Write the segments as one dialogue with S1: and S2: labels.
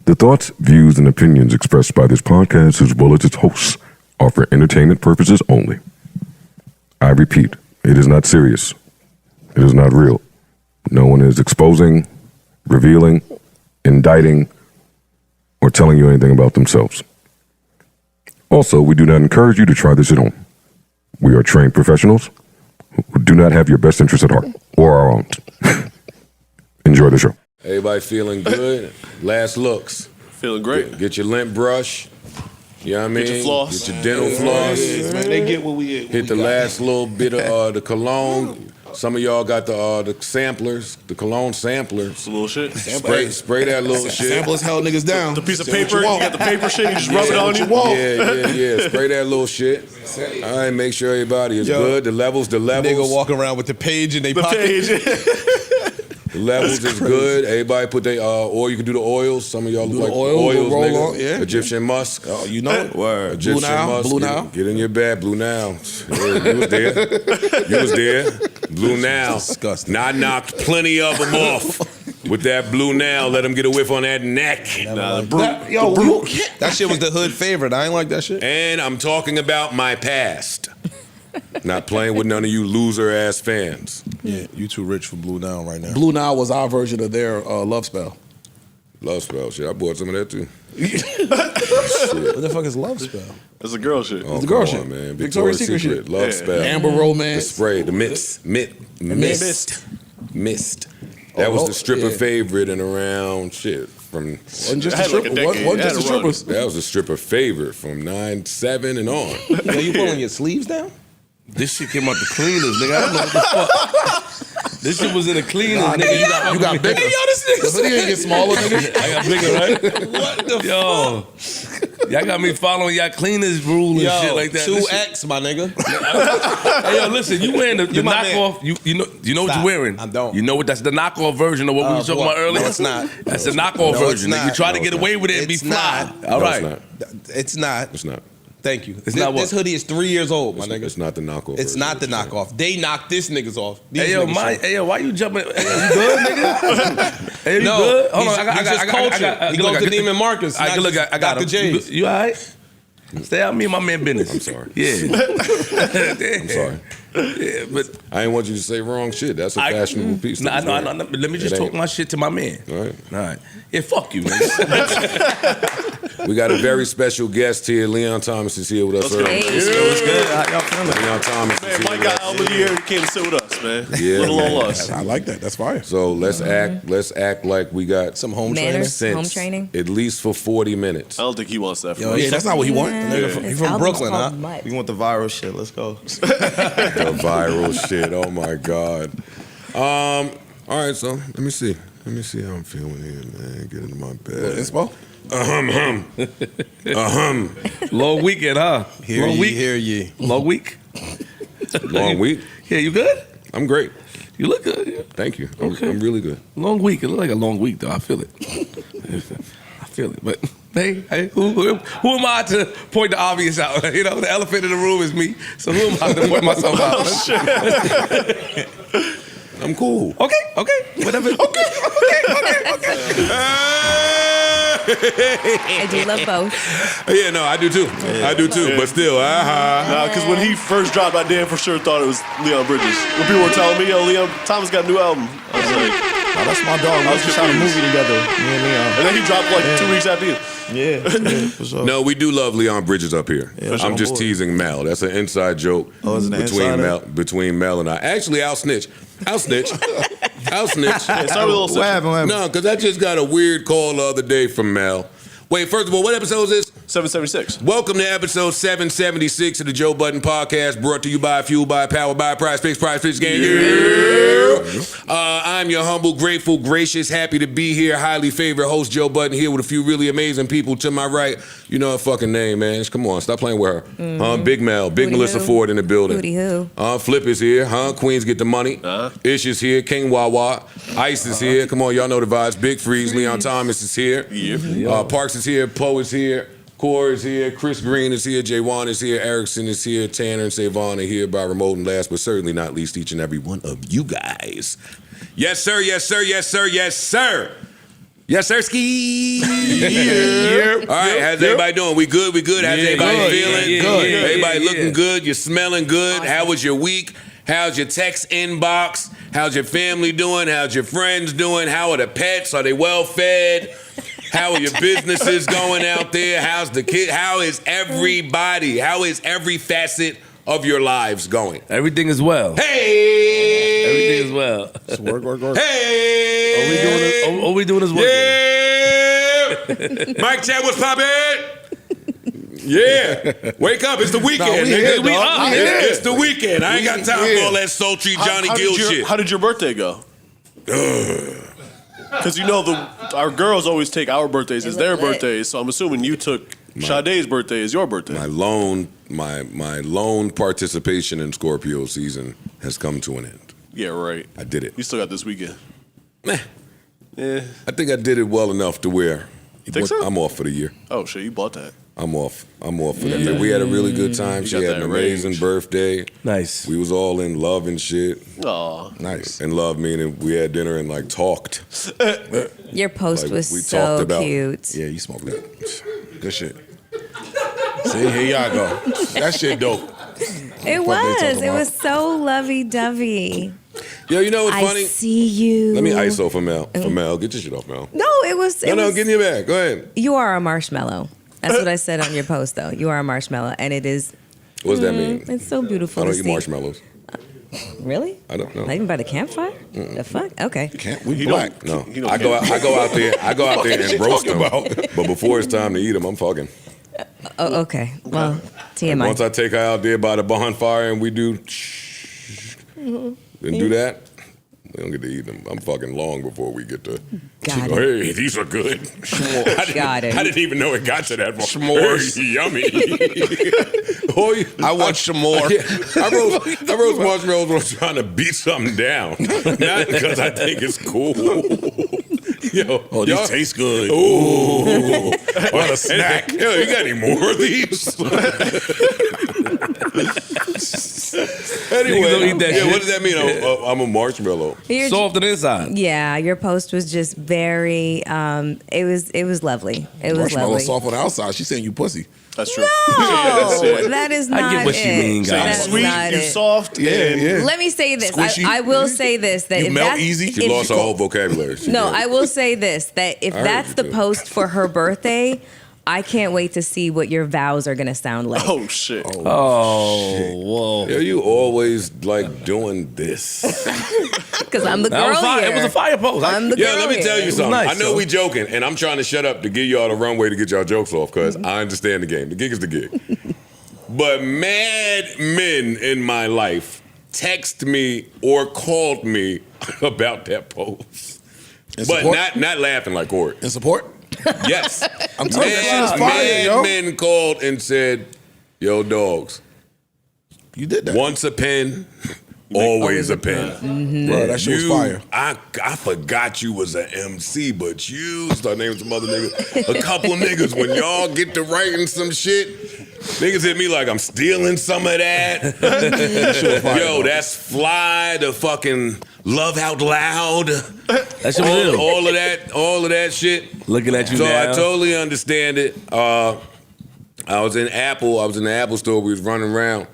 S1: The thoughts, views, and opinions expressed by this podcast as well as its hosts are for entertainment purposes only. I repeat, it is not serious. It is not real. No one is exposing, revealing, indicting, or telling you anything about themselves. Also, we do not encourage you to try this at home. We are trained professionals who do not have your best interests at heart, or our own. Enjoy the show.
S2: Everybody feeling good? Last looks.
S3: Feeling great.
S2: Get your lint brush. You know what I mean?
S3: Get your floss.
S2: Get your dental floss.
S4: Man, they get what we
S2: Hit the last little bit of the cologne. Some of y'all got the samplers, the cologne samplers.
S3: Some little shit.
S2: Spray that little shit.
S4: Samplers held niggas down.
S3: The piece of paper, you got the paper shit, you just rub it on you.
S2: Yeah. Spray that little shit. All right, make sure everybody is good. The levels.
S4: Nigga walk around with the page in their pocket.
S2: The levels is good. Everybody put their oil. You can do the oils. Some of y'all look like oils,
S4: roll
S2: nigga.
S4: on, yeah.
S2: Egyptian musk.
S4: Oh, you know it.
S3: Word.
S2: Egyptian musk.
S4: Blue Now.
S2: Get in your bed, Blue Now. Yeah, you was there. You was there. Blue Now.
S4: Disgusting.
S2: I knocked plenty of them off with that Blue Now. Let them get a whiff on that neck.
S4: That shit was the hood favorite. I ain't like that shit.
S2: And I'm talking about my past. Not playing with none of you loser-ass fans.
S4: Yeah, you too rich for Blue Now right now.
S5: Blue Now was our version of their love spell.
S2: Love spell shit. I bought some of that too.
S4: What the fuck is love spell?
S3: That's a girl shit.
S2: Oh,
S5: It's a girl
S2: come
S5: shit.
S2: on, man.
S5: Victoria's Secret shit.
S2: Love spell.
S5: Amber
S2: The
S5: Romance.
S2: spray. The mist. That was the stripper favorite and around shit from.
S5: Wasn't just
S3: Had
S5: the
S3: like a
S5: stripper.
S3: decade.
S5: Wasn't
S3: Had
S5: just the
S3: a run.
S5: strippers.
S2: That was the stripper favorite from 9/7 and on.
S4: Yo, you pulling your sleeves down?
S6: This shit came out the cleaners, nigga. I don't know what the fuck. This shit was in the cleaners, nigga.
S5: You got bigger.
S4: Hey, yo, this nigga.
S5: The hoodie ain't get smaller, nigga.
S6: I got bigger, right?
S4: What the
S6: Yo, y'all got me following y'all cleaners rule and shit like that.
S4: 2X, my nigga.
S6: Hey, yo, listen, you wearing the
S4: my
S6: knockoff. You know what
S4: Stop.
S6: you're wearing.
S4: I don't.
S6: You know what? That's the knockoff version of what we were talking
S4: boy.
S6: about earlier.
S4: No, it's not.
S6: That's the knockoff
S4: No, it's
S6: version.
S4: not.
S6: You try to
S2: No,
S6: get
S2: it's
S6: away
S2: not.
S6: with it and be
S4: It's
S6: fly.
S4: not.
S6: All
S2: No,
S6: right.
S2: it's not.
S4: It's not.
S2: It's not.
S4: Thank you.
S6: It's not what?
S4: This hoodie is 3 years old, my nigga.
S2: It's not the knockoff.
S4: It's not the knockoff. They knocked this niggas off. These
S6: Hey yo,
S4: niggas
S6: hey yo, why you jumping? Hey, you good, nigga? Hey, you
S4: No,
S6: good? Hold
S4: he's,
S6: on,
S4: he's just culture. He goes to Neiman Marcus.
S6: I
S4: not
S6: look,
S4: just
S6: I got
S4: Dr.
S6: him.
S4: J's.
S6: You all right? Stay out of me and my man business.
S2: I'm sorry.
S6: Yeah.
S2: I'm sorry.
S6: Yeah, but
S2: I ain't want you to say wrong shit. That's a fashionable piece.
S6: Nah, I know. But let me just talk my shit to my man.
S2: All right.
S6: All right. Yeah, fuck you, man.
S2: We got a very special guest here. Leon Thomas is here with us.
S3: Hey.
S6: What's good? How y'all feeling?
S2: Leon Thomas
S3: Man,
S2: is here
S3: Mike
S2: with
S3: got
S2: us.
S3: album of the year. He came to sit with us, man.
S2: Yeah,
S3: Little
S2: man.
S3: on us.
S5: I like that. That's fire.
S2: So let's act like we got
S4: Some home training.
S7: Manners,
S2: sense
S7: home training.
S2: at least for 40 minutes.
S3: I don't think he wants that.
S4: Yo,
S3: From
S4: yeah,
S3: us.
S4: that's not what he want. He
S7: His
S4: from
S7: album's
S4: Brooklyn,
S7: called
S4: huh?
S7: Mutt.
S8: We want the viral shit. Let's go.
S2: The viral shit. Oh my God. All right, so let me see. Let me see how I'm feeling here, man. Get into my bed.
S5: Inspo?
S6: Long weekend, huh? Long week.
S4: Hear ye.
S6: Long week.
S2: Long week.
S6: Yeah, you good?
S2: I'm great.
S6: You look good. Yeah.
S2: Thank you.
S6: Okay.
S2: I'm really good.
S6: Long week. It look like a long week, though. I feel it. I feel it. But hey, who am I to point the obvious out? You know, the elephant in the room is me. So who am I to point myself out?
S2: I'm cool.
S6: Okay. Whatever. Okay.
S7: I do love both.
S2: Yeah, no, I do too. I do too. But still,
S3: Nah, because when he first dropped, I damn for sure thought it was Leon Bridges. When people were telling me, yo, Leon Thomas got a new album, I was like,
S8: Oh, that's my dog. We just shot a movie together. Me and Leon.
S3: and then he dropped like 2 weeks after you.
S8: Yeah, for sure.
S2: No, we do love Leon Bridges up here.
S8: Yeah,
S2: I'm just
S8: boy.
S2: teasing Mel. That's an inside joke
S8: Oh, is it an
S2: between
S8: insider?
S2: Mel and I. Actually, I'll snitch. I'll snitch.
S3: Yeah, start with a little
S8: What happened?
S2: No, because I just got a weird call the other day from Mel. Wait, first of all, what episode is this?
S3: 776.
S2: Welcome to episode 776 of the Joe Budden Podcast, brought to you by, fueled by, powered by PrizePicks gang. I'm your humble, grateful, gracious, happy to be here, highly favorite host Joe Budden here with a few really amazing people to my right. You know her fucking name, man. Come on, stop playing with her. Big Mel, Big
S7: Hootie
S2: Melissa
S7: hoo.
S2: Ford in the building.
S7: Hootie hoo.
S2: Flip is here, Queens get the money. Ish is here, King Wawa. Ice is here. Come on, y'all know the vibes. Big Freeze, Leon Thomas is here. Parks is here, Poe is here. Core is here, Chris Green is here, Jaywan is here, Erickson is here, Tanner and Savon are here by remote, and last but certainly not least, each and every one of you guys. Yes, sir, yes, sir, yes, sir, yes, sir. Yes, sir, ski. All right, how's everybody doing? We good? How's everybody feeling?
S6: Good.
S2: Everybody looking good? You're smelling good? How was your week? How's your text inbox? How's your family doing? How's your friends doing? How are the pets? Are they well fed? How are your businesses going out there? How's the kid? How is everybody? How is every facet of your lives going?
S6: Everything is well.
S2: Hey!
S6: Everything is well.
S5: It's work.
S2: Hey!
S6: All we doing is working.
S2: Yeah! Mike Chat, what's poppin'? Yeah. Wake up. It's the weekend,
S5: we
S2: nigga.
S5: here, dog.
S2: It's the weekend. I ain't got time for all that sultry Johnny Gill shit.
S3: How did your birthday go? Because you know our girls always take our birthdays as their birthdays, so I'm assuming you took Sade's birthday as your birthday.
S2: My lone participation in Scorpio season has come to an end.
S3: Yeah, right.
S2: I did it.
S3: You still got this weekend.
S2: Meh.
S3: Yeah.
S2: I think I did it well enough to where
S3: You think so?
S2: I'm off for the year.
S3: Oh shit, you bought that.
S2: I'm off for that. We had a really good time. She
S3: got
S2: had
S3: that
S2: an amazing
S3: range.
S2: birthday.
S6: Nice.
S2: We was all in love and shit.
S3: Aw.
S5: Nice.
S2: And love meaning we had dinner and like talked.
S7: Your post
S2: Like,
S7: was
S2: we
S7: so
S2: talked about-
S7: cute.
S5: Yeah, you smoke that. Good shit. See, here y'all go. That shit dope.
S7: It
S5: What they
S7: was.
S5: talking
S7: It
S5: about.
S7: was so lovey-dovey.
S2: Yo, you know what's
S7: I
S2: funny?
S7: see you.
S2: Let me ISO for Mel. For Mel. Get your shit off, Mel.
S7: No, it was.
S2: No, get in your bag. Go ahead.
S7: You are a marshmallow. That's what I said on your post, though. You are a marshmallow, and it is.
S2: What does that mean?
S7: It's so beautiful
S2: I don't
S7: to
S2: eat
S7: see.
S2: marshmallows.
S7: Really?
S2: I don't know.
S7: Not even by the campfire? The fuck? Okay.
S5: Can't we black?
S2: No,
S3: He don't
S2: I go out there and roast them.
S5: about?
S2: But before it's time to eat them, I'm fucking.
S7: Oh, okay. Well, TMI.
S2: Once I take her out there by the bonfire and we do, then do that, we don't get to eat them. I'm fucking long before we get to.
S7: Got
S2: Hey, these are good.
S7: Got it.
S2: I didn't even know it got to that.
S5: S'mores.
S2: Hey, yummy.
S5: I want some more.
S2: Yeah, I roast marshmallows when I'm trying to beat something down, not because I think it's cool. Yo,
S5: Oh,
S2: y'all-
S5: these taste good.
S2: Ooh,
S5: What a snack.
S2: Yo, you got any more of these? Anyway,
S6: Niggas don't eat that shit.
S2: what does that mean? I'm a marshmallow.
S7: You're-
S6: Soft on the inside.
S7: Yeah, your post was just very. It was lovely. It was
S5: Marshmallow
S7: lovely.
S5: soft on the outside. She's saying you pussy.
S3: That's true.
S7: No, that is not
S6: I get what
S7: it.
S6: you mean, guys.
S7: That's
S3: Sweet,
S7: not
S3: you
S7: it.
S3: soft.
S5: Yeah.
S7: Let me say this.
S5: Squishy.
S7: I will say this that
S5: You
S7: if
S5: melt
S7: that's,
S5: easy?
S2: She
S7: if-
S2: lost her whole vocabulary. She
S7: No,
S2: did.
S7: I will say this that if
S2: I heard
S7: that's
S2: you
S7: the
S2: too.
S7: post for her birthday, I can't wait to see what your vows are gonna sound like.
S3: Oh shit.
S6: Oh, whoa.
S2: Yo, you always like doing this.
S7: Because I'm the
S6: That
S7: girl
S6: was fire.
S7: here.
S6: It was a fire pose.
S7: I'm the
S2: Yo,
S7: girl
S2: let me tell you
S7: here.
S2: something.
S6: nice,
S2: I know
S6: yo.
S2: we joking, and I'm trying to shut up to give y'all the runway to get y'all jokes off because I understand the game. The gig is the gig. But mad men in my life text me or called me about that post.
S5: In
S2: But
S5: support?
S2: not laughing like Corey.
S5: In support?
S2: Yes.
S5: I'm telling you, that shit is fire,
S2: mad
S5: yo.
S2: men called and said, yo, dogs,
S5: You did that.
S2: once a pen, always a pen.
S5: Bro, that shit was fire.
S2: I forgot you was an MC, but you start naming some other niggas. A couple niggas, when y'all get to writing some shit, niggas hit me like I'm stealing some of that. Yo, that's Fly, the fucking Love Out Loud.
S6: That shit was ill.
S2: all of that shit.
S6: Looking at you
S2: So
S6: now.
S2: I totally understand it. I was in the Apple store. We was running around.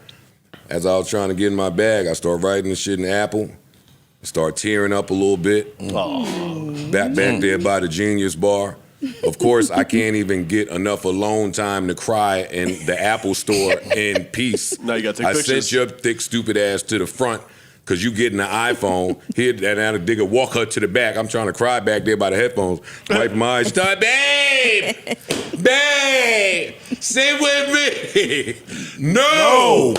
S2: As I was trying to get in my bag, I started writing the shit in Apple. I started tearing up a little bit. Back there by the Genius Bar. Of course, I can't even get enough alone time to cry in the Apple store in peace.
S3: Now you gotta take
S2: I
S3: pictures.
S2: sent your thick, stupid ass to the front because you getting the iPhone. Here, and I had to walk her to the back. I'm trying to cry back there by the headphones. Wipe my eyes. Start, babe! Babe! Sit with me! No!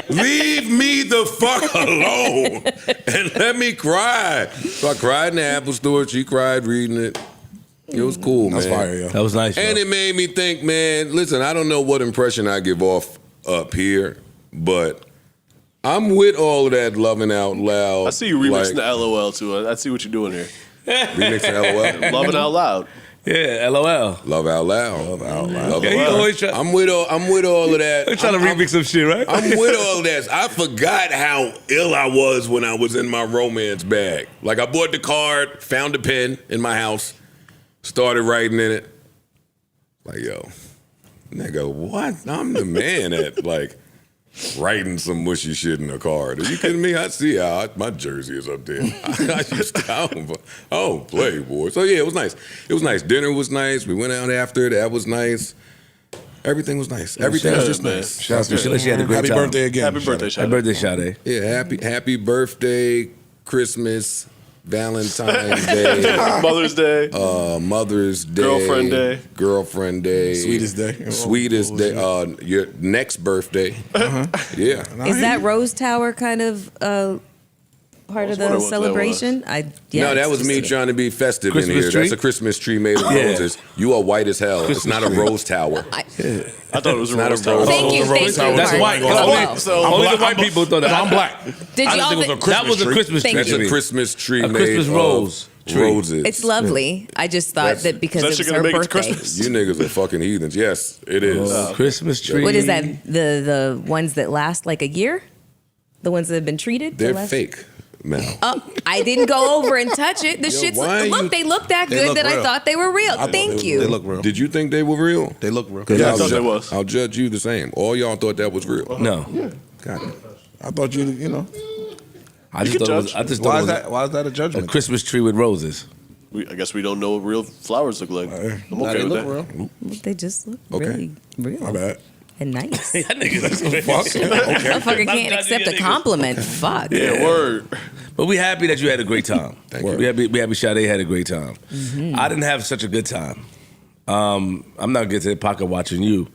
S2: Leave me the fuck alone and let me cry. So I cried in the Apple store. She cried reading it. It was cool,
S5: That's
S2: man.
S5: fire, yo.
S6: That was nice.
S2: And
S6: yo.
S2: it made me think, man, listen, I don't know what impression I give off up here, but I'm with all of that loving out loud.
S3: I see you remixing
S2: like,
S3: the LOL too. I see what you're doing here.
S2: remixing LOL.
S3: Loving out loud.
S6: Yeah, LOL.
S2: Love out loud. Love out loud.
S6: Yeah, he always try.
S2: I'm with all of that.
S6: I'm trying to remix some shit, right?
S2: I'm with all of that. I forgot how ill I was when I was in my romance bag. Like I bought the card, found a pen in my house, Started writing in it. Like, yo, nigga, what? I'm the man at, like, writing some mushy shit in a card. Are you kidding me? I see how my jersey is up there. I don't play, boy. So, yeah, it was nice. It was nice. Dinner was nice. We went out after. That was nice. Everything was nice. Everything was just nice.
S6: Shout out to Sheila. She had a great
S5: Happy
S6: time.
S5: birthday again.
S3: Happy birthday, Sade.
S6: Happy birthday, Sade.
S2: Yeah, happy birthday, Christmas, Valentine's Day,
S3: Mother's Day.
S2: Mother's Day,
S3: Girlfriend Day.
S2: Sweetest day, your next birthday. Yeah.
S7: Is that Rose Tower kind of part of the
S3: wondering what that
S7: celebration?
S2: No, that was me trying to be festive
S6: Christmas
S2: in here.
S6: tree?
S2: That's a Christmas tree made of roses. You are white as hell. It's not a rose tower.
S3: I thought it was a
S2: Not a
S3: Rose Tower.
S2: rose.
S7: Thank you.
S6: That's white. Only the white people thought that.
S5: I'm black.
S7: Did
S5: I
S7: y'all
S5: didn't think it was a
S6: That was a Christmas tree.
S7: Thank
S2: That's
S6: to
S2: a
S6: me.
S2: Christmas tree
S6: A
S2: made
S6: Christmas rose
S2: of
S6: tree.
S2: roses.
S7: It's lovely. I just thought that because
S3: That
S7: it
S3: shit
S7: was
S3: gonna
S7: her
S3: make it to
S7: birthday.
S3: Christmas?
S2: You niggas are fucking heathens. Yes, it is.
S6: Christmas tree.
S7: What is that? The ones that last like a year? The ones that have been treated?
S2: They're
S7: to last-
S2: fake, Mel.
S7: I didn't go over and touch it. The shits
S2: why you-
S7: they look that
S5: They
S7: good
S5: look
S7: that I
S5: real.
S7: thought they were real. Thank you.
S5: They look real.
S2: Did you think they were real?
S5: They look real.
S3: Yeah, I
S2: I'll
S3: thought
S2: ju-
S3: they was.
S2: I'll judge you the same. All y'all thought that was real.
S6: No.
S2: God.
S5: I thought you know.
S6: I just
S3: can
S6: thought it was,
S3: judge.
S6: I just
S5: Why
S6: thought
S5: is
S6: it
S5: that? Why is that a
S6: was a
S5: judgment?
S6: Christmas tree with roses.
S3: I guess we don't know what real flowers look like. I'm
S5: Nah,
S3: okay
S5: they
S3: with
S5: look
S3: that.
S5: real.
S7: They just look
S2: Okay.
S7: really real
S5: My bad.
S7: and nice.
S6: That nigga's
S5: Fuck.
S7: Motherfucker can't accept a compliment. Fuck.
S3: Yeah, word.
S6: But we happy that you had a great time.
S2: Thank you.
S6: We happy Sade had a great time. I didn't have such a good time. I'm not getting to the pocket watching you.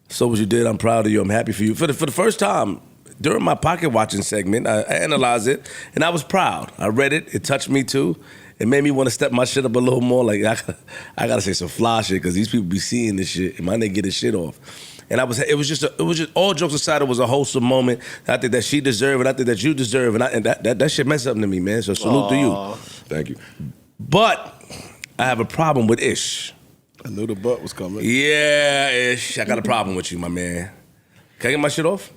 S6: So what you did, I'm proud of you. I'm happy for you. For the first time during my pocket watching segment, I analyzed it and I was proud. I read it. It touched me too. It made me want to step my shit up a little more. Like I gotta say some fly shit because these people be seeing this shit and my nigga get his shit off. And it was just all jokes aside, it was a wholesome moment. I think that she deserved it. I think that you deserve it. And that shit meant something to me, man. So salute to you.
S2: Thank you.
S6: But I have a problem with Ish.
S5: I knew the butt was coming.
S6: Yeah, Ish. I got a problem with you, my man. Can I get my shit off?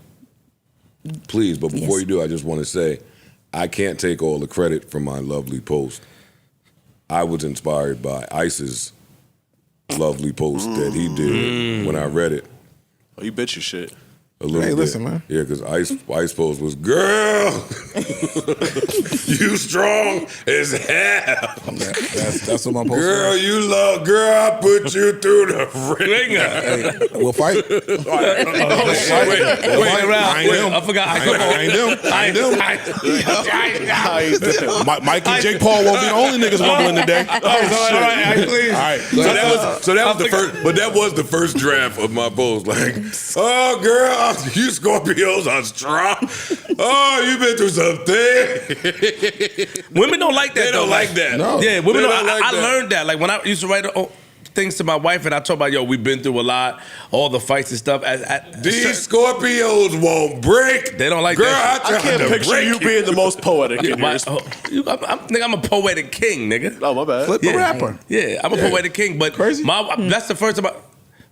S2: Please, but before
S7: Yes.
S2: you do, I just want to say I can't take all the credit for my lovely post. I was inspired by Ice's lovely post that he did when I read it.
S3: Oh, you bitch your shit.
S2: A little
S5: Hey,
S2: bit.
S5: listen, man.
S2: Yeah, because Ice post was, girl, you strong as hell.
S5: That's what my post
S2: Girl,
S5: was.
S2: you love, girl, I put you through the ringer.
S5: Hey, we'll fight.
S6: Wait around.
S5: I ain't them.
S6: I forgot.
S5: I ain't them. Mike and Jake Paul won't be the only niggas rumbling today.
S6: All right, please.
S5: All right.
S2: So that was the first, but that was the first draft of my post. Like, oh, girl, you Scorpios are strong. Oh, you been through something.
S6: Women don't like that.
S2: They don't
S6: though.
S2: like that.
S5: No.
S6: Yeah, women
S2: They
S6: don't.
S2: don't like
S6: I
S2: that.
S6: learned that. Like when I used to write things to my wife, and I talk about, yo, we've been through a lot, all the fights and stuff.
S2: These Scorpios won't break.
S6: They don't like
S2: girl,
S6: that shit.
S3: I can't picture you being the most poetic in here.
S6: I'm a poetic king, nigga.
S3: Oh, my bad.
S5: Flip the rapper.
S6: Yeah, I'm a poetic king, but
S5: Crazy.
S6: that's the first time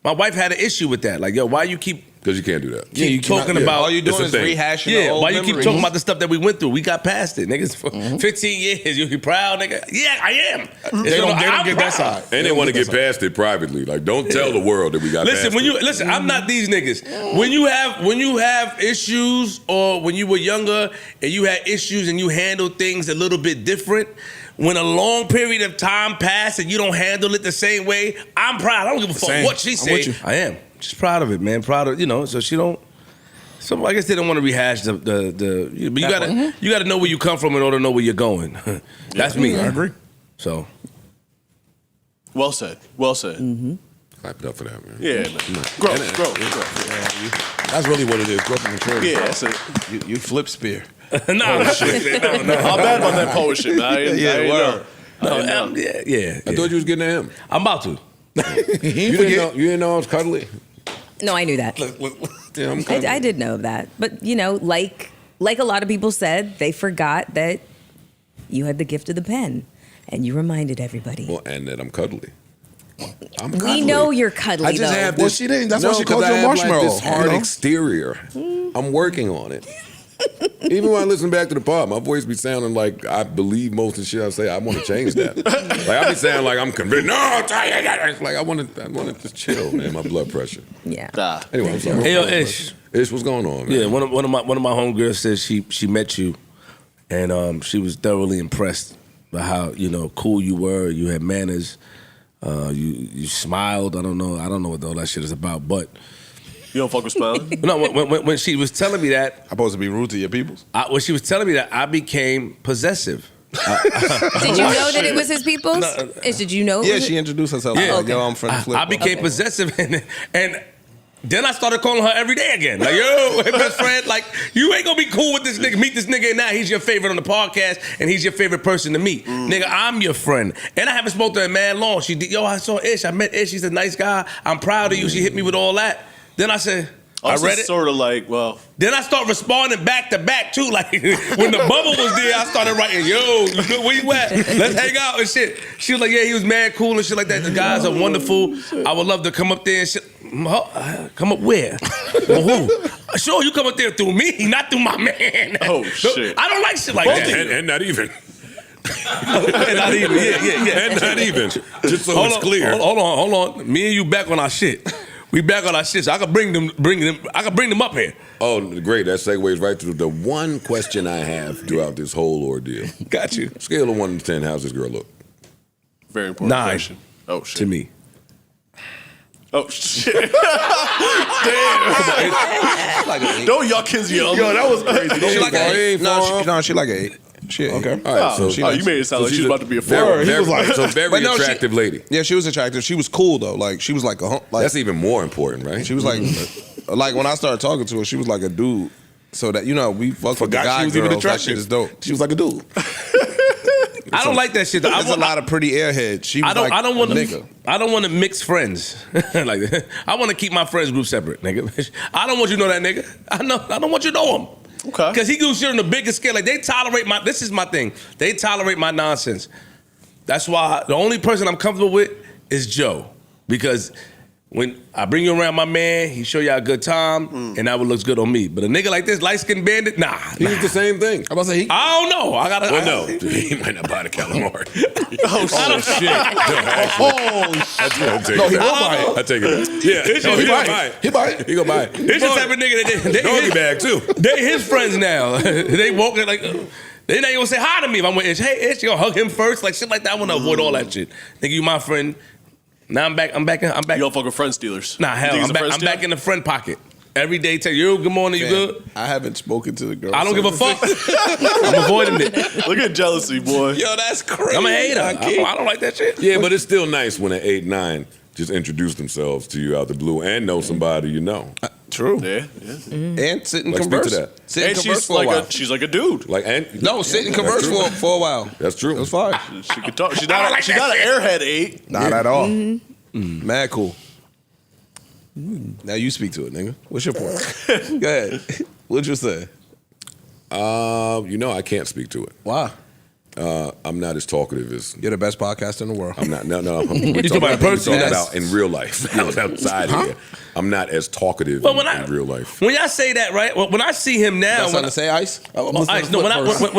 S6: my wife had an issue with that. Like, yo, why you keep
S2: Because you can't do that.
S6: keep talking about
S4: All you doing
S2: It's
S4: is
S2: a thing.
S4: rehashing the old
S6: why you keep
S4: memories.
S6: talking about the stuff that we went through? We got past it, niggas. For 15 years, you be proud, nigga. Yeah, I am.
S5: They don't
S6: I'm
S5: get that
S6: proud.
S5: side.
S2: And they want to get past it privately. Like, don't tell the world that we got
S6: Listen,
S2: past it.
S6: listen, I'm not these niggas. When you have issues, or when you were younger and you had issues and you handled things a little bit different, when a long period of time passed and you don't handle it the same way, I'm proud. I don't give a fuck
S5: Same.
S6: what she
S5: I'm
S6: say.
S5: with you.
S6: I am just proud of it, man. Proud of so she don't. So I guess they don't want to rehash the. But you gotta know where you come from in order to know where you're going. That's me.
S5: I agree.
S6: So
S3: Well said. Well said.
S2: Clap it up for that, man.
S3: Yeah, man. Growth.
S5: That's really what it is. Growth and maturity.
S3: Yeah, that's it.
S8: You flip spear.
S6: no shit. No.
S3: I'm bad about that poet shit, man. I didn't know.
S6: No, yeah.
S2: I thought you was getting to him.
S6: I'm about to.
S2: You didn't know I was cuddly?
S7: No, I knew that.
S2: Yeah, I'm cuddly.
S7: I did know that. But, like a lot of people said, they forgot that you had the gift of the pen. And you reminded everybody.
S2: Well, and that I'm cuddly. I'm
S7: We
S2: cuddly.
S7: know you're cuddly,
S2: I just
S7: though.
S2: have
S5: Well,
S2: this.
S5: she didn't. That's why she
S2: 'cause
S5: called you
S2: I
S5: a
S2: have,
S5: marshmallow,
S2: Like this hard
S5: you know?
S2: exterior. I'm working on it. Even when I listen back to the pod, my voice be sounding like I believe most of the shit I say. I want to change that. Like I be sounding like I'm convinced. No, it's like I want to just chill, man. My blood pressure.
S7: Yeah.
S2: Anyway, I'm sorry.
S6: Hey, yo, Ish.
S2: Ish, what's going on, man?
S6: Yeah, one of my homegirls says she met you, and she was thoroughly impressed by how cool you were. You had manners. You smiled. I don't know what all that shit is about, but.
S3: You don't fuck with smiling?
S6: No, when she was telling me that,
S5: I'm supposed to be rude to your peoples.
S6: When she was telling me that, I became possessive.
S7: Did you know that it was his people's? Did you know?
S5: Yeah, she introduced herself.
S6: Yeah.
S5: Like, yo, I'm Freddie Flip.
S6: I became possessive, and then I started calling her every day again. Like, yo, hey, best friend, like, you ain't gonna be cool with this nigga. Meet this nigga, and now he's your favorite on the podcast, and he's your favorite person to meet. Nigga, I'm your friend. And I haven't spoken to her in mad long. She did, yo, I saw Ish. I met Ish. He's a nice guy. I'm proud of you. She hit me with all that. Then I said, I read it.
S3: Sort of like, well.
S6: Then I start responding back to back too. Like when the bubble was there, I started writing, yo, you good? Where you at? Let's hang out and shit. She was like, yeah, he was mad cool and shit like that. The guys are wonderful. I would love to come up there and shit. Come up where? Well, who? Sure, you come up there through me, not through my man.
S3: Oh, shit.
S6: I don't like shit like that.
S2: And not even.
S6: And not even, yeah.
S2: And not even. Just so it's clear.
S6: Hold on. Me and you back on our shit. We back on our shit, so I can bring them up here.
S2: Oh, great. That segues right to the one question I have throughout this whole ordeal.
S6: Got you.
S2: Scale of 1 to 10, how's this girl look?
S3: Very important
S6: 9.
S3: question. Oh, shit.
S6: To me.
S3: Oh, shit. Damn.
S5: Like an 8.
S3: Don't y'all kids young.
S5: Yo, that was crazy.
S2: She like an 8.
S5: No, she like an 8. Shit. Okay.
S2: All right, so
S3: you made it sound like she was about to be a
S2: very,
S3: 4.
S5: He was like-
S2: very
S5: But no,
S2: attractive lady.
S5: Yeah, she was attractive. She was cool though. Like she was like a like
S2: That's even more important, right?
S5: she was like when I started talking to her, she was like a dude. So that we fuck with the
S6: Forgot
S5: guy
S6: she was even
S5: girls. That
S6: attractive.
S5: shit is dope.
S6: She was like a dude. I don't like that shit.
S5: There's a lot of pretty airheads. She was
S6: I don't want
S5: nigga.
S6: I don't want to mix friends. Like I want to keep my friends group separate, nigga. I don't want you to know that nigga. I don't want you to know him.
S3: Okay.
S6: Because he do shit on the biggest scale. Like they tolerate this is my thing. They tolerate my nonsense. That's why the only person I'm comfortable with is Joe. Because when I bring you around my man, he show you a good time, and that would looks good on me. But a nigga like this, light-skinned bandit, nah.
S2: He's the same thing.
S6: I'm about to say, I don't know. I gotta.
S2: Well, no, he might not buy the calamari.
S6: Oh shit!
S2: No, he won't buy it. I take it. Yeah, no, he gonna buy it.
S5: He buy it.
S2: He gonna buy it.
S6: It's the type of nigga that
S2: Doggy bag too.
S6: They his friends now. They walk like they not even say hi to me if I'm with Ish. Hey Ish, you gonna hug him first, like shit like that. I want to avoid all that shit. Nigga, you my friend. Now I'm back.
S3: You don't fuck with friend stealers.
S6: Nah, hell, I'm back in the friend pocket. Every day, tell you, good morning, you good?
S5: I haven't spoken to the girl.
S6: I don't give a fuck. I'm avoiding it.
S3: Look at jealousy, boy.
S5: Yo, that's crazy.
S6: I'm a hater. I don't like that shit.
S2: Yeah, but it's still nice when an 8, 9 just introduce themselves to you out the blue and know somebody you know.
S5: True.
S3: Yeah.
S5: And sit and
S2: Like, speak
S5: converse.
S2: to that.
S5: Sit and
S3: And
S5: converse
S3: she's
S5: for a while.
S3: she's like a dude.
S2: Like and
S5: No, sit and converse
S2: That's true.
S5: for a while.
S2: That's true.
S5: It was fine.
S3: She could talk. She's not an airhead 8.
S5: Not at all. Mad cool. Now you speak to it, nigga. What's your point? Go ahead. What'd you say?
S2: I can't speak to it.
S5: Why?
S2: I'm not as talkative as.
S5: You're the best podcaster in the world.
S2: I'm not. No. We're
S6: talking about person?
S2: about in real life. Outside here, I'm not as talkative
S6: But when
S2: in real life.
S6: When y'all say that, right? When I see him now,
S5: Got something to say, Ice?
S6: Ice, no, when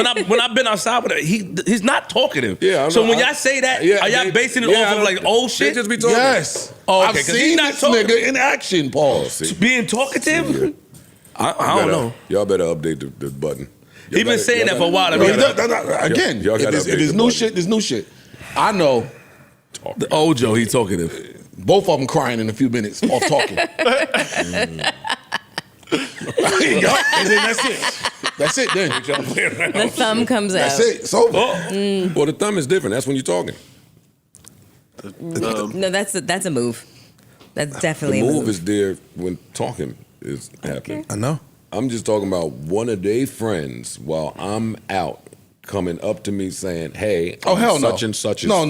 S6: I've been outside with him, he's not talkative.
S2: Yeah.
S6: So when y'all say that, are y'all basing it off of like old shit?
S2: They just be talking.
S5: Yes.
S6: Oh, okay,
S5: I've
S6: 'cause he's
S5: seen
S6: not
S5: this
S6: talking.
S5: nigga in action, Paul.
S2: See?
S6: Being talkative? I don't know.
S2: Y'all better update the button.
S6: He been saying that for a while.
S5: Again,
S2: Y'all gotta
S5: if
S2: update
S5: there's
S2: the
S5: new
S2: button.
S5: shit, there's new shit. I know
S6: The old Joe, he talkative.
S5: both of them crying in a few minutes off talking. Yup, and then that's it. That's it then.
S7: The thumb comes out.
S5: That's it. It's over.
S2: Well, the thumb is different. That's when you're talking.
S7: No, that's a move. That's definitely
S2: The
S7: a
S2: move
S7: move.
S2: is there when talking is happening.
S5: I know.
S2: I'm just talking about one of their friends while I'm out coming up to me saying, "Hey,
S5: Oh, hell no.
S2: such and such is
S5: No.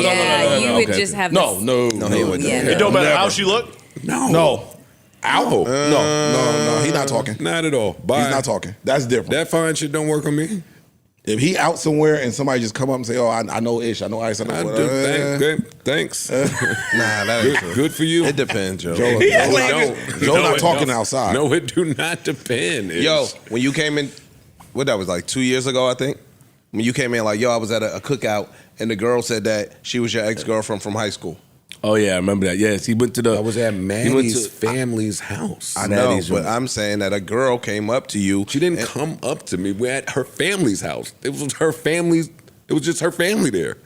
S7: Yeah, you would just have
S5: No,
S7: this.
S5: no,
S7: he wouldn't. Yeah,
S3: It don't matter how she look.
S2: no,
S5: No.
S2: Ow.
S5: No. He's not talking.
S2: Not at all. Bye.
S5: He's not talking. That's different.
S2: That fine shit don't work on me.
S9: If he out somewhere and somebody just come up and say, "Oh, I know Ish, I know Ice, I know
S2: I
S9: what,"
S2: do. Thanks.
S5: Nah, that ain't true.
S2: Good for you.
S5: It depends, Joe.
S9: Joe, Joe not talking outside.
S2: No, it do not depend.
S5: Yo, when you came in, what that was like 2 years ago, I think. When you came in, like, yo, I was at a cookout, and the girl said that she was your ex-girlfriend from high school.
S6: Oh yeah, I remember that. Yes, he went to the.
S2: I was at Maddie's family's house.
S5: I know, but I'm saying that a girl came up to you.
S2: She didn't come up to me. We're at her family's house. It was her family's. It was just her family there.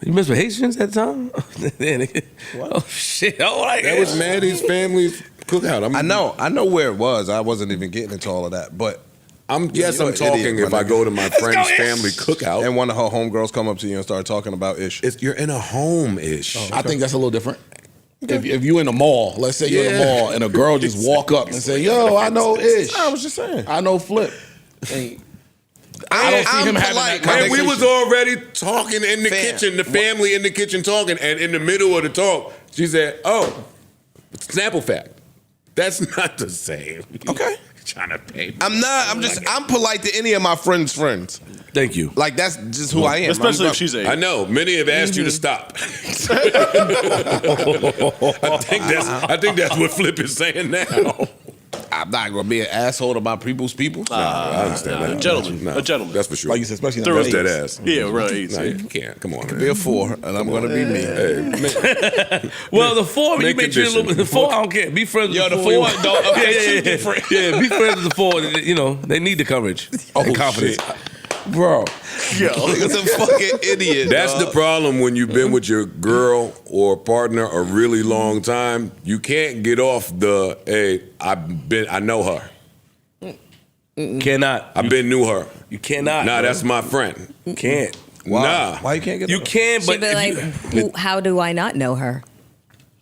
S6: You messed with Haitians at the time? What? Oh shit! Oh,
S2: that was Maddie's family's cookout.
S5: I know where it was. I wasn't even getting into all of that, but.
S2: I'm talking if I go to my friend's family cookout.
S5: And one of her homegirls come up to you and start talking about Ish.
S2: You're in a home, Ish.
S9: Oh, I think that's a little different. If you in a mall, let's say you're in a mall, and a girl just walk up and say, "Yo, I know Ish.
S5: I was just saying.
S9: I know Flip." And I don't see him having that conversation.
S2: And we was already talking in the kitchen, the family in the kitchen talking, and in the middle of the talk, she said, "Oh, sample fact. That's not the same."
S5: Okay.
S2: Trying to pay.
S5: I'm polite to any of my friends' friends.
S6: Thank you.
S5: Like that's just who I am.
S3: Especially if she's
S2: I know. Many have asked you to stop. I think that's what Flip is saying now.
S5: I'm not gonna be an asshole to my people's people.
S2: I understand that.
S3: A gentleman.
S2: That's for sure.
S9: Like you said, especially
S2: That's that ass.
S3: Yeah, right.
S2: No, you can't. Come on, man.
S5: Be a 4, and I'm gonna be me.
S2: Hey,
S6: Well, the 4, you
S2: Make
S6: make sure a little bit. The 4, I don't care. Be friends with the 4.
S5: Yo, the 4,
S6: Yeah, be friends with the 4. You know, they need the courage and confidence.
S9: Bro,
S5: It's a fucking idiot.
S2: That's
S5: dog.
S2: the problem when you've been with your girl or partner a really long time. You can't get off the, hey, I know her.
S6: Cannot.
S2: I've been knew her.
S6: You cannot.
S2: Nah,
S6: bro.
S2: that's my friend.
S6: Can't.
S5: Why?
S2: Nah.
S5: Why you can't get?
S6: You can, but
S7: She'd be like, "How do I not know her?"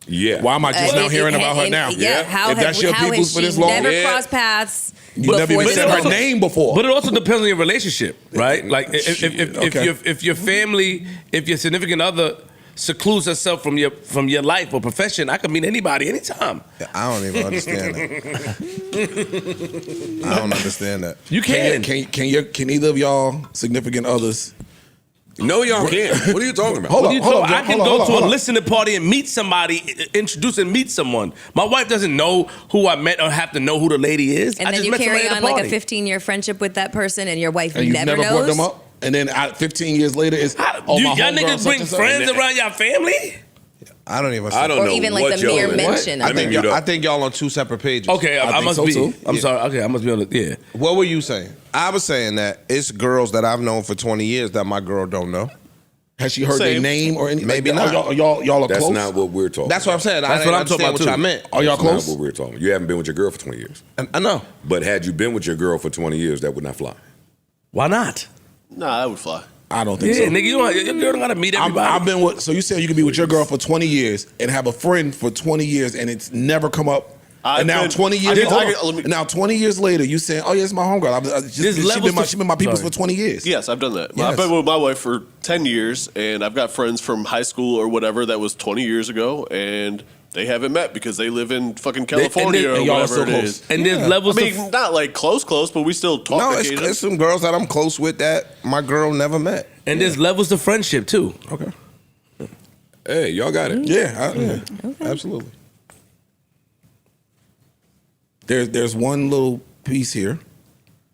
S2: Yeah.
S9: why am I just now hearing about her now?
S7: Yeah, how
S9: if that's your
S7: how
S9: people's
S7: has
S9: for this
S7: she
S9: long,
S7: never
S2: Yeah.
S7: crossed paths?
S9: you never even
S7: before
S9: said
S7: this?
S9: her name before.
S6: But it also depends on your relationship, right? Like
S9: Okay.
S6: if your family, if your significant other secludes herself from your life or profession, I could meet anybody anytime.
S5: I don't even understand that. I don't understand that.
S6: You can.
S9: Can either of y'all significant others?
S2: No, y'all can't. What are you talking about?
S9: Hold
S6: What
S9: on,
S6: are you
S9: hold
S6: talking-
S9: on,
S6: I can
S9: hold on,
S6: go
S9: hold
S6: to
S9: on.
S6: a listening party and meet somebody, introduce and meet someone. My wife doesn't know who I met or have to know who the lady is.
S7: And
S6: I
S7: then
S6: just
S7: you
S6: met
S7: carry
S6: somebody at
S7: on
S6: a
S7: like a
S6: party.
S7: 15-year friendship with that person, and your wife
S9: And you've
S7: never
S9: never brought
S7: knows.
S9: them up? And then 15 years later, it's, oh, my
S6: Y'all
S9: homegirl,
S6: niggas
S9: such
S6: bring
S9: and such.
S6: friends around your family?
S5: I don't even.
S2: I don't
S7: Or
S2: know
S7: even like
S2: what
S7: the
S2: y'all
S7: mere
S2: are.
S7: mention
S2: I
S7: of
S2: think
S7: it.
S2: you don't.
S5: I think y'all on 2 separate pages.
S6: Okay, I
S9: think
S6: must
S9: so,
S6: be.
S9: too.
S6: I'm sorry. Okay, I must be on the. Yeah.
S5: What were you saying? I was saying that it's girls that I've known for 20 years that my girl don't know.
S9: Has she heard their
S3: Same.
S9: name or anything?
S5: Maybe
S9: like,
S5: not.
S9: Y'all are
S2: That's
S9: close?
S2: not what we're talking
S5: That's what I'm saying.
S6: That's
S5: I
S6: what
S5: didn't
S6: I'm talking
S5: understand
S6: about,
S5: what
S6: too.
S5: y'all meant.
S9: Are y'all
S2: That's not
S9: close?
S2: what we're talking about. You haven't been with your girl for 20 years.
S5: I know.
S2: But had you been with your girl for 20 years, that would not fly.
S6: Why not?
S3: Nah, that would fly.
S9: I don't think
S6: Yeah,
S9: so.
S6: nigga, your girl don't gotta meet everybody.
S9: I've been with, so you said you can be with your girl for 20 years and have a friend for 20 years and it's never come up. And now 20 years, now 20 years later, you saying, "Oh yeah, it's my homegirl." She been my people's for 20 years.
S3: Yes, I've done that.
S9: Yes.
S3: I've been with my wife for 10 years, and I've got friends from high school or whatever that was 20 years ago, and they haven't met because they live in fucking California
S9: and
S3: or
S9: y'all are
S3: whatever
S9: so
S3: it
S9: close.
S3: is.
S6: And there's levels
S3: I mean, not like close, but we still talk
S5: No,
S3: occasionally.
S5: it's some girls that I'm close with that my girl never met.
S6: and there's levels to friendship too.
S9: Okay.
S2: Hey, y'all got it.
S9: Yeah.
S5: Absolutely.
S9: There's one little piece here,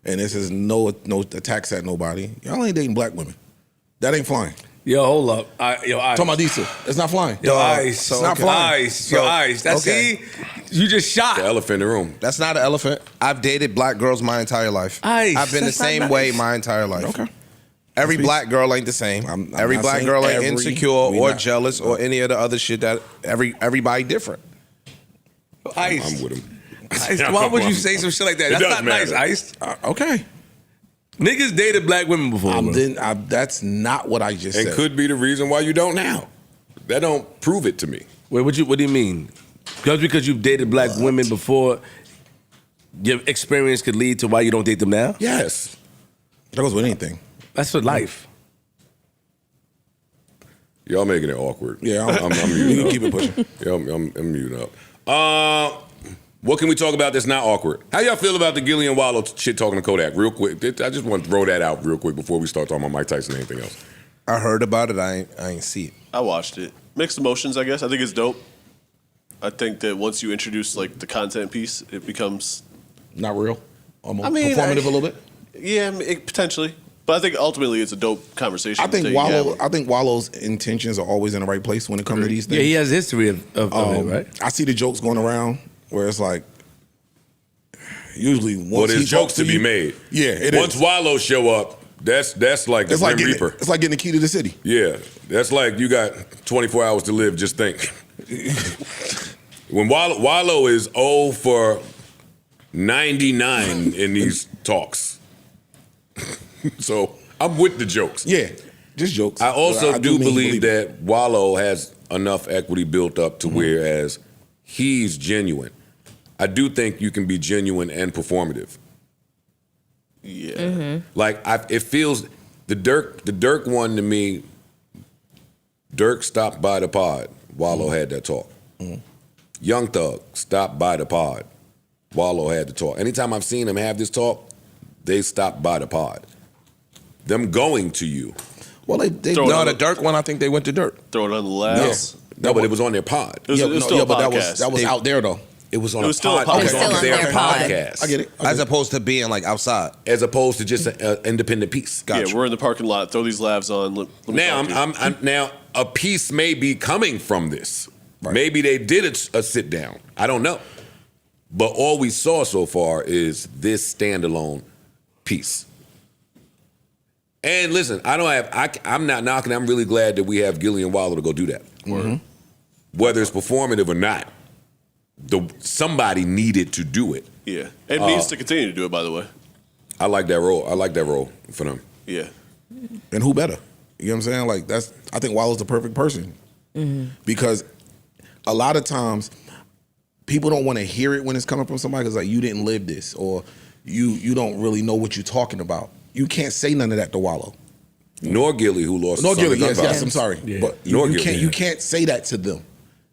S9: and this is no attacks at nobody. Y'all ain't dating black women. That ain't flying.
S6: Yo, hold up. Yo, Ice.
S9: Talking about these two. It's not flying.
S6: Yo, Ice.
S9: It's not flying.
S6: Ice. Yo, Ice. That's
S5: okay.
S6: You just shot.
S2: The elephant in the room.
S5: That's not an elephant. I've dated black girls my entire life.
S6: Ice,
S5: I've been the
S6: that's not
S5: same
S6: nice.
S5: way my entire life.
S9: Okay.
S5: Every black girl ain't the same.
S9: I'm
S5: every
S9: not
S5: black
S9: saying
S5: girl ain't
S9: every.
S5: insecure
S9: We
S5: or
S9: not.
S5: jealous or any of the other shit that everybody different.
S6: Ice.
S2: I'm with him.
S6: Ice. Why would you say some shit like that?
S2: It
S6: That's
S2: does
S6: not nice,
S2: matter.
S6: Ice.
S9: Okay.
S6: Niggas dated black women before. bro.
S9: That's not what I just
S2: And
S9: said.
S2: could be the reason why you don't now. That don't prove it to me.
S6: Wait, what do you mean? Just because you've dated black women before, your experience could lead to why you don't date them now?
S2: Yes.
S9: That goes with anything.
S6: That's for life.
S2: Y'all making it awkward.
S9: Yeah,
S2: I'm
S9: you
S2: muting
S9: can
S2: up.
S9: keep it pushing.
S2: Yeah, I'm muting up. What can we talk about that's not awkward? How y'all feel about the Gillie and Wallo shit talking to Kodak? Real quick. I just want to throw that out real quick before we start talking about Mike Tyson or anything else.
S5: I heard about it. I ain't see it.
S3: I watched it. Mixed emotions, I guess. I think it's dope. I think that once you introduce like the content piece, it becomes
S9: not real. Almost
S3: I mean,
S9: performative a little bit.
S3: Yeah, potentially. But I think ultimately it's a dope conversation.
S9: I think Wallo's intentions are always in the right place when it comes to these things.
S6: Yeah, he has a history of it, right?
S9: I see the jokes going around where it's like, usually once
S2: there's jokes to be made.
S9: Yeah, it
S2: once
S9: is.
S2: Wallo show up, that's like the Grim Reaper.
S9: It's like getting the key to the city.
S2: Yeah, that's like you got 24 hours to live. Just think. When Wallo is 0 for 99 in these talks. So I'm with the jokes.
S9: Yeah, just jokes.
S2: I also
S9: I
S2: do
S9: mean
S2: believe that Wallo has enough equity built up to whereas he's genuine. I do think you can be genuine and performative.
S3: Yeah.
S2: Like it feels the Dirk one to me. Dirk stopped by the pod. Wallo had that talk. Young Thug stopped by the pod. Wallo had the talk. Anytime I've seen them have this talk, they stopped by the pod. Them going to you.
S9: Well, the
S5: Dirk one. I think they went to Dirk.
S3: Throw it on the last.
S2: No, but it was on their pod.
S3: It was still a podcast.
S9: that was out there though.
S2: It was on
S3: It was
S2: a
S3: still a
S2: pod. It was
S3: podcast.
S2: on their
S7: their pod.
S2: podcast.
S9: I get it.
S5: As opposed to being like outside.
S2: As opposed to just an independent piece.
S5: Gotcha.
S3: Yeah, we're in the parking lot. Throw these lavs on. Let me
S2: Now,
S3: talk to you.
S2: now a piece may be coming from this. Right. Maybe they did a sit down. I don't know. But all we saw so far is this standalone piece. And listen, I'm not knocking. I'm really glad that we have Gillie and Wallo to go do that. Whether it's performative or not, somebody needed to do it.
S3: Yeah. It needs to continue to do it, by the way.
S2: I like that role. I like that role for them.
S3: Yeah.
S9: And who better? You know what I'm saying? Like I think Wallo's the perfect person because a lot of times people don't want to hear it when it's coming from somebody because like you didn't live this or you don't really know what you're talking about. You can't say none of that to Wallo.
S2: Nor Gillie, who lost.
S9: Nor Gillie,
S2: yes,
S9: yes, I'm sorry, but you can't say that to them.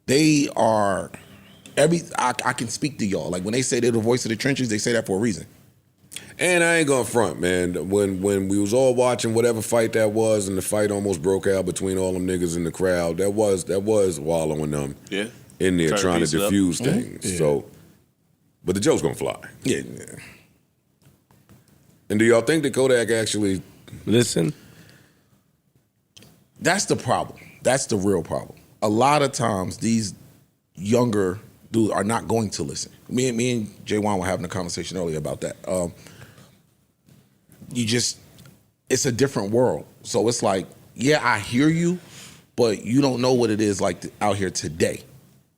S9: They are I can speak to y'all. Like when they say they're the voice of the trenches, they say that for a reason.
S2: And I ain't gonna front, man. When we was all watching whatever fight that was, and the fight almost broke out between all them niggas in the crowd, that was Wallo and them in there trying to diffuse things.
S9: Yeah.
S2: So, but the joke's gonna fly.
S9: Yeah.
S2: And do y'all think that Kodak actually
S6: listen?
S9: That's the problem. That's the real problem. A lot of times these younger dudes are not going to listen. Me and Jay Wan were having a conversation earlier about that. It's a different world. So it's like, yeah, I hear you, but you don't know what it is like out here today.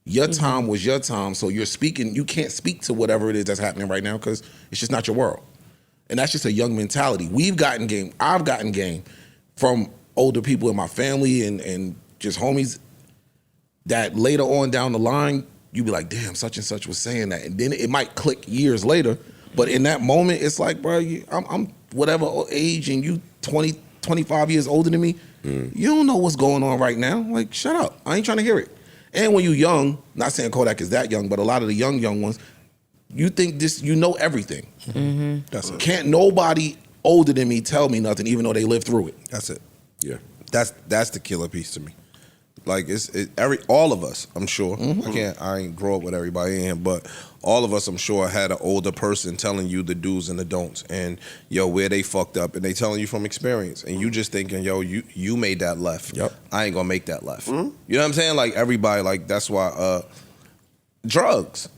S9: Your time was your time, so you're speaking. You can't speak to whatever it is that's happening right now because it's just not your world. And that's just a young mentality. We've gotten game. I've gotten game from older people in my family and just homies that later on down the line, you be like, damn, such and such was saying that. And then it might click years later. But in that moment, it's like, bro, I'm whatever age and you 20, 25 years older than me, you don't know what's going on right now. Like, shut up. I ain't trying to hear it. And when you young, not saying Kodak is that young, but a lot of the young ones, you think you know everything. That's it. Can't nobody older than me tell me nothing, even though they lived through it.
S5: That's it.
S2: Yeah.
S5: That's the killer piece to me. Like all of us, I'm sure. I ain't grow up with everybody in here, but all of us, I'm sure, had an older person telling you the do's and the don'ts, and where they fucked up, and they telling you from experience, and you just thinking, you made that left.
S9: Yep.
S5: I ain't gonna make that left. You know what I'm saying? Like everybody, like that's why drugs.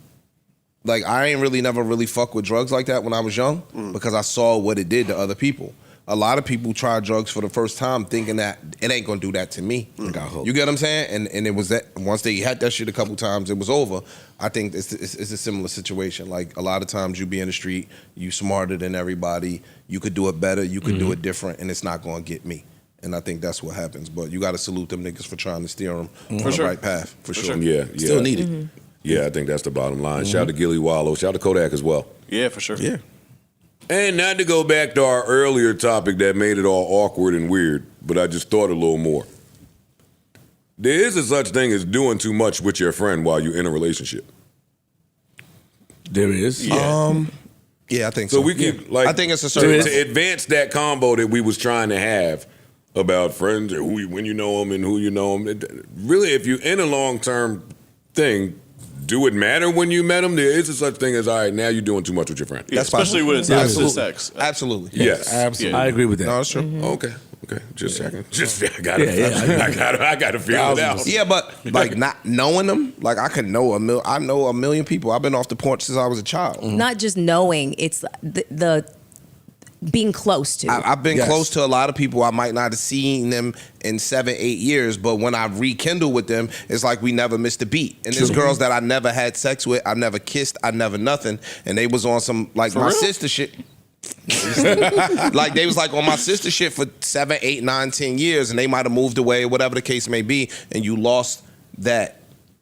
S5: Like I ain't never really fuck with drugs like that when I was young because I saw what it did to other people. A lot of people try drugs for the first time thinking that it ain't gonna do that to me. You get what I'm saying? And it was that once they had that shit a couple times, it was over. I think it's a similar situation. Like a lot of times you be in the street, you smarter than everybody, you could do it better, you could do it different, and it's not gonna get me. And I think that's what happens. But you gotta salute them niggas for trying to steer them on the right path. For sure.
S2: Yeah.
S9: Still need it.
S2: Yeah, I think that's the bottom line. Shout out to Gillie Wallo. Shout out to Kodak as well.
S3: Yeah, for sure.
S9: Yeah.
S2: And not to go back to our earlier topic that made it all awkward and weird, but I just thought a little more. There is a such thing as doing too much with your friend while you're in a relationship.
S6: There is.
S5: Yeah, I think so.
S2: So we could like
S5: I think it's a certain
S2: to advance that combo that we was trying to have about friends and when you know them and who you know them. Really, if you're in a long-term thing, do it matter when you met them? There is a such thing as, all right, now you're doing too much with your friend.
S3: Yeah, especially when it's opposite sex.
S5: Absolutely.
S2: Yes.
S9: Absolutely.
S6: I agree with that.
S5: No, it's true.
S2: Okay. Just checking. I gotta feel it out.
S5: Yeah, but like not knowing them, like I know a million people. I've been off the porch since I was a child.
S7: Not just knowing, it's the being close to.
S5: I've been close to a lot of people. I might not have seen them in 7-8 years, but when I rekindle with them, it's like we never missed a beat. And there's girls that I never had sex with, I never kissed, I never nothing, and they was on some like
S3: For
S5: my
S3: real?
S5: sister shit. Like they was like on my sister shit for 7, 8, 9, 10 years, and they might have moved away, whatever the case may be, and you lost that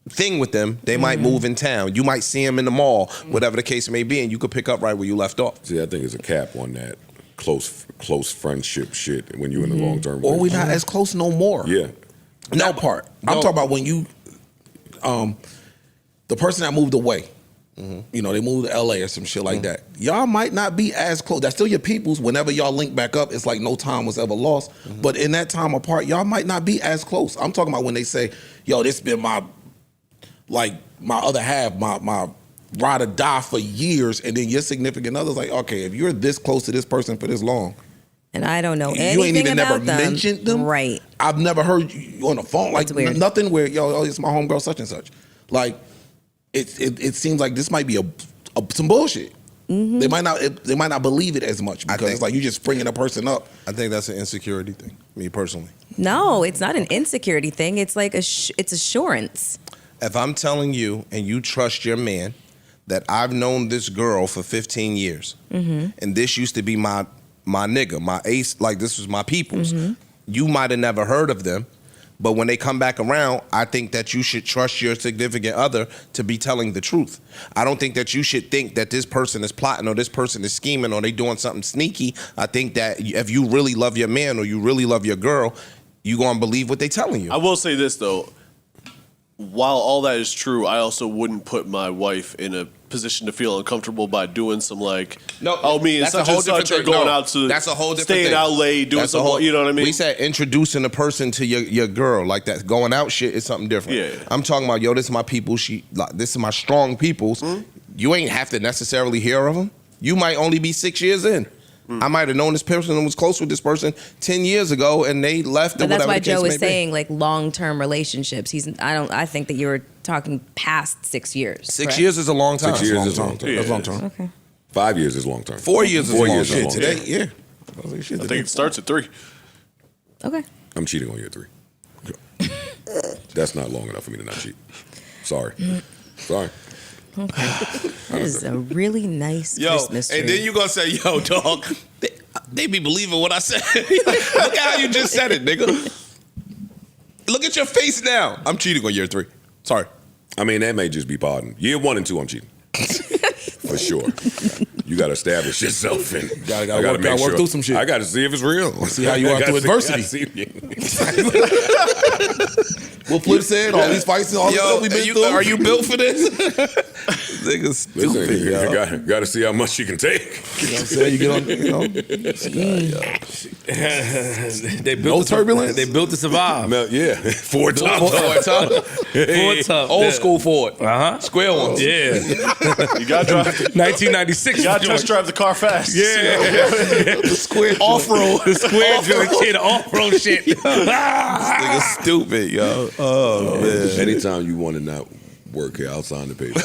S5: thing with them. They might move in town. You might see them in the mall, whatever the case may be, and you could pick up right where you left off.
S2: See, I think there's a cap on that close friendship shit when you're in a long-term
S9: Or we're
S2: relationship.
S9: not as close no more.
S2: Yeah.
S9: That part. I'm talking about when you, the person that moved away, you know, they moved to LA or some shit like that. Y'all might not be as close. That's still your peoples. Whenever y'all link back up, it's like no time was ever lost. But in that time apart, y'all might not be as close. I'm talking about when they say, yo, this been my other half, my ride or die for years, and then your significant other's like, okay, if you're this close to this person for this long,
S7: and I don't know anything
S9: you ain't even
S7: about
S9: never
S7: them.
S9: mentioned them.
S7: Right.
S9: I've never heard you on the phone like
S7: That's weird.
S9: nothing where yo, it's my homegirl such and such. Like it seems like this might be some bullshit. They might not believe it as much because it's like you just bringing a person up.
S5: I think that's an insecurity thing, me personally.
S7: No, it's not an insecurity thing. It's like it's assurance.
S5: If I'm telling you and you trust your man that I've known this girl for 15 years, and this used to be my nigga, my ace, like this was my peoples. You might have never heard of them, but when they come back around, I think that you should trust your significant other to be telling the truth. I don't think that you should think that this person is plotting or this person is scheming or they doing something sneaky. I think that if you really love your man or you really love your girl, you gonna believe what they telling you.
S3: I will say this though. While all that is true, I also wouldn't put my wife in a position to feel uncomfortable by doing some like, me and
S5: that's
S3: such
S5: a whole
S3: and such
S5: different
S3: are
S5: thing.
S3: going
S5: No,
S3: out to
S5: that's a whole different
S3: staying
S5: thing.
S3: out late, doing
S5: That's a
S3: some,
S5: whole-
S3: you know what I mean?
S5: We said introducing a person to your girl like that. Going out shit is something different.
S3: Yeah.
S5: I'm talking about, yo, this is my people. This is my strong peoples. You ain't have to necessarily hear of them. You might only be 6 years in. I might have known this person and was close with this person 10 years ago, and they left.
S7: But
S5: or
S7: that's
S5: whatever
S7: why
S5: the case
S7: Joe
S5: may
S7: is
S5: be.
S7: saying like long-term relationships. I think that you were talking past 6 years.
S5: 6
S7: correct?
S5: years is a long time.
S2: 6 years is long
S9: That's long term.
S7: Okay.
S2: 5 years is long term.
S5: 4 years is a
S2: 4
S5: long
S2: years
S5: time.
S2: is long
S9: Today,
S2: term.
S9: yeah.
S3: I think it starts at 3.
S7: Okay.
S2: I'm cheating on you at 3. That's not long enough for me to not cheat. Sorry.
S7: That is a really nice Christmas tree.
S5: and then you gonna say, yo, dog, they be believing what I said. Look at how you just said it, nigga. Look at your face now. I'm cheating on year 3. Sorry.
S2: I mean, that may just be pardon. Year 1 and 2, I'm cheating. For sure. You got to establish yourself and
S9: Gotta work through some shit.
S2: I got to see if it's real.
S9: See how you are through adversity. What Flip said, all these fights and all this stuff we've been through.
S5: Are you built for this? Nigga stupid, yo.
S2: Got to see how much you can take.
S9: You know what I'm saying? You get on,
S6: They built
S9: No turbulence?
S6: They built to survive.
S2: Yeah. 4 times.
S6: Four tough.
S5: Old school Ford.
S6: Square ones. Yeah.
S3: You got to drive.
S6: 1996.
S3: You got to test drive the car fast.
S5: The square off-road.
S6: The square joint kid off-road shit.
S5: Nigga stupid, yo. Oh, man.
S2: Anytime you want to not work here, I'll sign the paper.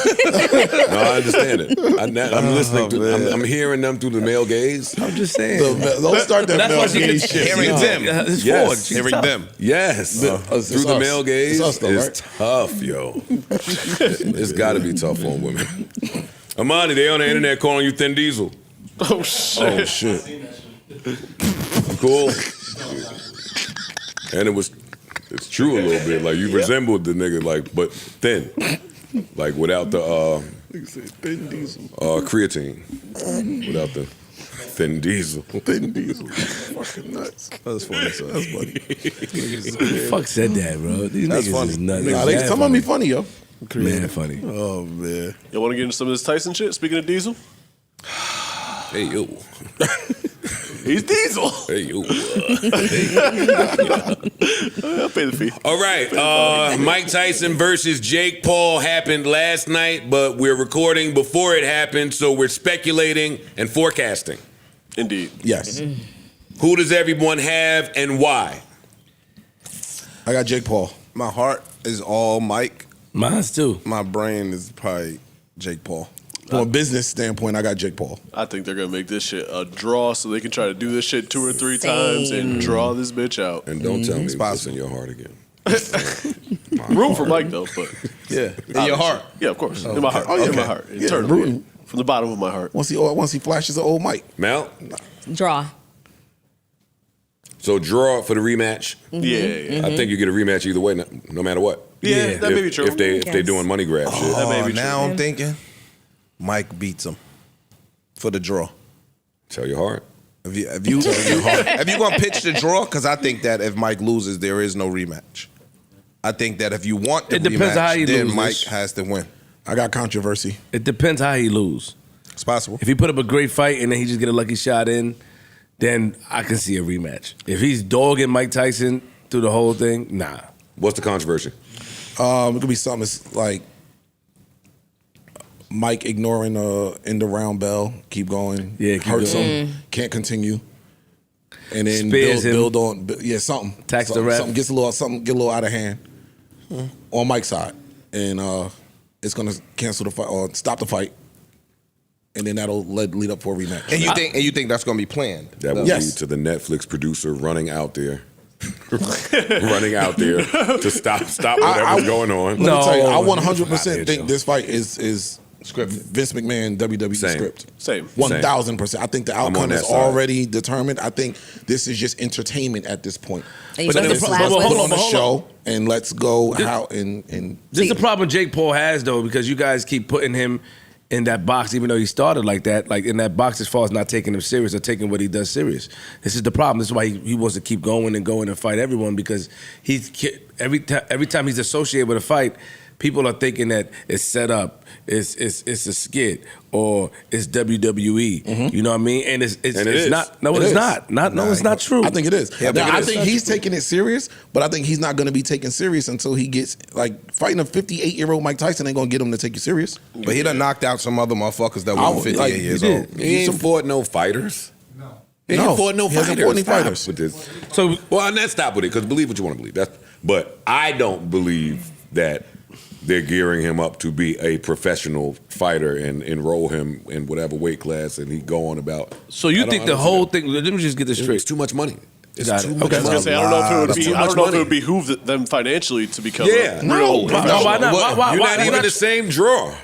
S2: No, I understand it. I'm listening to. I'm hearing them through the male gaze.
S6: I'm just saying.
S9: Don't start that.
S6: That's why she
S9: male
S6: can
S9: gaze shit.
S5: Hearing them.
S6: It's
S2: Yes.
S6: Ford. She's
S5: Hearing
S6: tough.
S5: them.
S2: Yes,
S9: It's
S2: through the
S9: us.
S2: male gaze
S9: It's us though,
S2: is
S9: right?
S2: tough, yo. It's got to be tough on women. Amani, they on the internet calling you Thin Diesel.
S3: Oh, shit.
S9: Oh shit.
S2: Cool. And it's true a little bit. Like you resembled the nigga, like but thin, like without the creatine, without the Thin Diesel.
S9: Thin Diesel. Fucking nuts. That's funny. So that's funny.
S6: Who the fuck said that, bro? These
S5: That's
S6: niggas
S5: funny.
S6: is nuts.
S9: Nah,
S6: That's
S9: some of
S6: funny.
S9: me funny, yo.
S6: Man, funny.
S9: Oh man.
S3: You want to get into some of this Tyson shit? Speaking of Diesel,
S2: Hey yo.
S3: he's Diesel.
S2: Hey yo.
S3: I'll pay the fee.
S2: All right. Mike Tyson versus Jake Paul happened last night, but we're recording before it happened, so we're speculating and forecasting.
S3: Indeed.
S9: Yes.
S2: Who does everyone have and why?
S9: I got Jake Paul.
S5: My heart is all Mike.
S6: Mine's too.
S5: My brain is probably Jake Paul.
S9: From a business standpoint, I got Jake Paul.
S3: I think they're gonna make this shit a draw, so they can try to do this shit 2 or 3
S7: Same.
S3: times and draw this bitch out.
S2: And don't tell me
S5: It's
S2: what's in your heart again.
S3: Room for Mike though, but
S5: Yeah. In your heart.
S3: yeah, of course, in my heart.
S9: Oh, yeah.
S3: In my heart,
S9: Yeah,
S3: internally,
S9: rooting.
S3: from the bottom of my heart.
S9: Once he flashes an old Mike.
S2: Mel?
S7: Draw.
S2: So draw for the rematch.
S3: Yeah,
S2: I think you get a rematch either way, no matter what.
S3: yeah, that may be true.
S2: If they're
S7: Yes.
S2: doing money grab shit.
S3: That may be
S5: Now
S3: true.
S5: I'm thinking Mike beats him for the draw.
S2: Tell your heart.
S5: If you gonna pitch the draw, because I think that if Mike loses, there is no rematch. I think that if you want the
S6: It depends
S5: rematch,
S6: how he
S5: then
S6: loses.
S5: Mike has to win.
S9: I got controversy.
S6: It depends how he lose.
S5: It's possible.
S6: If he put up a great fight and then he just get a lucky shot in, then I can see a rematch. If he's dogging Mike Tyson through the whole thing, nah.
S2: What's the controversy?
S9: It could be something that's like Mike ignoring end of round bell, keep going,
S6: Yeah, keep
S9: hurts
S6: going.
S9: him, can't continue, and then
S6: Spares him.
S9: build on, something.
S6: Tax the
S9: something,
S6: ref.
S9: something get a little out of hand on Mike's side, and it's gonna cancel the fight or stop the fight, and then that'll lead up for a rematch.
S5: And you think that's gonna be planned?
S2: That will
S9: Yes.
S2: lead to the Netflix producer running out there. Running out there to stop whatever's going on.
S9: Let me tell you, I
S6: No,
S9: 100% think
S6: Joe.
S9: this fight is script. Vince McMahon WWE
S2: Same.
S9: script.
S3: Same.
S9: 1000%. I think the
S2: I'm on
S9: outcome
S2: that
S9: is
S2: side.
S9: already determined. I think this is just entertainment at this point.
S7: And you
S6: But
S7: put
S6: then
S7: the
S6: the
S9: This is
S6: problem-
S7: flowers.
S9: put on the
S6: hold on.
S9: show and let's go how and
S6: This is
S9: see
S6: the problem Jake Paul has though, because you guys keep putting him in that box, even though he started like that, like in that box as far as not taking him serious or taking what he does serious. This is the problem. This is why he wants to keep going and fight everyone, because every time he's associated with a fight, people are thinking that it's set up, it's a skit, or it's WWE. You know what I mean? And it's
S2: is.
S6: not. No,
S9: It
S6: it's
S9: is.
S6: not. No, it's not true.
S9: I think it is.
S5: Yeah,
S9: Now, I
S5: it is.
S9: think he's taking it serious, but I think he's not going to be taken serious until he gets like fighting a 58-year-old Mike Tyson ain't going to get him to take you serious.
S5: But he done knocked out some other motherfuckers that
S9: I
S5: were
S9: would-
S5: 58
S9: like,
S5: years
S6: he
S5: old.
S6: did.
S2: He ain't fought no fighters. He ain't
S9: No,
S2: fought no
S9: he hasn't
S2: fighters.
S9: fought any
S2: Stop
S9: fighters.
S2: with this.
S6: So
S2: Well, let's stop with it, because believe what you want to believe. But I don't believe that they're gearing him up to be a professional fighter and enroll him in whatever weight class, and he go on about.
S6: So you
S2: I
S6: think
S2: don't
S6: the whole
S2: understand.
S6: thing? Let me just get this
S2: It's
S6: straight.
S2: too much money. It's
S6: Got
S2: too
S6: it.
S2: much
S6: Okay.
S3: I was
S2: money.
S3: gonna say, I don't know if it would
S2: That's
S3: be.
S2: too
S3: I
S2: much
S3: don't know if it
S2: money.
S3: would behoove them financially to become.
S2: Yeah.
S3: a
S2: No,
S3: real
S6: why
S3: professional.
S6: not? Why
S2: You're not even
S6: not?
S2: the same draw.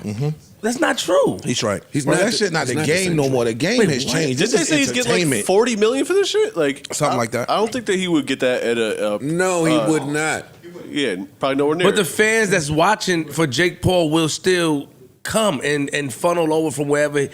S6: That's not true.
S5: He's right.
S2: He's
S9: Bro,
S2: not.
S9: that shit not
S2: he's
S9: the
S2: the
S9: game
S2: same
S9: no
S2: draw.
S9: more. The game
S6: Wait,
S9: has
S6: what?
S9: changed.
S3: Did
S9: This
S3: they
S9: is
S3: say he's getting like
S9: entertainment.
S3: $40 million for this shit? Like
S5: Something like that.
S3: I don't think that he would get that at a.
S2: No, he would not.
S3: Yeah, probably nowhere near.
S6: But the fans that's watching for Jake Paul will still come and funnel over from wherever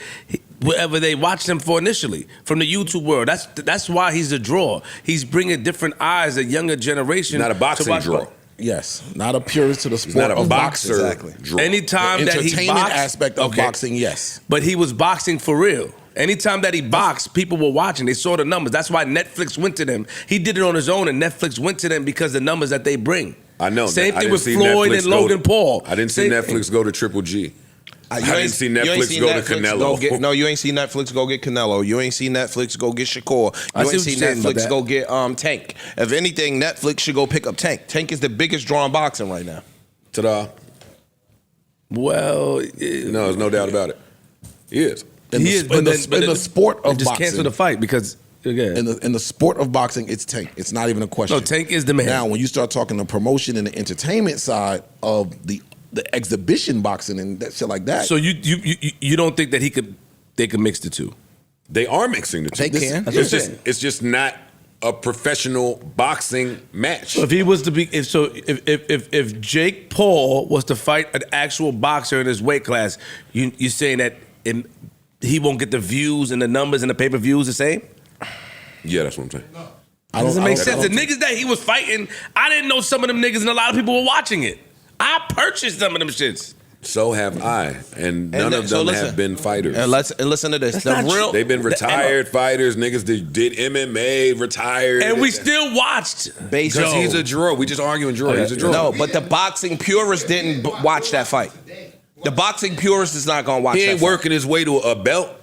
S6: they watched him for initially, from the YouTube world. That's why he's a draw. He's bringing different eyes, a younger generation.
S2: Not a
S6: to
S2: boxing
S6: watch
S2: draw.
S9: Yes, not a purist to the
S2: He's
S9: sport
S2: not a
S9: of
S2: boxer
S9: boxing.
S5: Exactly.
S2: draw.
S6: Anytime
S9: The
S6: that he
S9: entertainment
S6: boxed,
S9: aspect of
S6: okay.
S9: boxing, yes.
S6: But he was boxing for real. Anytime that he boxed, people were watching. They saw the numbers. That's why Netflix went to them. He did it on his own, and Netflix went to them because the numbers that they bring.
S2: I know.
S6: Same
S2: I
S6: thing
S2: didn't
S6: with
S2: see
S6: Floyd
S2: Netflix
S6: and
S2: go
S6: Logan
S2: to-
S6: Paul.
S2: I didn't see
S6: Same
S2: Netflix
S6: thing.
S2: go to Triple G.
S5: You
S2: I didn't see Netflix go to Canelo.
S5: No, you ain't seen Netflix go get Canelo. You ain't seen Netflix go get Shakur.
S6: I
S5: You
S6: see
S5: ain't
S6: what
S5: seen
S6: you're saying about
S5: Netflix
S6: that.
S5: go get Tank. If anything, Netflix should go pick up Tank. Tank is the biggest draw in boxing right now.
S2: Ta-da.
S6: Well,
S2: No, there's no doubt about it. He is.
S9: In
S6: he
S9: the,
S6: is, but
S9: in
S6: then- but
S9: the
S6: then-
S9: sport of
S6: just
S9: boxing,
S6: cancel the fight because again,
S9: in the sport of boxing, it's Tank. It's not even a question.
S6: no, Tank is the man.
S9: Now, when you start talking the promotion and the entertainment side of the exhibition boxing and that shit like that,
S6: So you don't think that they could mix the two?
S2: They are mixing the two.
S5: They can.
S9: That's what I'm
S2: It's just,
S9: saying.
S2: it's just not a professional boxing match.
S6: So if he was to be, if Jake Paul was to fight an actual boxer in his weight class, you're saying that he won't get the views and the numbers and the pay-per-views the same?
S2: Yeah, that's what I'm saying.
S6: Doesn't make sense. The niggas that he was fighting, I didn't know some of them niggas, and a lot of people were watching it. I purchased some of them shits.
S2: So have I, and none of them have been fighters.
S5: And listen to this.
S2: They've been retired fighters, niggas that did MMA, retired.
S6: And we still watched.
S2: Because he's a draw. We just arguing draw. He's a draw.
S5: No, but the boxing purists didn't watch that fight. The boxing purist is not gonna watch that
S2: He ain't
S5: fight.
S2: working his way to a belt.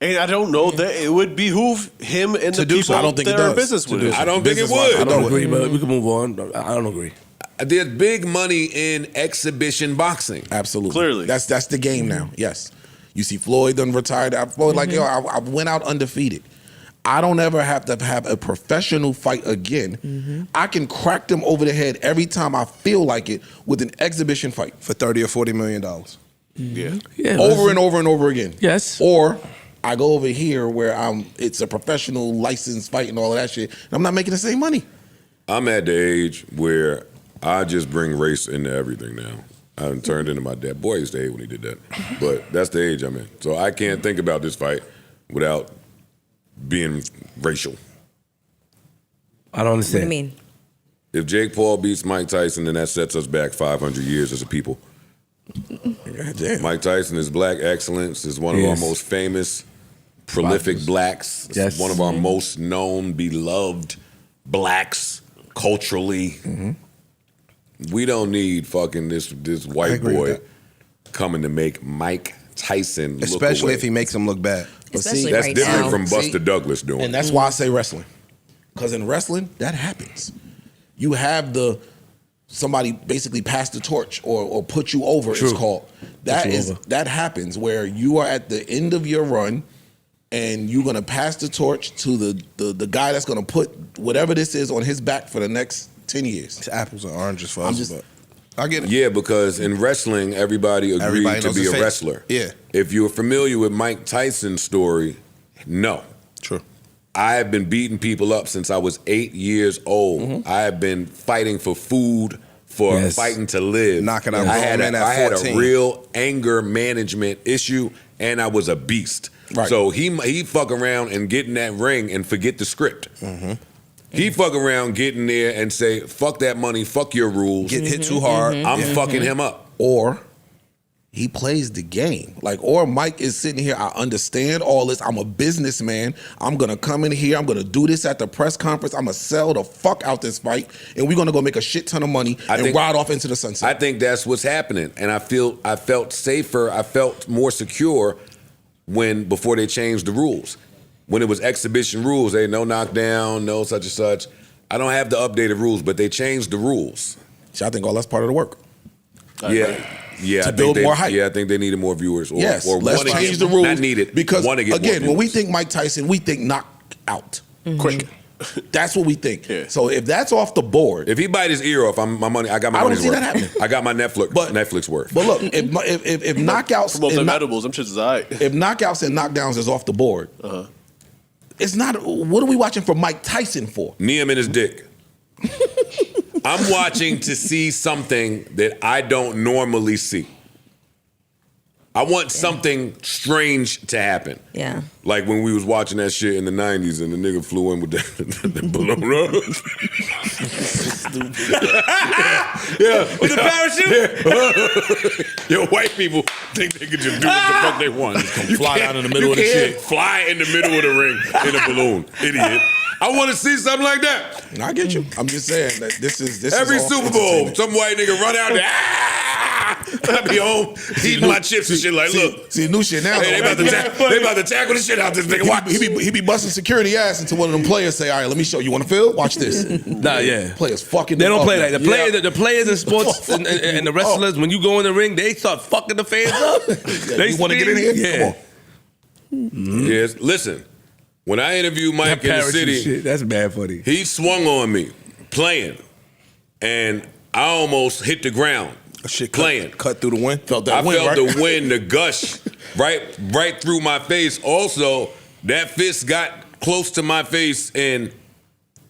S3: And I don't know that it would behoove him and the people
S9: I don't think
S3: that
S9: it
S3: are
S9: does.
S3: business with him.
S2: I don't think it would.
S6: I don't agree, but we can move on. I don't agree.
S2: There's big money in exhibition boxing.
S9: Absolutely.
S3: Clearly.
S9: That's the game now. Yes. You see Floyd done retired. Floyd like, yo, I went out undefeated. I don't ever have to have a professional fight again. I can crack them over the head every time I feel like it with an exhibition fight.
S5: For $30 or $40 million.
S3: Yeah.
S9: Over and over and over again.
S6: Yes.
S9: Or I go over here where it's a professional licensed fight and all of that shit, and I'm not making the same money.
S2: I'm at the age where I just bring race into everything now. I haven't turned into my dad. Boy, he's the age when he did that. But that's the age I'm in. So I can't think about this fight without being racial.
S6: I don't
S7: What do
S6: understand.
S7: you mean?
S2: If Jake Paul beats Mike Tyson, then that sets us back 500 years as a people. Mike Tyson is black excellence, is one of our most famous, prolific blacks.
S6: Yes.
S2: One of our most known, beloved blacks culturally. We don't need fucking this white boy coming to make Mike Tyson look
S5: Especially
S2: away.
S5: if he makes him look bad.
S7: Especially
S2: That's
S7: right
S2: different
S7: now.
S2: from Buster Douglas doing
S9: And
S2: it.
S9: that's why I say wrestling. Because in wrestling, that happens. You have somebody basically pass the torch or put you over, it's called. That happens where you are at the end of your run and you're gonna pass the torch to the guy that's gonna put whatever this is on his back for the next 10 years.
S5: It's apples and oranges for us, but I get it.
S2: Yeah, because in wrestling, everybody agreed
S5: Everybody
S2: to
S5: knows
S2: be
S5: his
S2: a
S5: face.
S2: wrestler.
S5: Yeah.
S2: If you're familiar with Mike Tyson's story, no.
S5: True.
S2: I have been beating people up since I was 8 years old. I have been fighting for food, for fighting to live.
S5: Knocking out
S2: I
S5: grown
S2: had
S5: men at
S2: I had
S5: 14.
S2: a real anger management issue, and I was a beast.
S9: Right.
S2: So he fuck around and get in that ring and forget the script. He fuck around, get in there and say, fuck that money, fuck your rules.
S5: Get hit too hard.
S2: I'm fucking him up.
S9: Or he plays the game. Or Mike is sitting here, I understand all this. I'm a businessman. I'm going to come in here. I'm going to do this at the press conference. I'm going to sell the fuck out this fight. And we're going to go make a shit ton of money and ride off into the sunset.
S2: I think that's what's happening. And I felt safer. I felt more secure before they changed the rules. When it was exhibition rules, they no knockdown, no such and such. I don't have the updated rules, but they changed the rules.
S9: So I think all that's part of the work.
S2: Yeah,
S9: To build more hype.
S2: Yeah, I think they needed more viewers.
S9: Yes,
S2: or
S9: let's
S2: wanna
S9: change
S2: get-
S9: the rules.
S2: Not needed.
S9: Because,
S2: wanna get more
S9: again, when we
S2: viewers.
S9: think Mike Tyson, we think knockout. Quick. That's what we think.
S3: Yeah.
S9: So if that's off the board.
S2: If he bite his ear off, I got my
S9: I don't
S2: money's
S9: see
S2: worth.
S9: that happening.
S2: I got my Netflix worth.
S9: But look, if knockouts
S3: Promote them
S9: and
S3: edibles, them shits is all right.
S9: if knockouts and knockdowns is off the board, it's not. What are we watching for Mike Tyson for?
S2: Knee him in his dick. I'm watching to see something that I don't normally see. I want something strange to happen.
S7: Yeah.
S2: Like when we was watching that shit in the 90s and the nigga flew in with the balloon. Yeah, with the parachute. Yo, white people think they can just do what the fuck they want. You
S9: fly
S2: can't-
S9: down in the middle of the
S2: you can't
S9: shit.
S2: Fly in the middle of the ring in a balloon, idiot. I want to see something like that.
S9: And I get you. I'm just saying that this is
S2: Every
S9: is all
S2: Super Bowl,
S9: entertainment.
S2: some white nigga run out there. I be home eating my chips and shit. Like, look,
S9: See new shit now.
S2: hey, they about to tackle the shit out this nigga. Watch.
S9: He be busting security ass until one of them players say, "All right, let me show you. Want to feel? Watch this."
S6: Nah, yeah.
S9: Players fucking.
S6: They
S9: them
S6: don't
S9: up,
S6: play
S9: man.
S6: like the players in sports and the wrestlers. When you go in the ring, they start fucking the fans up. They
S9: You want to get in here?
S6: Yeah.
S9: Come on.
S2: Yes, listen. When I interviewed Mike in the city,
S6: Shit, that's bad funny.
S2: he swung on me playing, and I almost hit the ground
S5: Shit
S2: playing.
S5: cut through the wind.
S9: Felt that
S2: I
S9: wind,
S2: felt
S9: right?
S2: the wind, the gush, right through my face. Also, that fist got close to my face in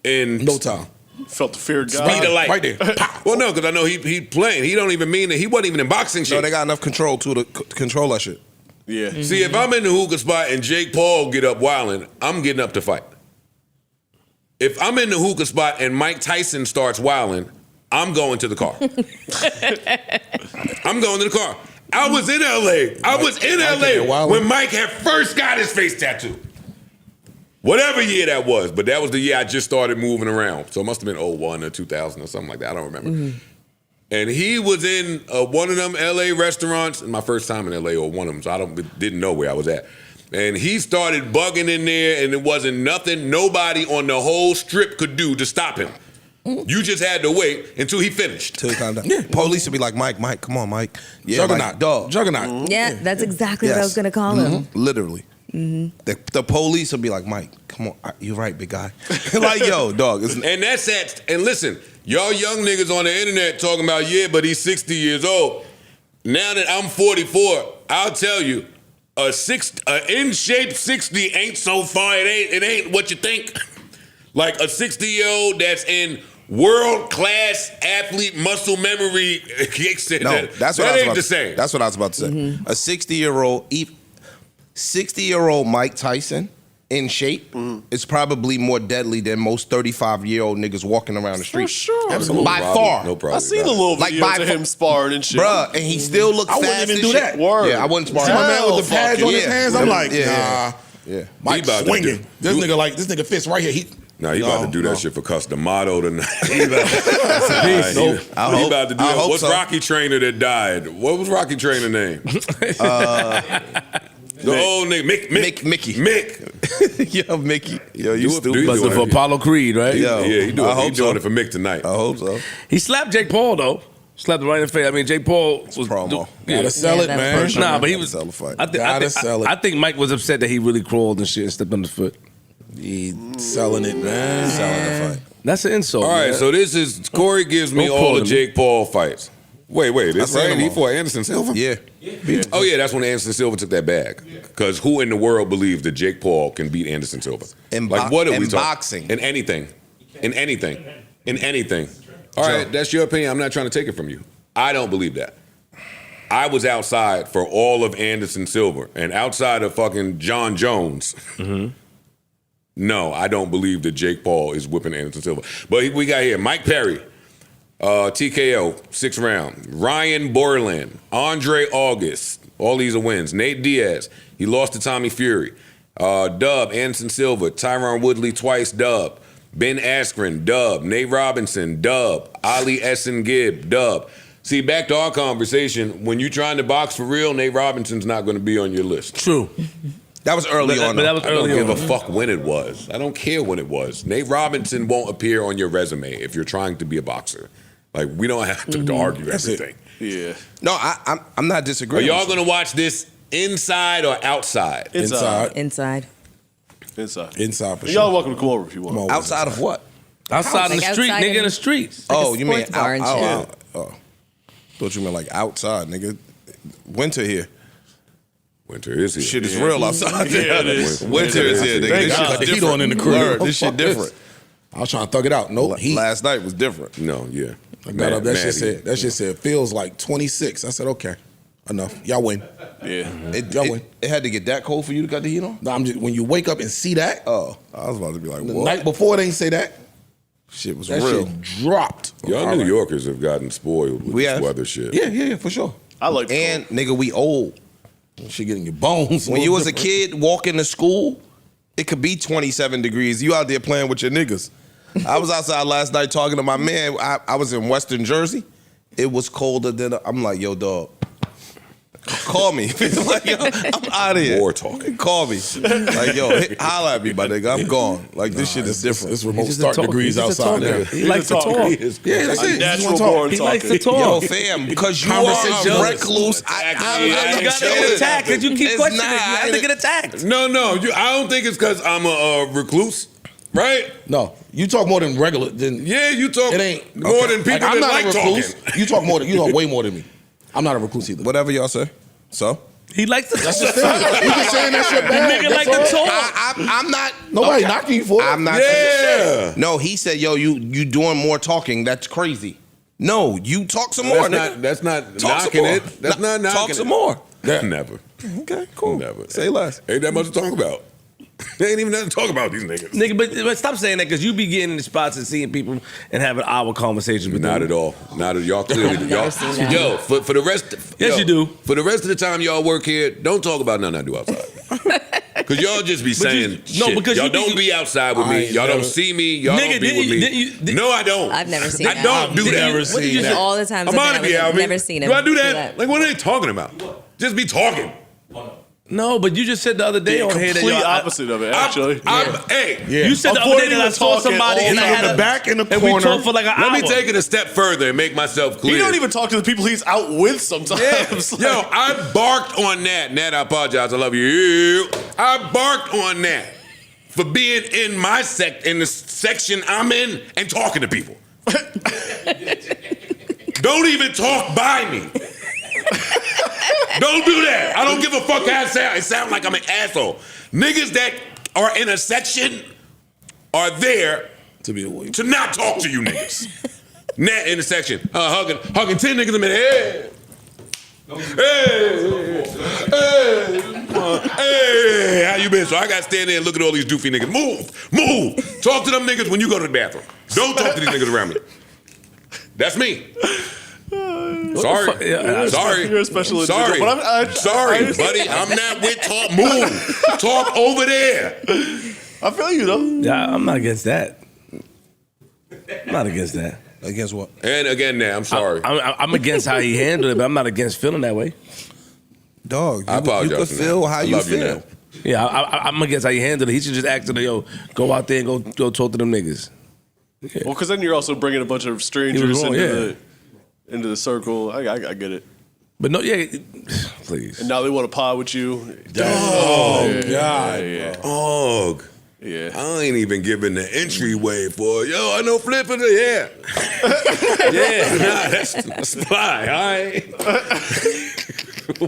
S9: No time.
S3: Felt the fear of God.
S2: speed of light.
S9: Right there. Pow.
S2: Well, no, because I know he playing. He don't even mean that. He wasn't even in boxing shit.
S5: No, they got enough control to control that shit.
S3: Yeah.
S2: See, if I'm in the hookah spot and Jake Paul get up wilding, I'm getting up to fight. If I'm in the hookah spot and Mike Tyson starts wilding, I'm going to the car. I'm going to the car. I was in LA. I was in LA when Mike had first got his face tattooed. Whatever year that was, but that was the year I just started moving around. So it must have been 01 or 2000 or something like that. I don't remember. Mm-hmm. And he was in one of them LA restaurants, my first time in LA or one of them, so I didn't know where I was at. And he started bugging in there, and it wasn't nothing nobody on the whole strip could do to stop him. You just had to wait until he finished.
S5: Till he calmed down. Yeah. Police would be like, Mike, come on, Mike. Yeah,
S9: Juggernaut,
S5: Mike, dog.
S9: Juggernaut.
S7: Mm-hmm. Yeah, that's exactly what I was going to call him.
S5: Literally. Mm-hmm. The police would be like, Mike, come on, you're right, big guy. Like, yo, dog.
S2: And that's that. And listen, y'all young niggas on the internet talking about, yeah, but he's 60 years old. Now that I'm 44, I'll tell you, a in shape 60 ain't so far. It ain't what you think. Like a 60-year-old that's in world-class athlete muscle memory.
S5: No, that's what
S2: that
S5: I was
S2: ain't
S5: about
S2: the same.
S5: That's what I was about to say.
S7: Mm-hmm.
S5: A 60-year-old Mike Tyson in shape is probably more deadly than most 35-year-old niggas walking around the street.
S3: For sure.
S5: Absolutely. By far.
S2: No problem.
S3: I seen a little videos of him sparring and shit.
S5: Bruh, and he still looks fast.
S9: I wouldn't even do
S5: shit.
S9: that.
S3: Word.
S5: Yeah, I wouldn't spar.
S9: See my man with the pads on his hands? I'm like, nah.
S5: Yeah.
S9: Mike swinging. This nigga fits right here.
S2: Nah, he about to do that shit for custom motto tonight.
S5: He about
S2: to do that. What's Rocky Trainer that died? What was Rocky Trainer name? The old nigga,
S5: Mickey. Yo, Mickey. Yo, you stupid.
S6: Busted for Apollo Creed, right?
S2: Yeah, he doing it for Mick tonight.
S5: I hope so.
S6: He slapped Jake Paul, though. Slapped him right in the face. I mean, Jake Paul was
S5: promo.
S9: Gotta sell it, man.
S6: Nah, but he was.
S5: Sell the fight.
S6: I think Mike was upset that he really crawled and shit and stepped on the foot.
S9: He selling it, man.
S5: Selling the fight.
S6: That's an insult.
S2: All right,
S6: man.
S2: so this is Corey gives me all the Jake Paul fights. Wait, this right? He fought Anderson Silva?
S5: Yeah.
S2: Oh yeah, that's when Anderson Silva took that bag. Because who in the world believes that Jake Paul can beat Anderson Silva? What are we talking?
S5: Boxing.
S2: In anything. All right, that's your opinion. I'm not trying to take it from you. I don't believe that. I was outside for all of Anderson Silva, and outside of fucking John Jones. No, I don't believe that Jake Paul is whipping Anderson Silva. But we got here Mike Perry, TKO, 6th round. Ryan Borland, Andre August, all these are wins. Nate Diaz, he lost to Tommy Fury. Dub, Anderson Silva, Tyron Woodley twice, dub. Ben Askren, dub. Nate Robinson, dub. Ali Essen Gibb, dub. See, back to our conversation, when you're trying to box for real, Nate Robinson's not going to be on your list.
S6: True.
S5: That was early on.
S6: But that was early on.
S2: I don't give a fuck when it was. I don't care when it was. Nate Robinson won't appear on your resume if you're trying to be a boxer. Like, we don't have to argue everything.
S3: Yeah.
S5: No, I'm not disagreeing.
S2: Are y'all going to watch this inside or outside?
S7: Inside.
S9: Inside for sure.
S3: Y'all welcome to come over if you want.
S5: Outside of what?
S6: Outside in the street, nigga, in the streets.
S5: Oh, you mean
S7: out?
S5: Oh, thought you meant like outside, nigga. Winter here.
S2: Winter is here.
S5: Shit is real outside.
S3: Yeah, it is.
S5: Winter is here, nigga. This shit
S9: got the heat
S5: different.
S9: on in the crib.
S5: Word, this shit different.
S9: I was trying to thug it out. Nope.
S5: Last night was different.
S2: No, yeah.
S9: I got up. That shit said feels like 26. I said, okay, enough. Y'all win.
S3: Yeah.
S9: Y'all win.
S5: It had to get that cold for you to got the heat on?
S9: No, I'm just when you wake up and see that.
S5: Oh, I was about to be like,
S9: The
S5: what?
S9: night before they didn't say that.
S5: Shit was
S9: That
S5: real.
S9: shit dropped.
S2: Y'all New Yorkers have gotten spoiled with this weather shit.
S9: Yeah, for sure.
S3: I like the
S5: And nigga, we old.
S9: Shit getting your bones.
S5: When you was a kid walking to school, it could be 27 degrees. You out there playing with your niggas. I was outside last night talking to my man. I was in Western Jersey. It was colder than I'm like, yo, dog. Call me. Like, yo, I'm out of here.
S2: More talking.
S5: Call me. Like, yo, holla at me, my nigga. I'm gone. Like, this shit is different.
S9: It's remote start degrees outside there.
S6: He likes to talk.
S9: Yeah, that's it.
S3: Natural born
S6: He
S3: talking.
S6: likes to talk.
S5: Yo, fam, because you are a recluse.
S6: You gotta get attacked because you keep questioning. You have to get attacked.
S2: No, I don't think it's because I'm a recluse, right?
S9: No, you talk more than regular.
S2: Yeah, you talk
S9: It ain't
S2: more than people
S9: I'm
S2: that
S9: not
S2: like
S9: a recluse.
S2: talking.
S9: You talk more than you talk way more than me. I'm not a recluse either.
S5: Whatever y'all say. So?
S6: He likes to talk.
S9: You just saying that shit bad.
S6: Nigga like
S9: That's
S6: to
S9: all.
S6: talk.
S5: I'm not.
S9: Nobody knocking you for it.
S5: I'm not.
S2: Yeah.
S5: No, he said, yo, you doing more talking. That's crazy. No, you talk some more, nigga.
S2: That's not
S5: Talk some
S2: knocking
S5: more.
S2: it. That's not knocking
S5: Talk
S2: it.
S5: some more.
S2: Never.
S5: Okay, cool.
S2: Never.
S5: Say less.
S2: Ain't that much to talk about. They ain't even nothing to talk about these niggas.
S6: Nigga, but stop saying that because you be getting in the spots and seeing people and having hour conversations with them.
S2: Not at all. Not at y'all. Clearly, y'all. Yo, for the rest.
S6: Yes, you do.
S2: For the rest of the time y'all work here, don't talk about nothing I do outside. Because y'all just be saying shit.
S6: Because
S2: y'all don't be outside with me. Y'all don't see me. Y'all don't be with me. No, I don't.
S7: I've never seen that.
S2: I don't do that.
S7: What did you do all the time?
S2: I'm on it,
S7: I've never seen him.
S2: Do I do that? Like, what are they talking about? Just be talking.
S6: No, but you just said the other day on here that
S3: complete opposite of it, actually.
S6: You said the other day that I saw somebody and I had
S9: the back in the corner.
S6: And we talked for like an hour.
S2: Let me take it a step further and make myself clear.
S3: He don't even talk to the people he's out with sometimes.
S2: Yeah. Yo, I barked on Nat. Nat, I apologize. I love you. I barked on Nat for being in my in the section I'm in and talking to people. Don't even talk by me. Don't do that. I don't give a fuck how it sounds. It sounds like I'm an asshole. Niggas that are in a section are there to not talk to you niggas. Nat in the section, hugging 10 niggas a minute. Hey, how you been? So I got to stand there and look at all these doofy niggas. Move. Talk to them niggas when you go to the bathroom. Don't talk to these niggas around me. That's me. Sorry.
S3: You're a special individual.
S2: Sorry, buddy. I'm not with talk. Move. Talk over there.
S3: I feel you, though.
S6: Yeah, I'm not against that. I'm not against that.
S5: Against what?
S2: And again, now, I'm sorry.
S6: I'm against how he handled it, but I'm not against feeling that way.
S5: Dog,
S2: I apologize.
S5: You can feel how you feel.
S2: You
S6: yeah, I'm against how he handled it. He should just ask them, yo, go out there and go talk to them niggas.
S3: Yeah. Well, because then you're also bringing a bunch of strangers into the circle. I get it.
S6: But no, please.
S3: And now they want to pod with you.
S2: Oh,
S3: God.
S2: Yeah. Oh,
S3: yeah.
S2: I ain't even giving the entryway for, yo, I know Flip in the, yeah, nah, that's fly, all right?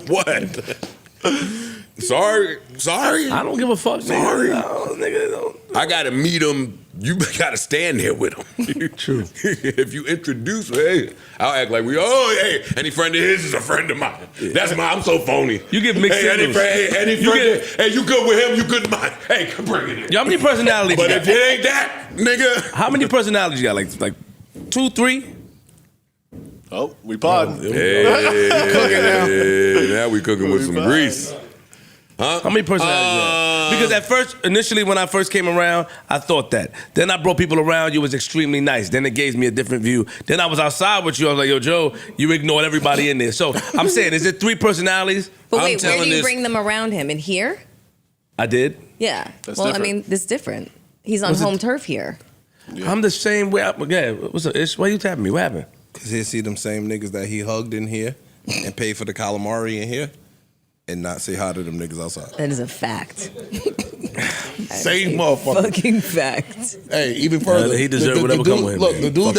S2: What? Sorry.
S6: I don't give a fuck.
S2: Sorry.
S6: Nigga, no.
S2: I gotta meet him. You gotta stand there with him.
S6: True.
S2: If you introduce me, hey, I'll act like hey, any friend of his is a friend of mine. That's I'm so phony.
S6: You give mixed signals.
S2: Any friend, you good with him, you good with mine. Hey, come bring it in.
S6: Yo, how many personalities
S2: But
S6: you
S2: if
S6: got?
S2: it ain't that, nigga.
S6: How many personalities you got? Like 2, 3?
S3: Oh, we podding.
S2: Now we cooking with some grease. Huh?
S6: How many personalities you got? Because at first, initially when I first came around, I thought that. Then I brought people around, you was extremely nice. Then it gave me a different view. Then I was outside with you, I was like, yo, Joe, you ignored everybody in there. So I'm saying, is it 3 personalities?
S7: But wait, where do you bring them around him? In here?
S6: I did.
S7: Yeah.
S3: That's
S7: well,
S3: different.
S7: I mean, this is different. He's on home turf here.
S6: Yeah. I'm the same way. What's up, Ish? Why you tapping me? What happened?
S5: Because he'll see them same niggas that he hugged in here and paid for the calamari in here and not say hi to them niggas outside.
S7: That is a fact.
S9: Same motherfucker.
S7: Fucking fact.
S9: Hey, even further.
S6: He deserved whatever come with him.
S9: Look, the dude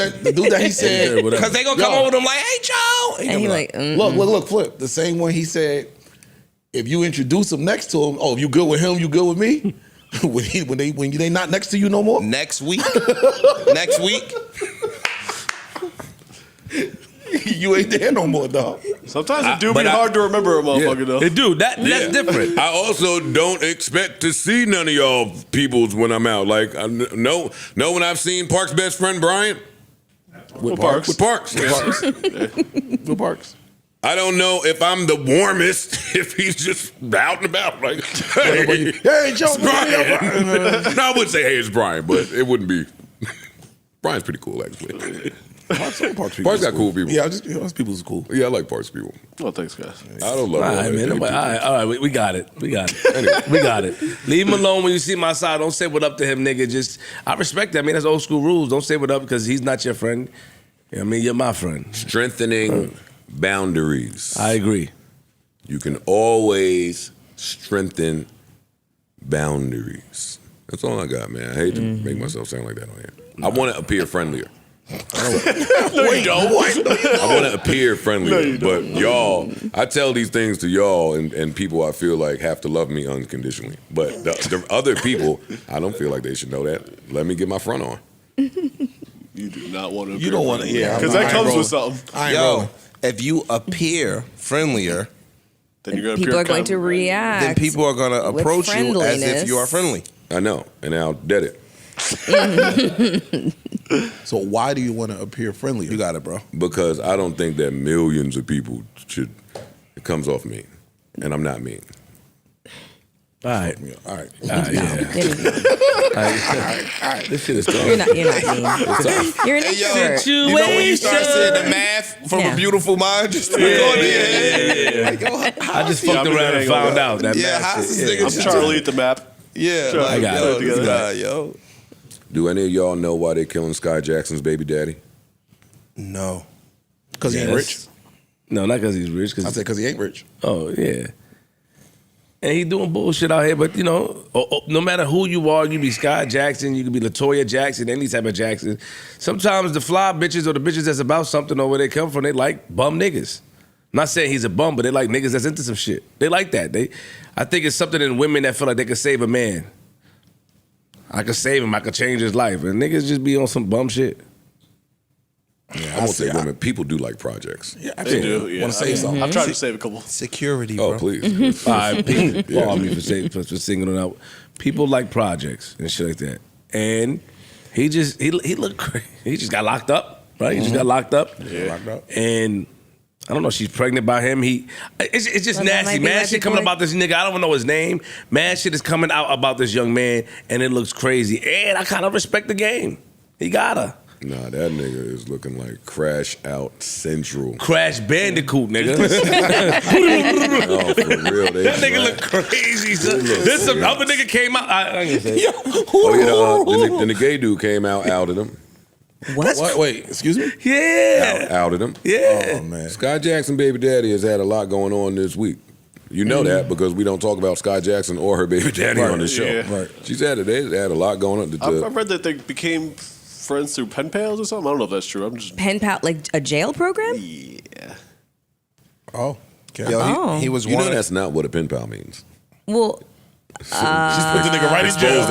S9: that he said,
S6: because they gonna come over to him like, hey, Joe.
S7: And he like,
S9: look, Flip. The same one he said, if you introduce him next to him, if you good with him, you good with me. when they not next to you no more.
S5: Next week.
S9: You ain't there no more, dog.
S3: Sometimes it do be hard to remember a motherfucker, though.
S6: It do. That's different.
S2: I also don't expect to see none of y'all peoples when I'm out. Like, no, when I've seen Parks' best friend, Brian.
S3: With Parks.
S2: With Parks.
S9: With Parks.
S2: I don't know if I'm the warmest if he's just out and about. Like, hey,
S9: Joe.
S2: it's Brian. No, I wouldn't say, hey, it's Brian, but it wouldn't be. Brian's pretty cool, actually. Parks got cool people.
S9: Yeah, Parks people is cool.
S2: Yeah, I like Parks people.
S3: Well, thanks, guys.
S2: I don't love
S6: all right, man. All right, we got it. Anyway, we got it. Leave him alone when you see my side. Don't say what up to him, nigga. I respect that. I mean, that's old school rules. Don't say what up because he's not your friend. You know what I mean, you're my friend.
S2: Strengthening boundaries.
S6: I agree.
S2: You can always strengthen boundaries. That's all I got, man. I hate to make myself sound like that on here. I want to appear friendlier.
S3: No, you don't.
S2: I want to appear friendlier, but y'all, I tell these things to y'all and people I feel like have to love me unconditionally. But the other people, I don't feel like they should know that. Let me get my front on.
S3: You do not want to.
S9: You don't want to, yeah.
S3: Because that comes with something.
S5: Yo, if you appear friendlier,
S3: then you're gonna
S7: people are going to react.
S5: Then people are going to
S7: with
S5: approach you as if
S7: friendliness.
S5: you are friendly.
S2: I know, and now did it.
S9: So why do you want to appear friendly?
S5: You got it, bro.
S2: Because I don't think that millions of people should. It comes off mean, and I'm not mean.
S6: All right.
S9: All right.
S6: Yeah.
S9: All right.
S6: This shit is tough.
S7: You're not mean. You're an extrovert.
S5: You know when you start saying the math from a beautiful mind, just to
S6: I just fucked around and found out that math shit.
S3: I'm Charlie at the map.
S5: Yeah,
S6: I got it.
S5: Yo.
S2: Do any of y'all know why they're killing Sky Jackson's baby daddy?
S5: No.
S9: Because he ain't rich.
S6: No, not because he's rich.
S9: I said because he ain't rich.
S6: Oh, yeah. And he doing bullshit out here, but no matter who you are, you be Sky Jackson, you can be LaToya Jackson, any type of Jackson. Sometimes the fly bitches or the bitches that's about something or where they come from, they like bum niggas. I'm not saying he's a bum, but they like niggas that's into some shit. They like that. I think it's something in women that feel like they could save a man. I could save him. I could change his life. And niggas just be on some bum shit.
S2: Yeah, I won't say women. People do like projects.
S9: Yeah,
S3: They do. Yeah.
S9: Want to say something?
S3: I'm trying to save a couple.
S5: Security, bro.
S2: Oh, please.
S6: All right, people, pardon me for singling it out. People like projects and shit like that. And he looked crazy. He just got locked up, right? He just got locked up.
S9: Yeah. Locked up.
S6: And I don't know, she's pregnant by him. It's just
S7: Well, that
S6: nasty.
S7: might be
S6: Mad
S7: why
S6: shit coming
S7: people
S6: about this nigga. I don't even know his name. Mad shit is coming out about this young man, and it looks crazy. And I kind of respect the game. He gotta.
S2: Nah, that nigga is looking like Crash Out Central.
S6: Crash Bandicoot, nigga.
S2: Oh, for real.
S6: That nigga look crazy, son. This some other nigga came out. I ain't gonna say.
S2: Then the gay dude came out, outed him.
S7: What?
S9: Wait, excuse me?
S6: Yeah.
S2: Outed him.
S6: Yeah.
S9: Oh, man.
S2: Sky Jackson baby daddy has had a lot going on this week. You know that because we don't talk about Sky Jackson or her baby daddy on the show.
S3: Yeah.
S9: Right.
S2: They had a lot going on.
S3: I've read that they became friends through pen pals or something. I don't know if that's true. I'm just
S7: Pen pal, like a jail program?
S3: yeah.
S9: Oh. Okay.
S5: Yo, he was
S2: You
S5: one
S2: know
S5: of
S2: that's not what a pen pal means.
S7: Well,
S9: She's put the nigga right in jail.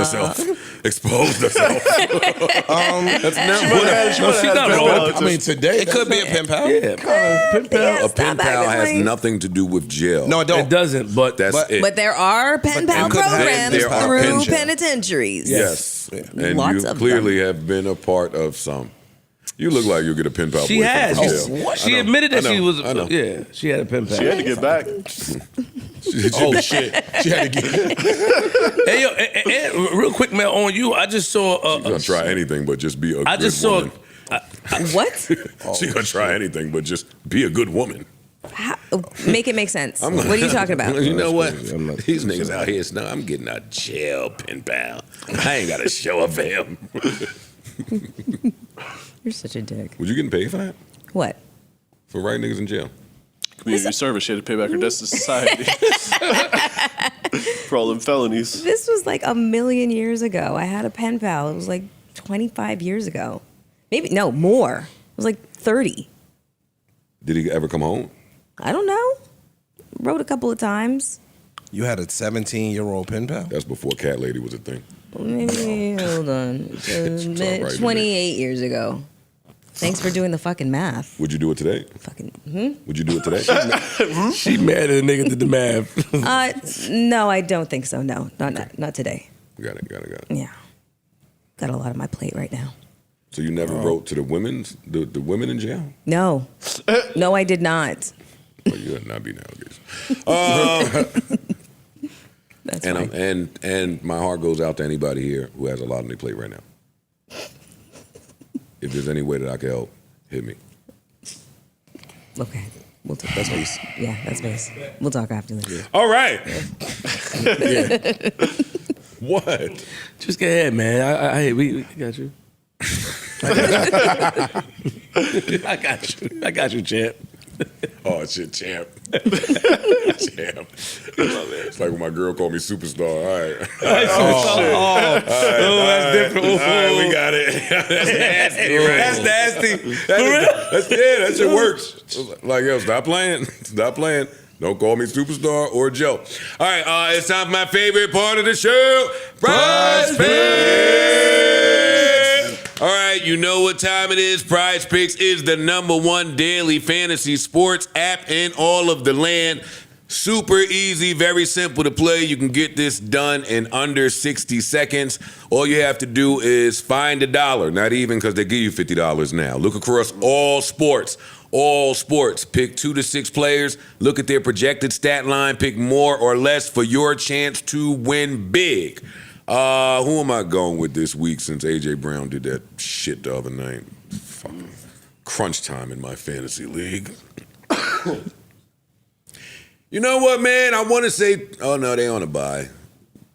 S2: Exposed herself. That's not what
S6: She's not wrong.
S9: I mean, today
S5: It could be a pen pal.
S6: Yeah. Pen pal.
S7: Yeah,
S2: a pen
S7: stop
S2: pal
S7: acting
S2: has
S7: like-
S2: nothing to do with jail.
S5: No, it don't.
S6: It doesn't, but
S2: That's it.
S7: but there are pen pal
S5: could have-
S7: programs
S2: there are
S7: through
S2: pen jail.
S7: penitentiaries.
S2: Yes. And
S7: Lots
S2: you
S7: of
S2: clearly have been a part of some. You look like you'll get a pen pal
S6: she
S2: boyfriend
S6: has.
S2: from jail.
S6: She admitted that she was.
S2: I know.
S6: Yeah, she had a pen pal.
S3: She had to get back.
S9: Oh, shit. She had to get
S6: Hey yo, and real quick, man, on you. I just saw.
S2: She's gonna try anything but just be a
S6: I
S2: good
S6: just saw.
S2: woman.
S7: What?
S2: She's gonna try anything but just be a good woman.
S7: How, make it make sense. What are you talking about?
S2: You know what?
S6: I'm not-
S2: These niggas out here, no, I'm getting a jail pen pal. I ain't got to show up for him.
S7: You're such a dick.
S2: Was you getting paid for that?
S7: What?
S2: For writing niggas in jail?
S3: Community service. She had to pay back her debts to society for all them felonies.
S7: This was like a million years ago. I had a pen pal. It was like 25 years ago. Maybe, no, more. It was like 30.
S2: Did he ever come home?
S7: I don't know. Wrote a couple of times.
S5: You had a 17-year-old pen pal?
S2: That's before Cat Lady was a thing.
S7: Maybe, hold on.
S2: right,
S7: 28 years ago. Thanks for doing the fucking math.
S2: Would you do it today?
S7: Fucking,
S2: Would you do it today?
S6: She mad at a nigga did the math.
S7: No, I don't think so. No, not today.
S2: Got it.
S7: Yeah. Got a lot on my plate right now.
S2: So you never wrote to the women in jail?
S7: No. No, I did not.
S2: Well, you would not be nowadays.
S7: That's
S2: And
S7: fine.
S2: and my heart goes out to anybody here who has a lot on their plate right now. If there's any way that I can help, hit me.
S7: Okay. We'll talk. That's base. Yeah, that's base. We'll talk after this.
S2: All right. What?
S6: Just go ahead, man. We got you. I got you, champ.
S2: Oh shit, champ. Champ. It's like when my girl called me superstar. All right.
S6: That's different.
S2: All right, we got it. That's nasty, right?
S6: That's nasty.
S2: That shit works. Like, yo, stop playing. Stop playing. Don't call me superstar or Joe. All right, it's time for my favorite part of the show, Prize Picks. All right, you know what time it is. Prize Picks is the #1 daily fantasy sports app in all of the land. Super easy, very simple to play. You can get this done in under 60 seconds. All you have to do is find $1. Not even, because they give you $50 now. Look across all sports. All sports. Pick 2 to 6 players. Look at their projected stat line. Pick more or less for your chance to win big. Who am I going with this week since A.J. Brown did that shit the other night? Fucking crunch time in my fantasy league. You know what, man? I want to say, oh no, they on a bye.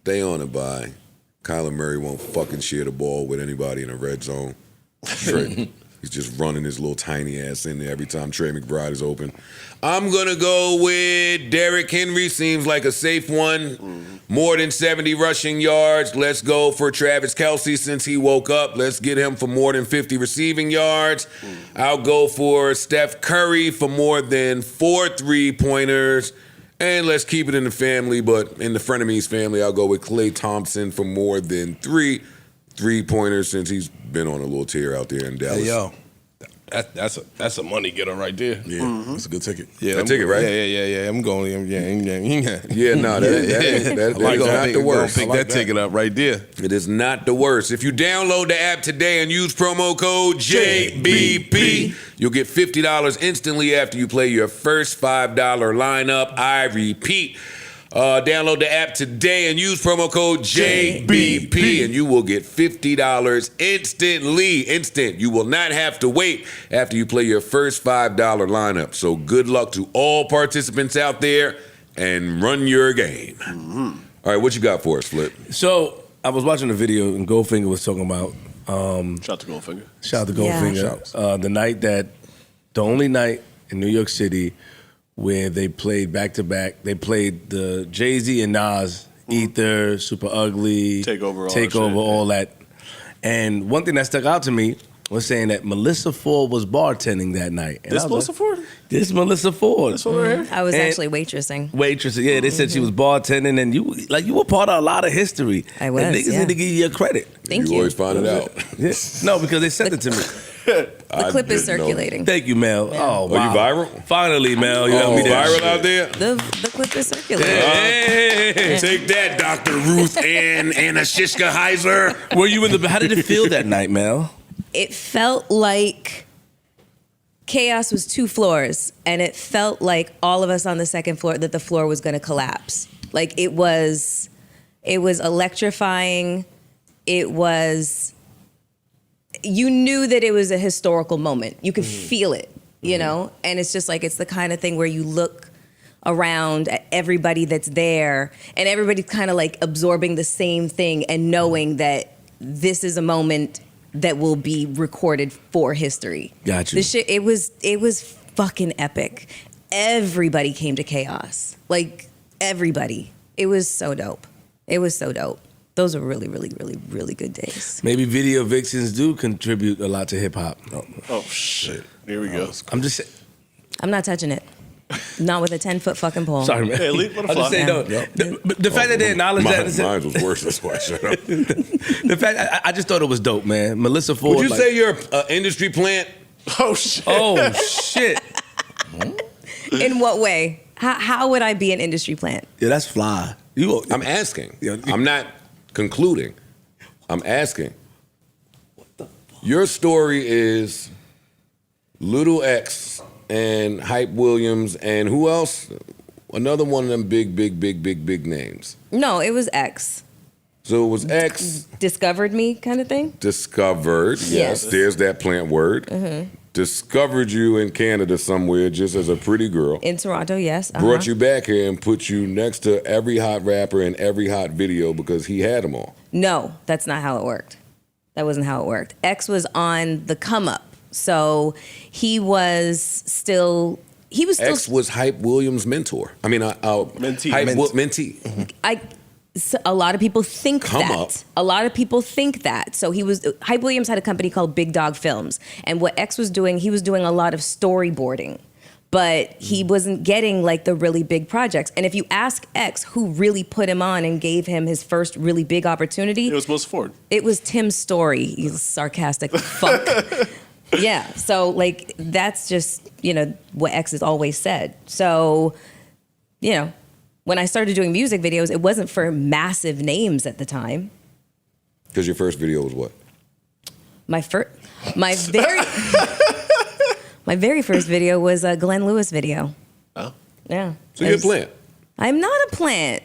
S2: They on a bye. Kyler Murray won't fucking share the ball with anybody in a red zone. Trey, he's just running his little tiny ass in there every time Trey McBride is open. I'm going to go with Derrick Henry. Seems like a safe one. More than 70 rushing yards. Let's go for Travis Kelce since he woke up. Let's get him for more than 50 receiving yards. I'll go for Steph Curry for more than 4 3-pointers. And let's keep it in the family, but in the frenemies family, I'll go with Klay Thompson for more than 3 3-pointers since he's been on a little tear out there in Dallas.
S4: Hey, yo. That's a money getter right there.
S9: Yeah, that's a good ticket.
S4: Yeah,
S2: That ticket, right?
S4: Yeah. I'm going. Yeah.
S2: Yeah, no, that's not the worst.
S4: Pick that ticket up right there.
S2: It is not the worst. If you download the app today and use promo code JBP, you'll get $50 instantly after you play your first $5 lineup. I repeat, download the app today and use promo code JBP, and you will get $50 instantly. Instant. You will not have to wait after you play your first $5 lineup. So good luck to all participants out there, and run your game. All right, what you got for us, Flip?
S6: So I was watching a video and Goldfinger was talking about.
S3: Shout out to Goldfinger.
S6: Shout out to Goldfinger. The only night in New York City where they played back-to-back. They played the Jay-Z and Nas, Ether, Super Ugly, Takeover, all that. And one thing that stuck out to me was saying that Melissa Ford was bartending that night. And
S3: This Melissa Ford?
S6: This Melissa Ford.
S3: This one right here?
S7: I was actually waitressing.
S6: Yeah. They said she was bartending, and you were part of a lot of history.
S7: I was,
S6: and niggas need to give you your credit.
S7: Thank you.
S2: You always find it out.
S6: Yeah. No, because they sent it to me.
S7: The clip is circulating.
S6: Thank you, Mel. Oh, wow.
S2: You viral?
S6: Finally, Mel. You helped me
S2: viral out there?
S7: The clip is circulating.
S6: Hey.
S2: Take that, Dr. Ruth Ann Shishka Heiser.
S6: Were you in the? How did it feel that night, Mel?
S7: It felt like chaos was 2 floors, and it felt like all of us on the second floor, that the floor was going to collapse. Like it was electrifying. It was, you knew that it was a historical moment. You could feel it, you know? And it's just like, it's the kind of thing where you look around at everybody that's there, and everybody's kind of like absorbing the same thing and knowing that this is a moment that will be recorded for history.
S6: Got you.
S7: The shit, it was fucking epic. Everybody came to Chaos. Like, everybody. It was so dope. It was so dope. Those are really, really, really, really good days.
S6: Maybe video vixens do contribute a lot to hip hop.
S3: Oh shit! Here we go.
S6: I'm just saying.
S7: I'm not touching it. Not with a 10-foot fucking pole.
S6: Sorry, man.
S3: Hey, leave
S6: I'm just saying, no. The fact that they acknowledge that.
S2: Mine was worse. That's why I shut up.
S6: The fact, I just thought it was dope, man. Melissa Ford.
S2: Would you say you're an industry plant?
S3: Oh shit!
S6: Oh shit!
S7: In what way? How would I be an industry plant?
S6: Yeah, that's fly.
S2: I'm asking. I'm not concluding. I'm asking. What the fuck? Your story is Little X and Hype Williams and who else? Another one of them big names.
S7: No, it was X.
S2: So it was X.
S7: Discovered me kind of thing?
S2: Discovered, yes. There's that plant word. Discovered you in Canada somewhere just as a pretty girl.
S7: In Toronto, yes.
S2: Brought you back here and put you next to every hot rapper in every hot video because he had them all.
S7: No, that's not how it worked. That wasn't how it worked. X was on the come up. So he was still
S2: X was Hype Williams' mentor. I mean,
S3: mentee.
S2: Mentee.
S7: So a lot of people think that. A lot of people think that. So Hype Williams had a company called Big Dog Films. And what X was doing, he was doing a lot of storyboarding. But he wasn't getting like the really big projects. And if you ask X who really put him on and gave him his first really big opportunity.
S3: It was Melissa Ford. It
S7: was Tim Story. He's sarcastic fuck. Yeah. So like that's just, what X has always said. So you know, when I started doing music videos, it wasn't for massive names at the time.
S2: Because your first video was what?
S7: My very first video was a Glenn Lewis video.
S3: Oh.
S7: Yeah.
S2: So you're a plant.
S7: I'm not a plant.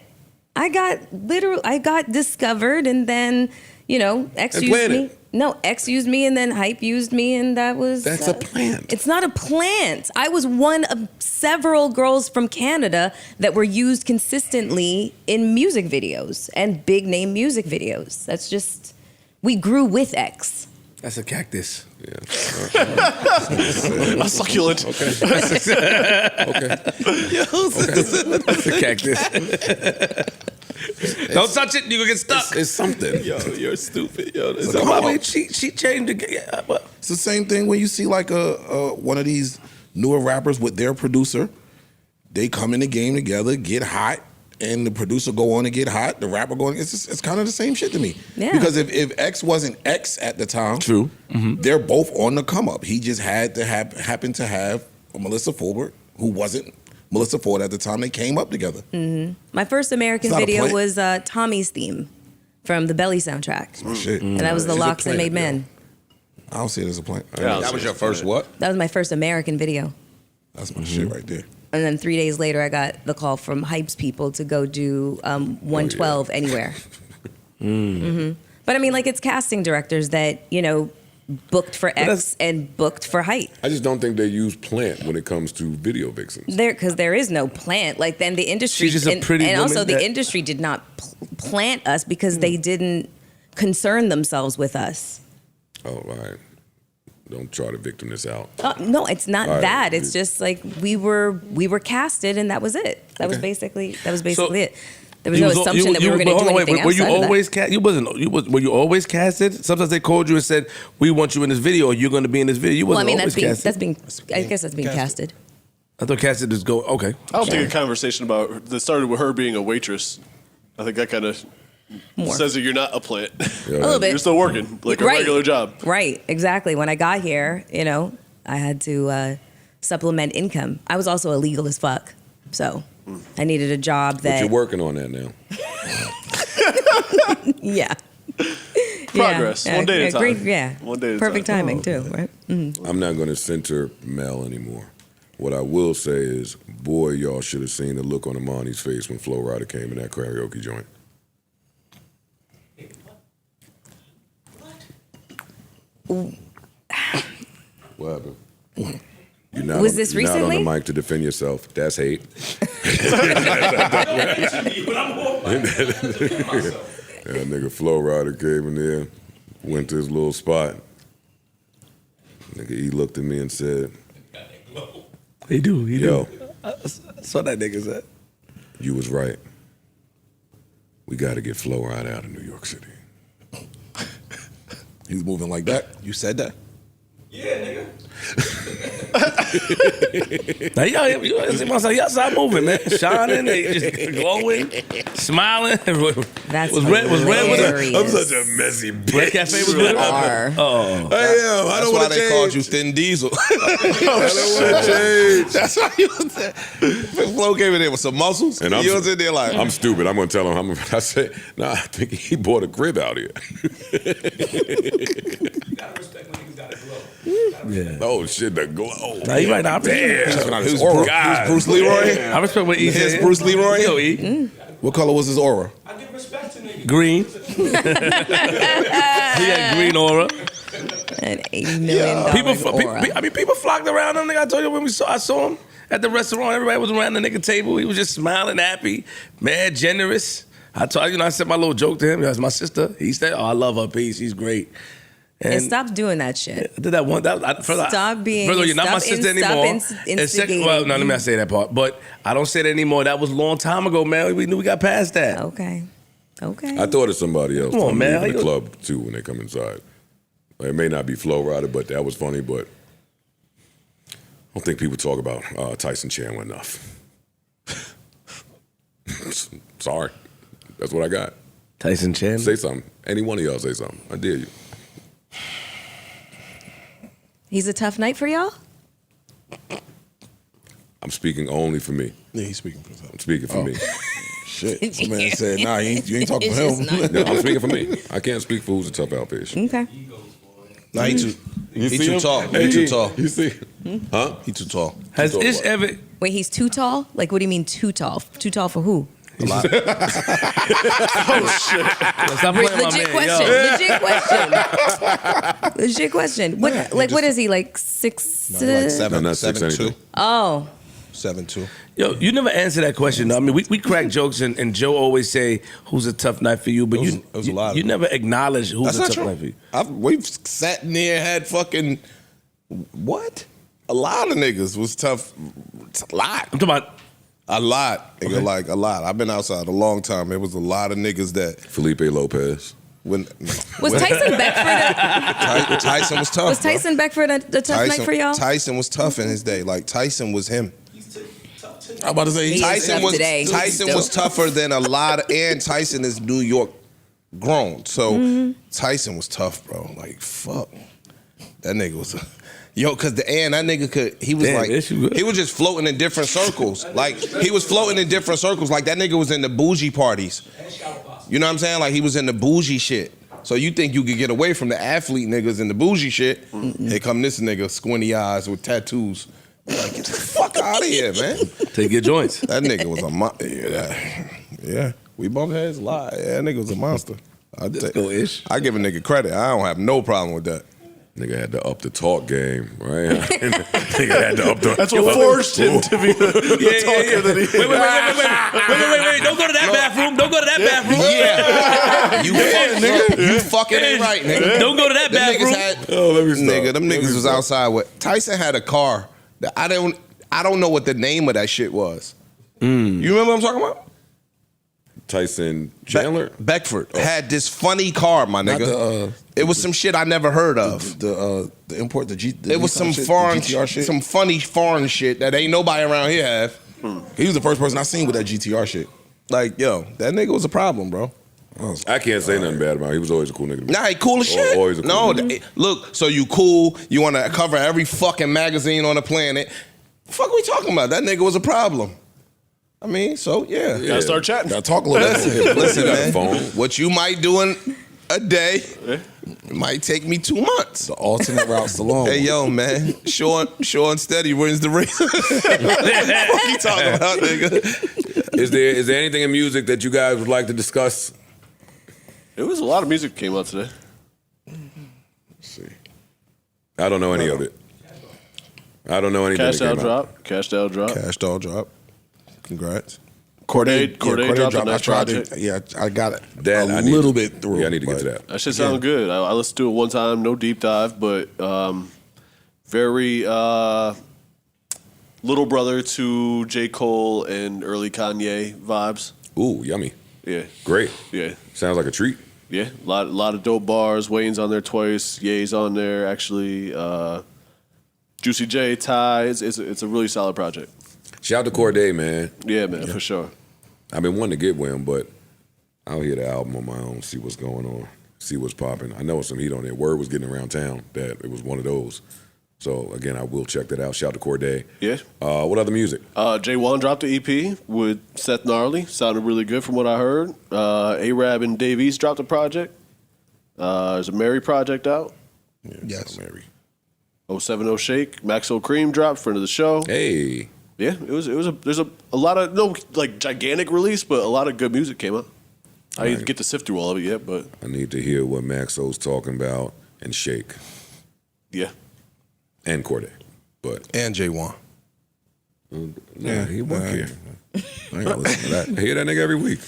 S7: I got discovered and then, you know, X
S2: And
S7: used
S2: planted.
S7: me. No, X used me and then Hype used me and that was...
S2: That's a plant.
S7: It's not a plant. I was one of several girls from Canada that were used consistently in music videos and big name music videos. That's just... We grew with X.
S6: That's a cactus.
S2: Yeah.
S3: A succulent.
S2: Okay.
S6: That's a cactus. Don't touch it, you're gonna get stuck.
S2: It's something.
S4: Yo, you're stupid. Yo, this
S6: I mean, she changed the game.
S9: It's the same thing when you see like one of these newer rappers with their producer. They come in the game together, get hot, and the producer go on to get hot. The rapper going. It's kind of the same shit to me.
S7: Yeah.
S9: Because if X wasn't X at the time,
S6: True.
S9: they're both on the come up. He just had to happen to have a Melissa Fulbert who wasn't Melissa Ford at the time. They came up together.
S7: My first American
S9: It's not a
S7: video
S9: plant.
S7: was Tommy's theme from the Belly soundtrack.
S9: Oh, shit.
S7: And that was The
S9: She's a
S7: Locks That
S9: plant,
S7: Made
S9: yo.
S7: Men.
S9: I don't see it as a plant.
S5: That was your first what?
S7: That was my first American video.
S9: That's my shit right there.
S7: And then 3 days later, I got the call from Hype's people to go do 112 Anywhere. But I mean, like, it's casting directors that, you know, booked for X and booked for Hype.
S2: I just don't think they use plant when it comes to video vixens.
S7: Because there is no plant. Like, then the industry...
S6: She's just a pretty
S7: and also
S6: woman
S7: the
S6: that-
S7: industry did not plant us because they didn't concern themselves with us.
S2: Oh, all right. Don't try to victim this out.
S7: No, it's not
S2: All right.
S7: that. It's just like we were casted and that was it. That was basically it. There was no assumption that we were going to do anything
S6: Were you
S7: outside of
S6: always were you always casted? Sometimes they called you and said, "We want you in this video, or you're going to be in this video." You
S7: Well, I
S6: wasn't
S7: mean,
S6: always
S7: that's
S6: casted.
S7: I guess that's being casted.
S6: I thought casted is go okay.
S3: I don't think a conversation about that started with her being a waitress. I think that kind of says that you're not a plant.
S7: A little bit.
S3: You're still working like a
S7: Right.
S3: regular job.
S7: Right, exactly. When I got here, you know, I had to supplement income. I was also illegal as fuck, so I needed a job
S2: But
S7: that.
S2: you're working on that now.
S7: Yeah.
S3: Progress.
S7: Yeah,
S3: One day at a time.
S7: Great, yeah.
S3: One day at a
S7: Perfect
S3: time.
S7: timing too, right?
S2: I'm not going to center Mel anymore. What I will say is, boy, y'all should have seen the look on Amani's face when Flo Rida came in that karaoke joint. What happened? You're not
S7: Was
S2: on,
S7: this
S2: you're not on
S7: recently?
S2: the mic to defend yourself. That's hate. That nigga Flo Rida came in there, went to his little spot. Nigga, he looked at me and said,
S6: He do.
S2: yo,
S6: I saw that nigga said.
S2: you was right. We got to get Flo Rida out of New York City.
S9: He's moving like that. You said that.
S6: Now y'all start moving, man. Shining, they just glowing, smiling.
S7: That's
S6: was red with
S7: hilarious.
S2: I'm such a messy bitch.
S6: Red Cafe was with
S7: You are.
S6: Oh,
S2: I am. I
S5: That's
S2: don't
S5: why
S2: want to
S5: they
S2: change.
S5: called you Thin Diesel.
S2: I don't want to change.
S5: That's why you was there. Flo came in there with some muscles,
S2: And I'm-
S5: you was in there like,
S2: I'm stupid. I'm going to tell him. I said, nah, I think he bought a crib out here.
S6: yeah.
S2: Oh, shit, the glow.
S6: Now you right now.
S2: Damn.
S9: His aura.
S2: God.
S9: Bruce Leroy.
S6: I respect what E said.
S5: Here's Bruce Leroy.
S6: Yo, E.
S9: What color was his aura?
S6: Green. He had green aura.
S7: An $80 million aura.
S6: People flocked around him. Nigga, I told you when I saw him at the restaurant. Everybody was around the nigga table. He was just smiling, happy, mad, generous. I told I said my little joke to him. That's my sister. He said, "Oh, I love her piece. She's great."
S7: And stop doing that shit.
S6: I did that one.
S7: Stop being.
S6: First of all, you're not my
S7: stop
S6: sister
S7: in- stop
S6: anymore.
S7: instigating.
S6: Well, no, let me not say that part. But I don't say that anymore. That was a long time ago, man. We knew we got past that.
S7: Okay.
S2: I thought of somebody else.
S6: Come on,
S2: I'm
S6: man.
S2: leaving the club, too, when they come inside. It may not be Flo Rida, but that was funny, but I don't think people talk about Tyson Chandler enough. Sorry. That's what I got.
S6: Tyson Chandler.
S2: Say something. Any one of y'all say something. I dare you.
S7: He's a tough night for y'all?
S2: I'm speaking only for me.
S9: Yeah, he's speaking for himself.
S2: I'm speaking for me.
S9: Shit. My man said, nah, you ain't talking for
S7: It's
S9: him.
S7: just
S2: No, I'm speaking for me. I can't speak for who's a tough outfish.
S7: Okay.
S5: Nah, he too
S2: see him?
S5: tall. He too tall.
S2: You see? Huh?
S5: He too tall.
S6: Has Ish ever?
S7: Wait, he's too tall? Like, what do you mean too tall? Too tall for who?
S5: A lot.
S6: Stop playing my
S7: Legit
S6: man,
S7: question.
S6: yo.
S7: Legit question. Legit question. What is he, like 6'?
S5: Like
S2: No,
S5: seven,
S2: not 6
S5: 7'2".
S2: anything.
S7: Oh.
S5: 7'2".
S6: Yo, you never answer that question. Though. I mean, we crack jokes, and Joe always say, "Who's a tough night for you?" But
S5: It was a lot of
S6: you
S5: them.
S6: never acknowledge who's
S5: That's
S6: a
S5: not
S6: tough
S5: true.
S6: night for you.
S5: We've sat in there and had fucking what? A lot of niggas was tough. It's a lot.
S6: I'm talking about.
S5: A lot. Nigga, like a lot. I've been outside a long time. There was a lot of niggas that
S2: Felipe Lopez.
S5: when
S7: Was Tyson Beckford
S5: Tyson was tough.
S7: was Tyson Beckford a tough night for y'all?
S5: Tyson was tough in his day. Like Tyson was him.
S9: I'm about to say,
S7: He is
S5: Tyson
S7: tough
S5: was
S7: today.
S5: Tyson
S7: Still.
S5: was tougher than a lot of, and Tyson is New York grown. So Tyson was tough, bro. Like fuck. That nigga was cause that nigga he was
S6: Damn,
S5: like
S6: bitch, you good.
S5: he was just floating in different circles. Like he was floating in different circles. Like that nigga was in the bougie parties. You know what I'm saying? Like he was in the bougie shit. So you think you could get away from the athlete niggas and the bougie shit? Here come this nigga, squinty eyes with tattoos. Like, get the fuck out of here, man.
S6: Take your joints.
S5: That nigga was a monster. Yeah, we bumped heads a lot. Yeah, that nigga was a monster.
S6: Go Ish.
S5: I give a nigga credit. I don't have no problem with that.
S2: Nigga had to up the talk game, right? Nigga had to up the.
S3: That's what forced him to be the talker that he is.
S6: Wait. Don't go to that bathroom. Don't go to that bathroom.
S5: Yeah, you fucking ain't right, nigga.
S6: Don't go to that
S5: Them
S6: bathroom.
S5: niggas had,
S2: Let me stop.
S5: nigga, them
S2: Let me
S5: niggas was
S2: stop.
S5: outside with Tyson had a car that I don't know what the name of that shit was. You remember what I'm talking about?
S2: Tyson Chandler?
S5: Beckford had this funny car, my
S9: Not
S5: nigga. It was some shit I never heard of.
S9: The import, the
S5: It was some
S9: shit,
S5: foreign,
S9: the GTR shit.
S5: some funny foreign shit that ain't nobody around here have.
S9: He was the first person I seen with that GTR shit.
S5: Like, yo, that nigga was a problem, bro.
S2: I can't say nothing bad about him. He was always a cool nigga to me.
S5: Nah, he cool as shit.
S2: Always a cool
S5: No,
S2: nigga.
S5: look, so you cool, you want to cover every fucking magazine on the planet. Fuck we talking about? That nigga was a problem. I mean, so yeah.
S3: Gotta start chatting.
S9: Gotta talk a little bit.
S5: Listen,
S2: got a
S5: man.
S2: phone.
S5: What you might do in a day might take me 2 months.
S9: The alternate routes alone.
S5: Hey, yo, man. Short and steady wins the race. What you talking about, nigga?
S2: Is there anything in music that you guys would like to discuss?
S3: It was a lot of music came out today.
S2: Let's see. I don't know any of it. I don't know anything.
S3: Cash
S2: that
S3: Out
S2: came out.
S3: drop. Cash Out drop.
S5: Cash doll drop. Congrats.
S3: Corday dropped a nice project.
S9: Yeah, I got it
S2: That I
S9: a
S2: need
S9: little
S2: to-
S9: bit through.
S2: Yeah, I need to get to
S9: but-
S2: that.
S3: That shit sounded good. I listened to it one time, no deep dive, but very little brother to J. Cole and early Kanye vibes.
S2: Ooh, yummy.
S3: Yeah,
S2: Great.
S3: yeah,
S2: Sounds like a treat.
S3: yeah. Lot of dope bars. Wayne's on there twice. Ye's on there actually. Juicy J, Ty. It's a really solid project.
S2: Shout out to Corday, man.
S3: Yeah, man, for sure.
S2: I've been wanting to get with him, but I'll hear the album on my own, see what's going on, see what's popping. I know some heat on there. Word was getting around town that it was one of those. So, again, I will check that out. Shout out to Corday.
S3: Yeah.
S2: What other music?
S3: J1 dropped an EP with Seth Gnarly. Sounded really good from what I heard. A-Rab and Dave East dropped a project. There's a Mary project out.
S5: Yes.
S2: Mary.
S3: 070 Shake. Maxo Cream dropped, friend of the show.
S2: Hey.
S3: Yeah, there's a lot of, no like gigantic release, but a lot of good music came out. I didn't get to sift through all of it yet, but
S2: I need to hear what Maxo's talking about and Shake
S3: yeah.
S2: and Corday. But
S5: And J1.
S2: nah, he won't care.
S9: I ain't gonna listen to that.
S2: I hear that nigga every week.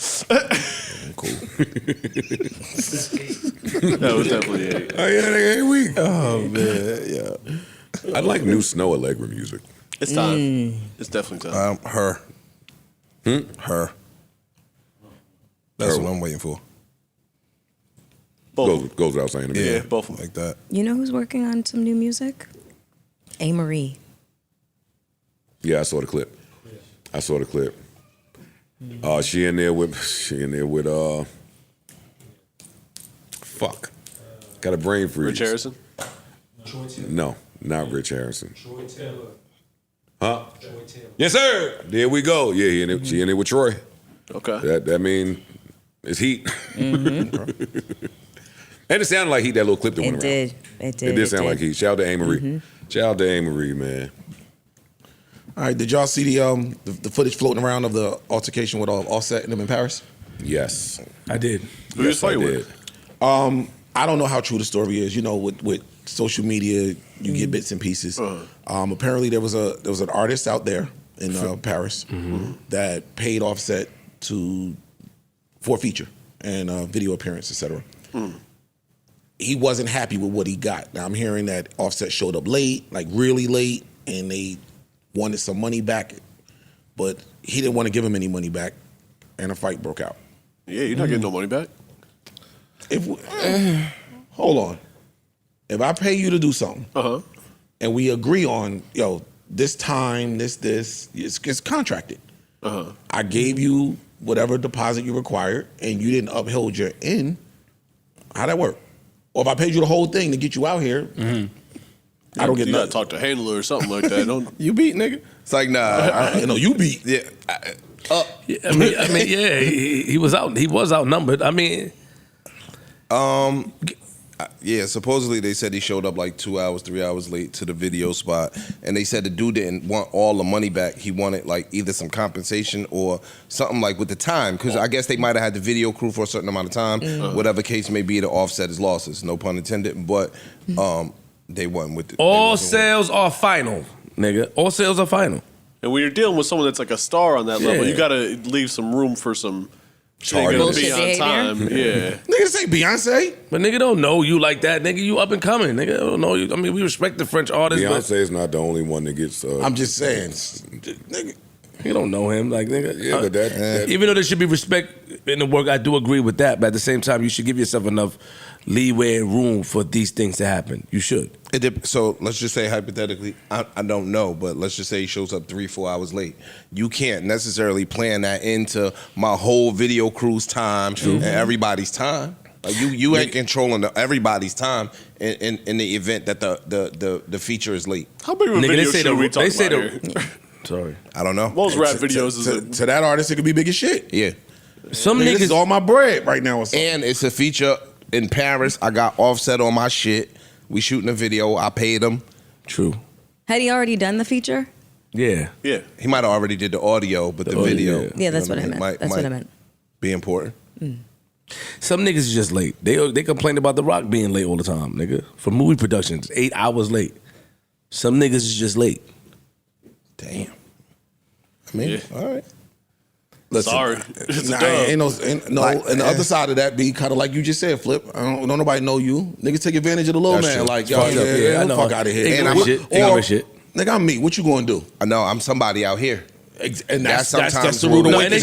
S9: Cool.
S3: That was definitely it.
S2: I hear that nigga every week.
S5: Oh, man. Yeah.
S2: I like new Snow Allegra music.
S3: It's time. It's definitely time.
S5: Her. Her. That's what I'm waiting for.
S3: Both.
S2: Goes without saying to me.
S3: Yeah, both of them.
S5: Like that.
S7: You know who's working on some new music? A-Marie.
S2: Yeah, I saw the clip. She in there with fuck. Got a brain freeze.
S3: Rich Harrison.
S2: No, not Rich Harrison. Huh? Huh? Yes, sir. There we go. Yeah, she in it with Troy.
S3: Okay.
S2: That mean it's heat. And it sounded like heat, that little clip that went around.
S7: It did.
S2: It did sound like heat. Shout out to A-Marie. Shout out to A-Marie, man.
S9: All right, did y'all see the footage floating around of the altercation with Offset and them in Paris?
S2: Yes.
S6: I did.
S3: Who you fighting with?
S9: I don't know how true the story is. You know, with social media, you get bits and pieces. Apparently, there was an artist out there in Paris that paid Offset for a feature and video appearance, etc. He wasn't happy with what he got. Now I'm hearing that Offset showed up late, like really late, and they wanted some money back, but he didn't want to give him any money back, and a fight broke out.
S3: Yeah, you're not getting no money back.
S9: Hold on. If I pay you to do something, and we agree on, this time, it's contracted. I gave you whatever deposit you required, and you didn't uphold your end. How'd that work? Or if I paid you the whole thing to get you out here, I don't get nothing.
S3: You gotta talk to handler or something like that. Don't
S6: You beat, nigga.
S5: It's like, nah.
S9: You beat.
S5: Yeah.
S6: I mean, yeah, he was out. He was outnumbered. I mean,
S5: yeah. Supposedly they said he showed up like 2 hours, 3 hours late to the video spot, and they said the dude didn't want all the money back. He wanted like either some compensation or something like with the time, because I guess they might have had the video crew for a certain amount of time. Whatever case may be, to offset his losses. No pun intended. But they won with it.
S6: All sales are final, nigga. All sales are final.
S3: And when you're dealing with someone that's like a star on that level, you gotta leave some room for some
S7: Bullshit
S3: be on
S7: behavior.
S3: time. Yeah.
S9: Nigga say Beyonce.
S6: But nigga don't know you like that, nigga. You up and coming, nigga. Don't know you. I mean, we respect the French artists, but
S2: Beyonce is not the only one that gets.
S9: I'm just saying, nigga.
S6: you don't know him, like nigga.
S2: Yeah, but that
S6: Even though there should be respect in the work, I do agree with that. But at the same time, you should give yourself enough leeway and room for these things to happen. You should.
S5: So let's just say hypothetically, I don't know, but let's just say he shows up 3-4 hours late. You can't necessarily plan that into my whole video crew's time and everybody's time. Like you ain't controlling everybody's time in the event that the feature is late.
S3: How big of a video shoot are we talking about here?
S6: Sorry,
S5: I don't know.
S3: Most rap videos
S9: to that artist, it could be big as shit.
S5: Yeah.
S6: some
S9: This
S6: niggas.
S9: is all my bread right now. Or something.
S5: And it's a feature in Paris. I got Offset on my shit. We shooting a video. I paid him.
S6: True.
S7: Had he already done the feature?
S6: Yeah.
S3: Yeah.
S5: He might have already did the audio, but the video.
S7: Yeah, that's what I meant. That's what I meant.
S5: Be important.
S6: Some niggas is just late. They complain about The Rock being late all the time, nigga. For movie productions, 8 hours late. Some niggas is just late.
S5: Damn. I mean, all right.
S9: Listen,
S3: Sorry. It's a
S9: nah,
S3: dub.
S9: ain't no, and the other side of that be kind of like you just said, Flip. Don't nobody know you. Niggas take advantage of the little
S5: That's
S9: man.
S5: true.
S9: Like, yo,
S6: I know.
S9: fuck out of here.
S6: Ignorant shit. Ignorant shit.
S9: Nigga, I'm me. What you gonna do?
S5: I know I'm somebody out here.
S9: And that's
S5: sometimes
S9: the rude
S5: what-
S6: No,
S9: awakening.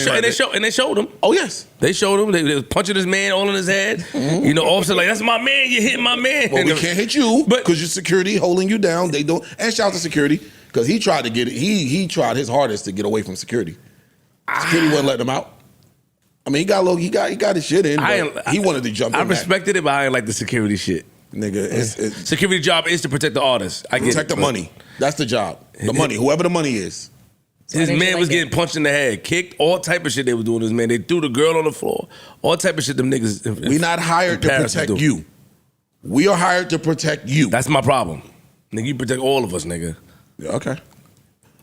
S6: and they showed him.
S9: Oh yes.
S6: They showed him. They was punching his man all in his head. You know, officer like, that's my man. You hitting my man.
S9: But we can't hit you
S6: But-
S9: because your security holding you down. They don't. And shout out to security because he tried to get it. He tried his hardest to get away from security. Security wouldn't let him out. I mean, he got his shit in. But he wanted to jump.
S6: I
S9: in
S6: respected it, but I ain't like the security shit.
S9: nigga. It's
S6: Security job is to protect the artist. I get
S9: protect
S6: it,
S9: the
S6: but
S9: money. That's the job. The money. Whoever the money is.
S6: His
S7: Why did
S6: man
S7: you
S6: was
S7: like
S6: getting
S7: it?
S6: punched in the head, kicked, all type of shit they was doing to his man. They threw the girl on the floor. All type of shit them niggas.
S9: We not hired to
S6: Paris
S9: protect
S6: do.
S9: you. We are hired to protect you.
S6: That's my problem. Nigga, you protect all of us, nigga.
S9: Yeah, okay.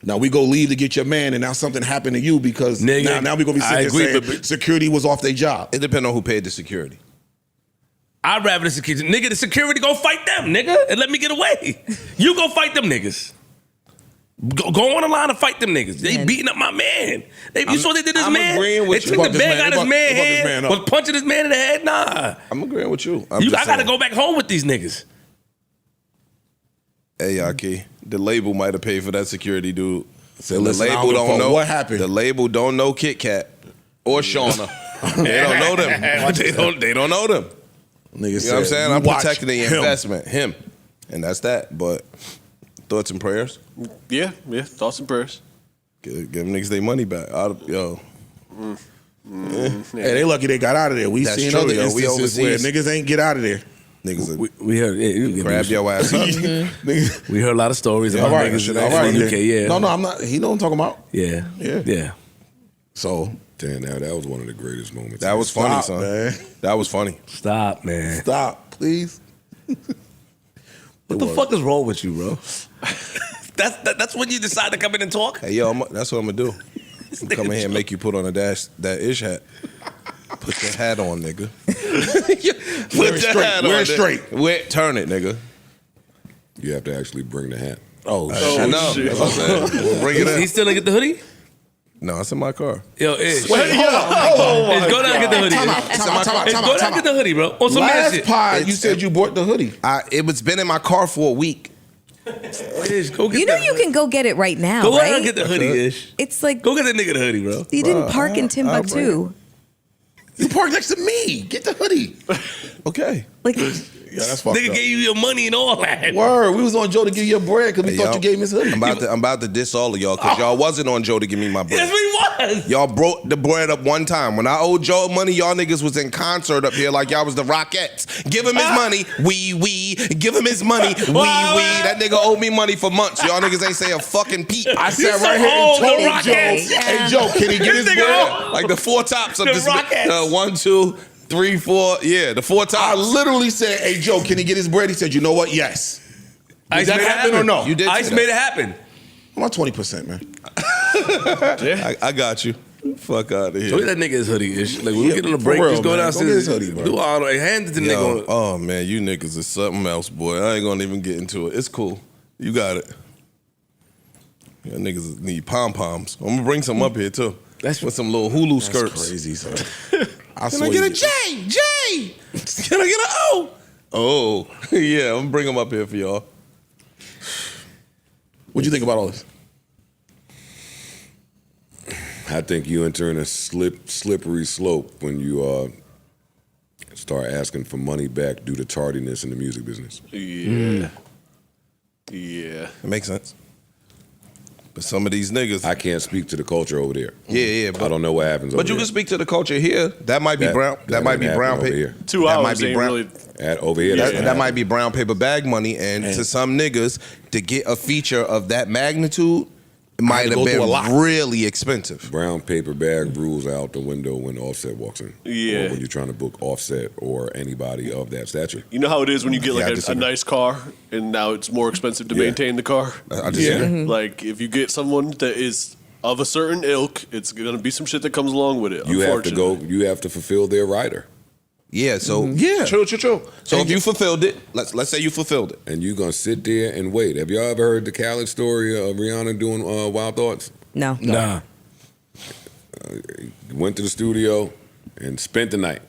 S9: Now we go leave to get your man, and now something happened to you because
S6: Nigga,
S9: now we gonna be
S6: I
S9: sitting there
S6: agree,
S9: saying
S6: but-
S9: security was off their job.
S5: It depends on who paid the security.
S6: I'd rather the security. Nigga, the security go fight them, nigga, and let me get away. You go fight them niggas. Go on the line and fight them niggas. They beating up my man. You saw what they did to his
S5: I'm
S6: man?
S5: agreeing with
S6: They
S5: you.
S6: took the bag out of his man's
S9: his man
S6: hand,
S9: up.
S6: was punching his man in the head. Nah.
S5: I'm agreeing with you.
S6: I gotta go back home with these niggas.
S5: Hey, Yaki, the label might have paid for that security dude.
S9: Say,
S5: The
S9: listen, I
S5: label
S9: don't
S5: don't
S9: give a fuck
S5: know
S9: what happened.
S5: The label don't know Kit Kat or Shauna. They don't know them. They don't know them.
S9: Nigga
S5: You know what I'm saying? I'm
S9: watch
S5: protecting the
S9: him.
S5: investment, him, and that's that. But thoughts and prayers.
S3: Yeah. Thoughts and prayers.
S5: Give them niggas their money back. Yo,
S9: Hey, they lucky they got out of there. We
S5: That's
S9: seen
S5: true,
S9: other
S5: yo. We
S9: instances where
S5: overseas.
S9: niggas ain't get out of there.
S5: Niggas,
S6: we heard. Yeah,
S5: grab your ass up.
S6: We heard a lot of stories about niggas in the UK. Yeah.
S9: No, I'm not. He know what I'm talking about.
S6: Yeah.
S9: So
S1: Damn, that was one of the greatest moments.
S5: that was funny,
S9: Stop,
S5: son.
S9: man.
S5: That was funny.
S6: Stop, man.
S9: Stop, please.
S6: What the fuck is wrong with you, bro? That's when you decide to come in and talk?
S5: Hey, yo, that's what I'm gonna do. I'm coming here and make you put on that ish hat. Put the hat on, nigga.
S9: Wear it straight. Wear it straight.
S5: Turn it, nigga.
S1: You have to actually bring the hat.
S9: Oh,
S5: I know.
S3: shit.
S5: That's what I'm saying. We'll bring it
S6: He
S5: in.
S6: still didn't get the hoodie?
S5: No, it's in my car.
S6: Yo, Ish.
S9: Wait, hold on.
S6: Ish, go down and get the hoodie.
S9: Time out,
S6: Ish.
S9: time out, time out,
S6: Ish,
S9: time
S6: go
S9: out,
S6: down and get the hoodie, bro. On some man
S9: Last
S6: shit.
S9: pod, you said you bought the hoodie.
S5: It's been in my car for a week.
S6: Ish, go get
S7: You know
S6: that
S7: you
S6: hoodie.
S7: can go get it right now,
S6: Go
S7: right?
S6: down and get the hoodie, Ish.
S7: It's like
S6: Go get that nigga the hoodie, bro.
S7: you didn't park in Timbuktu.
S9: You parked next to me. Get the hoodie.
S5: Okay.
S7: Like
S9: Yeah, that's fucked
S6: Nigga
S9: up.
S6: gave you your money and all that.
S9: Word, we was on Joe to give you your bread because we
S5: Hey,
S9: thought you gave him his hoodie.
S5: I'm about to diss all of y'all because y'all wasn't on Joe to give me my bread.
S6: Yes, we was.
S5: Y'all broke the bread up one time. When I owed Joe money, y'all niggas was in concert up here like y'all was the Rockettes. Give him his money, we. Give him his money, we. That nigga owed me money for months. Y'all niggas ain't say a fucking peep.
S9: I sat
S6: so
S9: right here
S6: old,
S9: and
S6: the
S9: told Joe,
S6: Rockettes.
S9: hey Joe, can he get his
S6: This nigga
S9: bread?
S6: old.
S5: Like the four tops of
S6: The
S5: this.
S6: Rockettes.
S5: 1, 2, 3, 4. Yeah, the four
S9: I
S5: tops.
S9: literally said, hey Joe, can he get his bread? He said, you know what? Yes.
S6: Ice
S9: that
S6: made it
S9: happen or no?
S5: You did say
S6: Ice
S5: that.
S6: made it happen.
S9: I'm on 20%, man.
S5: I got you. Fuck out of
S6: Go get
S5: here.
S6: that nigga his hoodie. Ish. Like when we get on the
S9: for
S6: break,
S9: real,
S6: just go
S9: man. Go
S6: downstairs.
S9: get his hoodie, bro.
S6: Do all the hand it to the
S5: Yo,
S6: nigga.
S5: oh man, you niggas is something else, boy. I ain't gonna even get into it. It's cool. You got it. Yeah, niggas need pom poms. I'm gonna bring some up here too.
S6: That's
S5: with some little Hulu
S9: That's
S5: skirts.
S9: crazy, son.
S5: Can I get a J? J? Can I get an O? Oh, yeah, I'm gonna bring them up here for y'all.
S9: What'd you think about all this?
S1: I think you enter in a slippery slope when you start asking for money back due to tardiness in the music business.
S3: Yeah.
S5: It makes sense. But some of these niggas,
S1: I can't speak to the culture over there.
S5: yeah,
S1: I don't know what happens over
S5: but you
S1: there.
S5: can speak to the culture here. That might be brown. That might be
S1: doesn't
S5: brown
S1: happen over
S5: paper.
S1: here.
S3: 2
S5: That
S3: hours
S5: might be
S3: ain't
S5: brown.
S3: really.
S1: Over here,
S3: Yeah.
S5: That might be brown paper bag money, and to some niggas, to get a feature of that magnitude, it might
S9: to
S5: have
S9: go
S5: been
S9: through a lot.
S5: really expensive.
S1: brown paper bag rules are out the window when Offset walks in.
S3: Yeah.
S1: Or when you're trying to book Offset or anybody of that stature.
S3: You know how it is when you get
S5: Yeah, I
S3: like a
S5: disagree.
S3: nice car and now it's more expensive to
S1: Yeah.
S3: maintain the car?
S5: I disagree.
S3: Like if you get someone that is of a certain ilk, it's gonna be some shit that comes along with it.
S1: You have to
S3: unfortunately.
S1: go. You have to fulfill their rider,
S5: Yeah. So
S9: Yeah.
S5: true. So if you fulfilled it, let's say you fulfilled it.
S1: and you're gonna sit there and wait. Have y'all ever heard the Khaled story of Rihanna doing Wild Thoughts?
S7: no.
S6: Nah.
S1: Went to the studio and spent the night.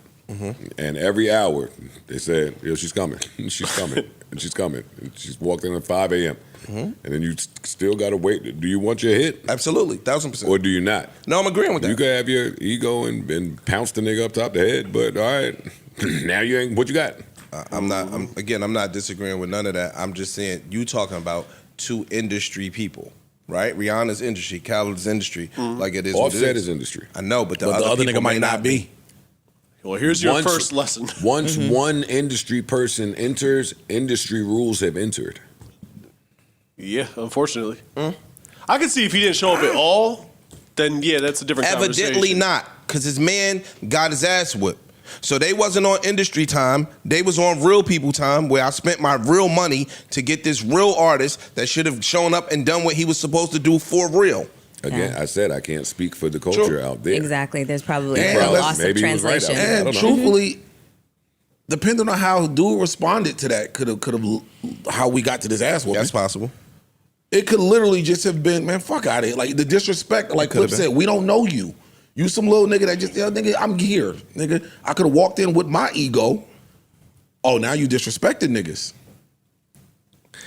S1: And every hour they said, "Yo, she's coming, she's coming, and she's coming." And she's walked in at 5 a.m. And then you still gotta wait. Do you want your hit,
S5: Absolutely, 1000%.
S1: or do you not?
S5: No, I'm agreeing with that.
S1: You can have your ego and pounce the nigga up top the head, but all right, now you ain't. What you got?
S5: I'm not disagreeing with none of that. I'm just saying you talking about two industry people, right? Rihanna's industry, Khaled's industry, like it is. what it
S1: Offset is industry.
S5: I know, but the
S9: But the other
S5: people
S9: nigga might
S5: may
S9: not be.
S3: Well, here's your
S1: Once-
S3: first lesson.
S1: Once one industry person enters, industry rules have entered.
S3: Yeah, unfortunately. I can see if he didn't show up at all, then yeah, that's a different
S5: Evidently
S3: conversation.
S5: not, because his man got his ass whipped. So they wasn't on industry time. They was on real people time, where I spent my real money to get this real artist that should have shown up and done what he was supposed to do for real.
S1: Again,
S7: Yeah.
S1: I said I can't speak for the culture out there.
S7: Exactly. There's probably
S9: And
S7: a loss of
S1: maybe he was right out
S7: translation.
S1: there. I
S9: And
S1: don't know.
S9: truthfully, depending on how dude responded to that, could have how we got to this ass whooping.
S5: That's possible.
S9: It could literally just have been, man, fuck out of here. Like the disrespect, like
S5: Could've
S9: Clip
S5: been.
S9: said, we don't know you. You some little nigga that just, nigga, I'm here. Nigga, I could have walked in with my ego. Oh, now you disrespected niggas.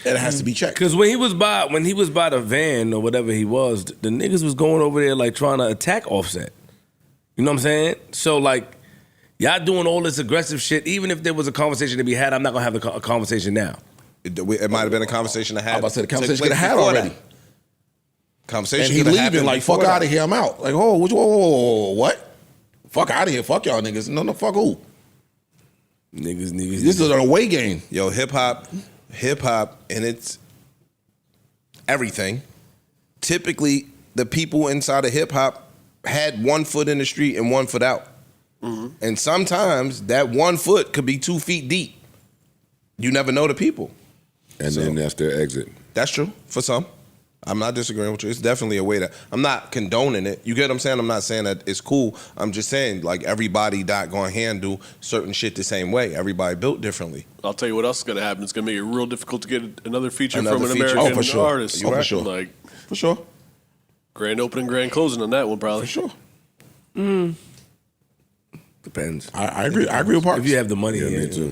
S9: It has to be checked.
S6: Because when he was by the van or whatever he was, the niggas was going over there like trying to attack Offset. You know what I'm saying? So like, y'all doing all this aggressive shit. Even if there was a conversation to be had, I'm not gonna have a conversation now.
S5: It might have been a conversation I had.
S9: I'm about to say the conversation
S5: took
S9: could
S5: place
S9: have had
S5: before
S9: already.
S5: that. Conversation
S9: And he
S5: could have
S9: leaving
S5: happened
S9: like,
S5: before
S9: fuck
S5: that.
S9: out of here, I'm out. Like, oh, what? Fuck out of here, fuck y'all niggas. No, fuck who?
S6: Niggas.
S9: This is an away game.
S5: Yo, hip hop, and it's everything. Typically, the people inside of hip hop had 1 foot in the street and 1 foot out. And sometimes that 1 foot could be 2 feet deep. You never know the people.
S2: And then that's their exit.
S5: That's true for some. I'm not disagreeing with you. It's definitely a way that I'm not condoning it. You get what I'm saying? I'm not saying that it's cool. I'm just saying like everybody not going to handle certain shit the same way. Everybody built differently.
S3: I'll tell you what else is going to happen. It's going to make it real difficult to get another feature
S5: Another
S3: from an
S5: feature.
S3: American
S5: For sure.
S3: artist.
S5: You're right.
S9: For sure.
S3: Like
S9: For sure.
S3: grand opening, grand closing on that one, probably.
S9: For sure.
S6: Depends.
S9: I agree. I agree with Parks.
S6: If you have the money,
S2: Yeah, me too.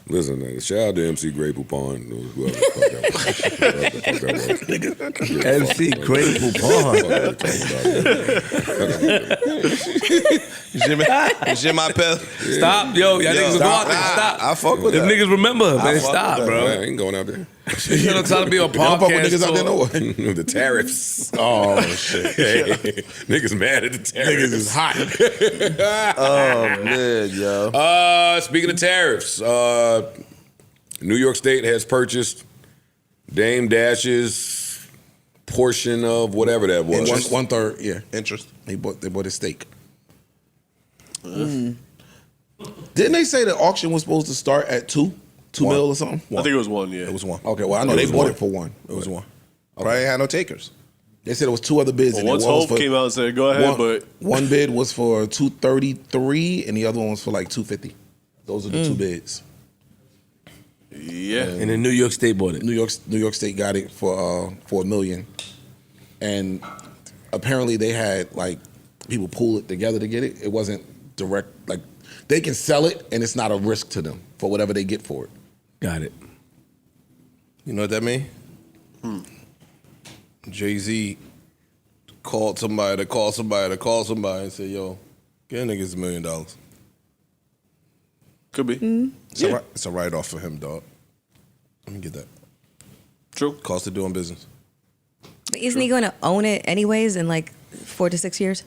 S2: Listen, shout out to MC Grey Poupon. Whoever the fuck that was.
S6: MC Grey Poupon.
S5: Jim Appel.
S6: Stop, yo, y'all niggas go out there. Stop.
S5: I fuck with
S6: If
S5: that.
S6: niggas remember, man,
S5: fuck
S6: stop,
S5: with that,
S6: bro.
S2: I ain't going out there.
S6: You know, trying to be a
S9: I don't fuck with
S6: podcast.
S9: niggas out there no way.
S2: The tariffs.
S9: Oh shit.
S2: Niggas mad at the tariffs.
S9: Niggas is hot.
S5: Oh man, yo.
S2: Speaking of tariffs, New York State has purchased Dame Dash's portion of whatever that was.
S5: Interest.
S9: 1/3, yeah.
S5: Interest.
S9: They bought his stake. Didn't they say the auction was supposed to start at 2 mil or something?
S3: I think it was 1, yeah.
S5: It was 1.
S9: Okay, well I know they bought it for 1.
S5: It was 1. Probably ain't had no takers.
S9: They said it was 2 other bids.
S3: Well,
S9: and
S3: once
S9: one was
S3: Hope came out and said, go ahead, but
S9: one bid was for 233 and the other one was for like 250. Those are the 2 bids.
S3: yeah.
S6: And then New York State bought it.
S9: New York State got it for $1 million, and apparently they had like people pool it together to get it. It wasn't direct. Like they can sell it, and it's not a risk to them for whatever they get for it.
S6: Got it.
S5: You know what that mean? Jay-Z called somebody and said, yo, get niggas $1 million.
S3: Could be.
S5: It's a write-off for him, dog. Let me get that.
S3: True.
S5: Cost of doing business.
S7: But isn't he going to own it anyways in like 4 to 6 years?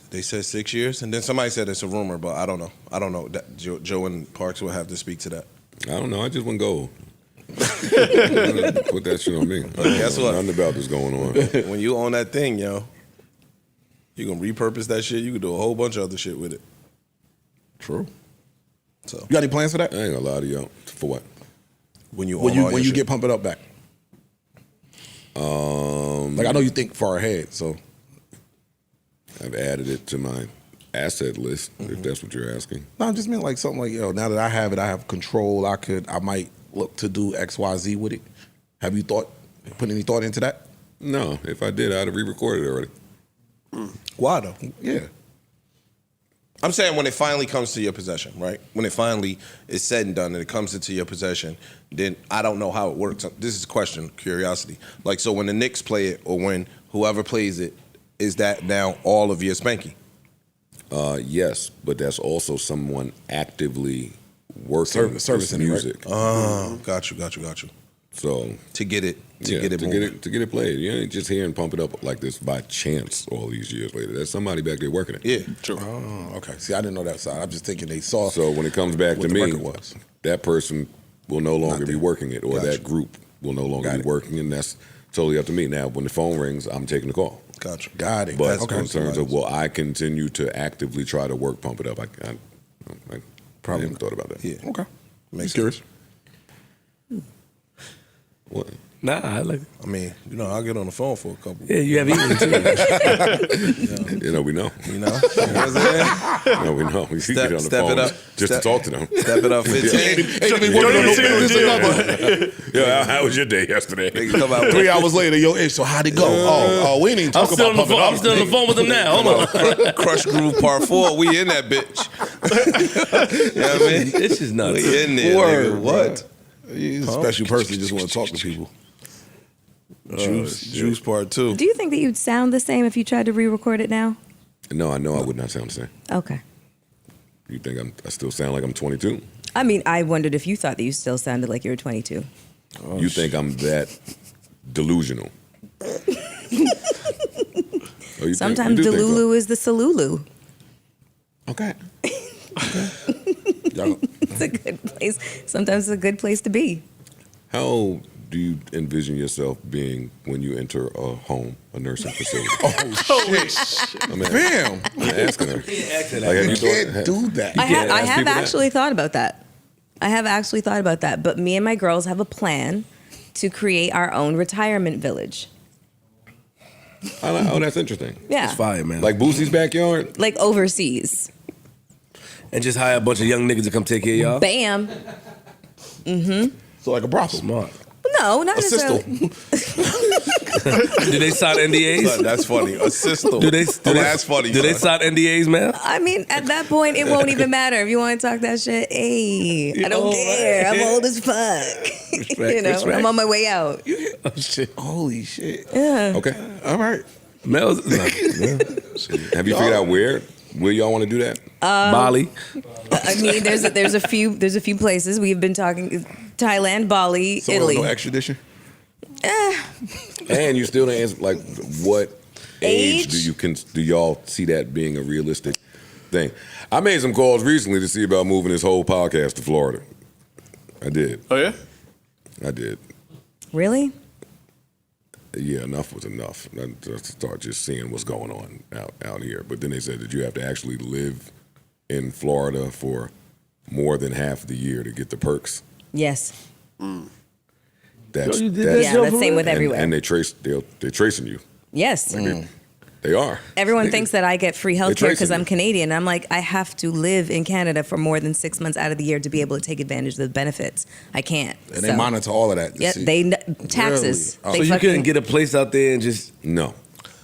S5: They said 6 years, and then somebody said it's a rumor, but I don't know. That Joe and Parks will have to speak to that.
S2: I don't know. I just went gold. Put that shit on me.
S5: Guess what?
S2: Nothing about this going on.
S5: When you own that thing, yo, you gonna repurpose that shit. You can do a whole bunch of other shit with it.
S9: True.
S5: So
S9: You got any plans for that?
S2: I ain't gonna lie to y'all. For what?
S5: when you
S9: When
S5: own
S9: you
S5: all
S9: when
S5: your
S9: you
S5: shit.
S9: get Pump It Up back? Like I know you think far ahead, so
S2: I've added it to my asset list, if that's what you're asking.
S9: no, I just mean like something like now that I have it, I have control. I might look to do XYZ with it. Have you put any thought into that?
S2: No, if I did, I'd have re-recorded it already.
S5: Why though?
S9: Yeah.
S5: I'm saying when it finally comes to your possession, right? When it finally is said and done and it comes into your possession, then I don't know how it works. This is a question, curiosity. Like, so when the Knicks play it or when whoever plays it, is that now all of your spanking?
S2: Yes, but that's also someone actively working
S9: Servicing it, right?
S2: music.
S5: Oh, got you.
S2: So
S5: To get it
S2: to
S5: moving.
S2: get it played. You ain't just hearing Pump It Up like this by chance all these years later. There's somebody back there working it.
S5: Yeah, true.
S9: Oh, okay. See, I didn't know that side. I'm just thinking they saw.
S2: So when it comes back
S9: what
S2: to
S9: the
S2: me,
S9: record was.
S2: that person will no longer be
S9: there.
S2: working it, or
S9: Gotcha.
S2: that group will no longer
S9: Got
S2: be
S9: it.
S2: working, and that's totally up to me. Now, when the phone rings, I'm taking the call.
S5: Got you.
S9: Got it.
S2: But
S9: Okay.
S2: in terms of, will I continue to actively try to work Pump It Up? I
S9: Probably
S2: haven't thought about that.
S5: Yeah.
S9: Okay.
S5: Makes
S9: Curious.
S2: What?
S6: Nah, I like it.
S5: I mean, I'll get on the phone for a couple.
S6: Yeah, you have eaten too.
S2: You know, we know.
S5: You know what I'm saying?
S2: No, we know. We
S5: Step-
S2: get on the
S5: step
S2: phone
S5: it up.
S2: just to talk to them.
S5: Step it up 15.
S2: Yeah, how was your day yesterday?
S5: Niggas come out
S9: 3 hours later, yo, Ish, so how'd it go? We didn't even
S6: I'm
S9: talk
S6: still
S9: about
S6: on the
S9: Pump It
S6: phone.
S9: Up.
S6: I'm still on the phone with them now. Hold on.
S5: Crush Groove Part 4. We in that bitch. You know what I mean?
S6: This is nuts.
S5: We in there,
S9: Word,
S5: nigga. What?
S9: He's a special person. Just want to talk to people.
S5: Juice Part 2.
S7: Do you think that you'd sound the same if you tried to re-record it now?
S2: No, I know I would not sound the same.
S7: Okay.
S2: You think I still sound like I'm 22?
S7: I mean, I wondered if you thought that you still sounded like you were 22.
S2: You think I'm that delusional? Oh, you
S7: Sometimes
S2: do think so?
S7: Delulu is the Salulu.
S2: Okay.
S7: It's a good place. Sometimes it's a good place to be.
S2: How do you envision yourself being when you enter a home, a nursing facility?
S9: Shit.
S2: I mean,
S9: Fam.
S2: I'm asking her.
S9: You can't do that.
S7: I have
S2: people that.
S7: actually thought about that. But me and my girls have a plan to create our own retirement village.
S2: Oh, that's interesting.
S7: Yeah.
S6: It's fire, man.
S2: Like Boosie's backyard?
S7: Like overseas.
S6: And just hire a bunch of young niggas to come take care of y'all?
S7: Bam. Mm-hmm.
S9: So like a brothel.
S6: Smart.
S7: No, not
S9: A
S7: necessarily.
S6: Do they sign NDAs?
S5: That's funny. A system.
S6: That's funny. Do they sign NDAs, man?
S7: I mean, at that point, it won't even matter. If you want to talk that shit, hey, I don't care. I'm old as fuck.
S6: Respect.
S7: I'm on my way out.
S6: Oh, shit.
S9: Holy shit.
S7: Yeah.
S2: Okay.
S9: All right.
S6: Mel's,
S2: Have you figured out where y'all want to do that?
S6: Bali.
S7: I mean, there's a few places we've been talking. Thailand, Bali,
S9: So
S7: Italy.
S9: no extradition?
S2: And you still didn't answer, like, what age
S7: Age?
S2: do y'all see that being a realistic thing? I made some calls recently to see about moving this whole podcast to Florida. I did.
S3: Oh yeah.
S2: I did.
S7: Really?
S2: Yeah, enough was enough. I just start just seeing what's going on out here. But then they said that you have to actually live in Florida for more than half the year to get the perks.
S7: Yes.
S2: That's
S6: Yo, you did that
S7: Yeah,
S6: job
S7: that's
S6: for
S7: same
S6: real?
S7: with everywhere.
S2: And they're tracing you.
S7: Yes.
S2: They are.
S7: Everyone
S2: Nigga.
S7: thinks that I get free health care
S2: tracing
S7: because I'm
S2: you.
S7: Canadian. I'm like, I have to live in Canada for more than 6 months out of the year to be able to take advantage of the benefits. I can't.
S9: And they monitor all of that. to
S7: Yeah,
S9: see.
S7: taxes.
S9: Really? Oh.
S7: They
S6: So you
S7: fucking-
S6: couldn't get a place out there and just...
S2: No.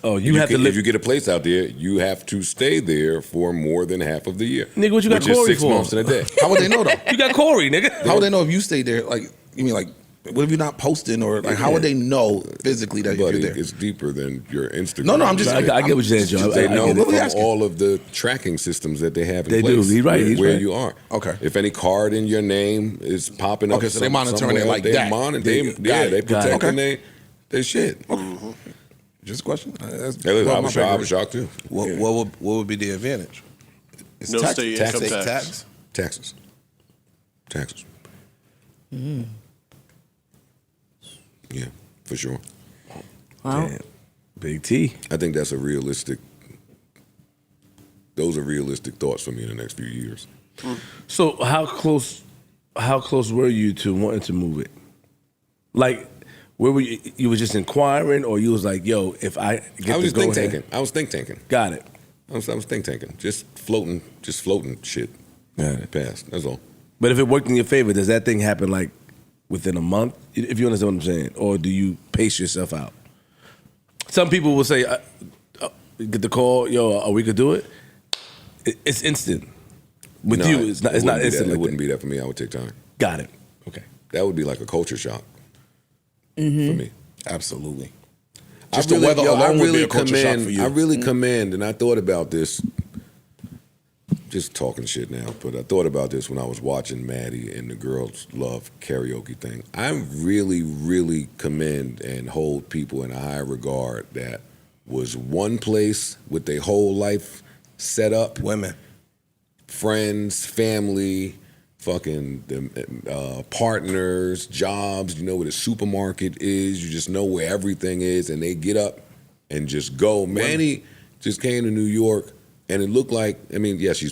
S6: Oh, you have to live...
S2: If you get a place out there, you have to stay there for more than half of the year.
S6: Nigga, what you got
S2: which is
S6: Corey
S2: 6
S6: for?
S2: months in a day.
S9: How would they know though?
S6: You got Corey, nigga.
S9: How would they know if you stayed there? Like, you mean like, what if you're not posting or like, how would they know physically that
S2: But
S9: you're there?
S2: it's deeper than your Instagram.
S9: No, I'm just.
S6: I get what you're saying, Joe.
S2: They
S6: I
S2: know
S6: get it.
S2: from all of the tracking systems that they have in
S6: They do.
S2: place.
S6: He's right. He's
S2: where
S6: right.
S2: you are.
S9: Okay.
S2: If any card in your name is popping up,
S9: Okay, so they monitoring it
S2: somewhere,
S9: like
S2: they
S9: that.
S2: They
S9: Got it.
S2: protecting their shit.
S9: Just a question. That's
S2: Hey, listen,
S9: well,
S2: I
S9: my
S2: was
S9: favorite.
S2: shocked too.
S5: What would be the advantage?
S9: It's
S3: No
S9: tax-
S3: state
S2: tax-
S3: income
S2: tax-
S3: tax.
S2: Taxes. Yeah, for sure.
S7: Wow.
S6: Damn. Big T.
S2: I think that's a realistic. Those are realistic thoughts for me in the next few years.
S6: So how close were you to wanting to move it? Like, where were you? You was just inquiring, or you was like, "Yo, if I get
S2: I was
S6: to
S2: just
S6: go
S2: think
S6: ahead-"
S2: tanking. I was think tanking.
S6: Got it.
S2: I was think tanking. Just floating shit.
S6: Got it.
S2: Past. That's all.
S6: But if it worked in your favor, does that thing happen like within a month? If you understand what I'm saying, or do you pace yourself out? Some people will say, "Get the call, yo, we could do it." It's instant. With
S2: No,
S6: you, it's not
S2: it wouldn't be
S6: instant.
S2: that. It
S6: Like
S2: wouldn't
S6: that.
S2: be that for me. I would take time.
S6: Got it. Okay.
S2: That would be like a culture shock for me.
S9: Absolutely.
S2: I
S9: Just the weather alone would be a culture shock for you.
S2: I really commend, and I thought about this. Just talking shit now, but I thought about this when I was watching Maddie and the Girls Love karaoke thing. I really, really commend and hold people in a high regard that was one place with their whole life set up.
S5: Women.
S2: Friends, family, fucking partners, jobs. You know where the supermarket is. You just know where everything is, and they get up and just go. Manny just came to New York, and it looked like. I mean, yeah, her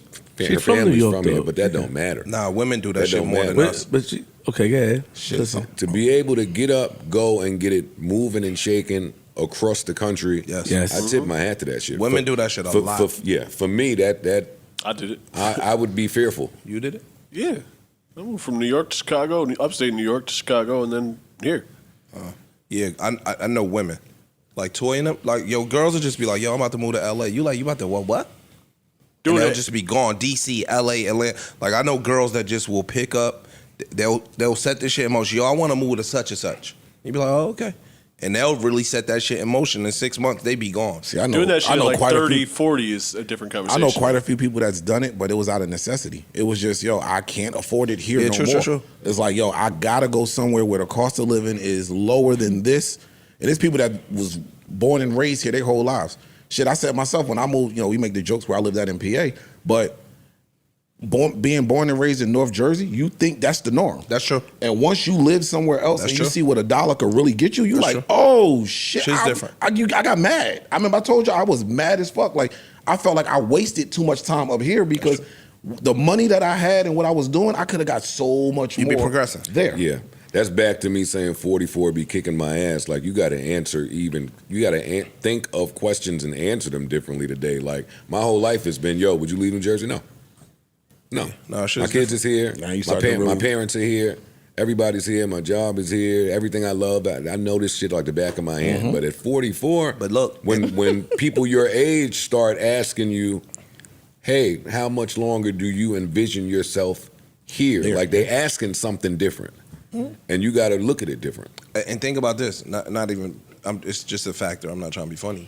S6: from
S2: family's
S6: New York,
S2: from here,
S6: though.
S2: but that don't matter.
S5: Nah, women do that
S2: That
S5: shit
S2: don't
S5: more than
S2: matter.
S5: us.
S6: But okay, go ahead.
S9: Shit.
S2: To be able to get up, go, and get it moving and shaking across the country.
S5: Yes.
S2: I tip my hat to that shit.
S5: Women do that shit a lot.
S2: For me, that
S3: I did it.
S2: I would be fearful.
S5: You did it?
S3: Yeah. I moved from New York to Chicago, upstate New York to Chicago, and then here.
S5: Yeah, I know women. Like toying them, like yo, girls will just be like, yo, I'm about to move to LA. You about to what?
S3: Doing
S5: And they'll
S3: it.
S5: just be gone. DC, LA, Atlanta. Like I know girls that just will pick up. They'll set this shit in motion. Yo, I want to move to such and such. You be like, oh, okay. And they'll really set that shit in motion. In 6 months, they be gone.
S9: See, I know,
S3: Doing that shit
S9: I know
S3: at like
S9: quite
S3: 30,
S9: a few.
S3: 40 is a different
S9: I
S3: conversation.
S9: know quite a few people that's done it, but it was out of necessity. It was just, yo, I can't afford it here
S5: Yeah,
S9: no
S5: true,
S9: more.
S5: true.
S9: It's like, yo, I gotta go somewhere where the cost of living is lower than this. And it's people that was born and raised here their whole lives. Shit, I said myself when I moved, we make the jokes where I lived at in PA, but being born and raised in North Jersey, you think that's the norm.
S5: That's true.
S9: And once you live somewhere else
S5: That's
S9: and
S5: true.
S9: you see what $1 could really get you, you're
S5: That's
S9: like,
S5: true.
S9: oh shit.
S5: Shit's different.
S9: I got mad. I remember I told you I was mad as fuck. Like I felt like I wasted too much time up here because the money that I had and what I was doing, I could have got so much
S5: You'd
S9: more
S5: be progressing.
S9: there.
S2: Yeah. That's back to me saying 44 be kicking my ass. Like, you got to answer you got to think of questions and answer them differently today. Like, my whole life has been, yo, would you leave New Jersey? No. No.
S5: No,
S2: My kids is here.
S9: Now you start to really-
S2: My parents are here. Everybody's here. My job is here. Everything I love, I know this shit like the back of my hand. But at 44,
S5: But look.
S2: when people your age start asking you, hey, how much longer do you envision yourself here? Like, they asking something different. And you got to look at it different.
S5: And think about this. Not even. It's just a factor. I'm not trying to be funny.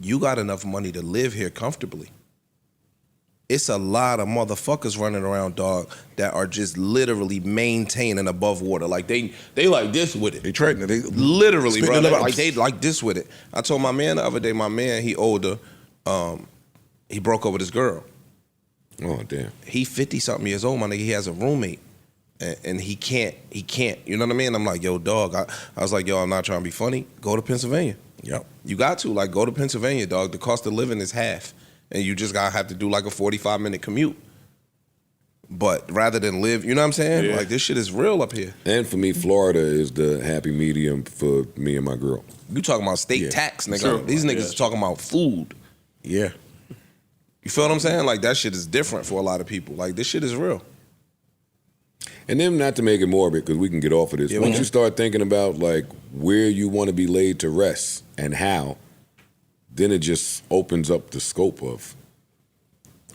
S5: You got enough money to live here comfortably. It's a lot of motherfuckers running around, dog, that are just literally maintaining above water. Like they like this with it.
S9: They trading it. They
S5: Literally,
S9: spitting
S5: bro.
S9: it up.
S5: Like they like this with it. I told my man the other day. My man, he older. He broke up with his girl.
S2: Oh, damn.
S5: He 50-something years old, my nigga. He has a roommate. And he can't, you know what I mean? I'm like, yo, dog, I was like, yo, I'm not trying to be funny. Go to Pennsylvania.
S9: Yep.
S5: You got to, like, go to Pennsylvania, dog. The cost of living is half. And you just gotta have to do like a 45-minute commute. But rather than live, you know what I'm saying?
S3: Yeah.
S5: Like, this shit is real up here.
S2: And for me, Florida is the happy medium for me and my girl.
S5: You talking about state
S2: Yeah.
S5: tax, nigga.
S3: Sure.
S5: These niggas are talking about food.
S9: Yeah.
S5: You feel what I'm saying? Like, that shit is different for a lot of people. Like, this shit is real.
S2: And then, not to make it morbid, because we can get off of this.
S5: Yeah,
S2: Once you start thinking about like where you want to be laid to rest and how, then it just opens up the scope of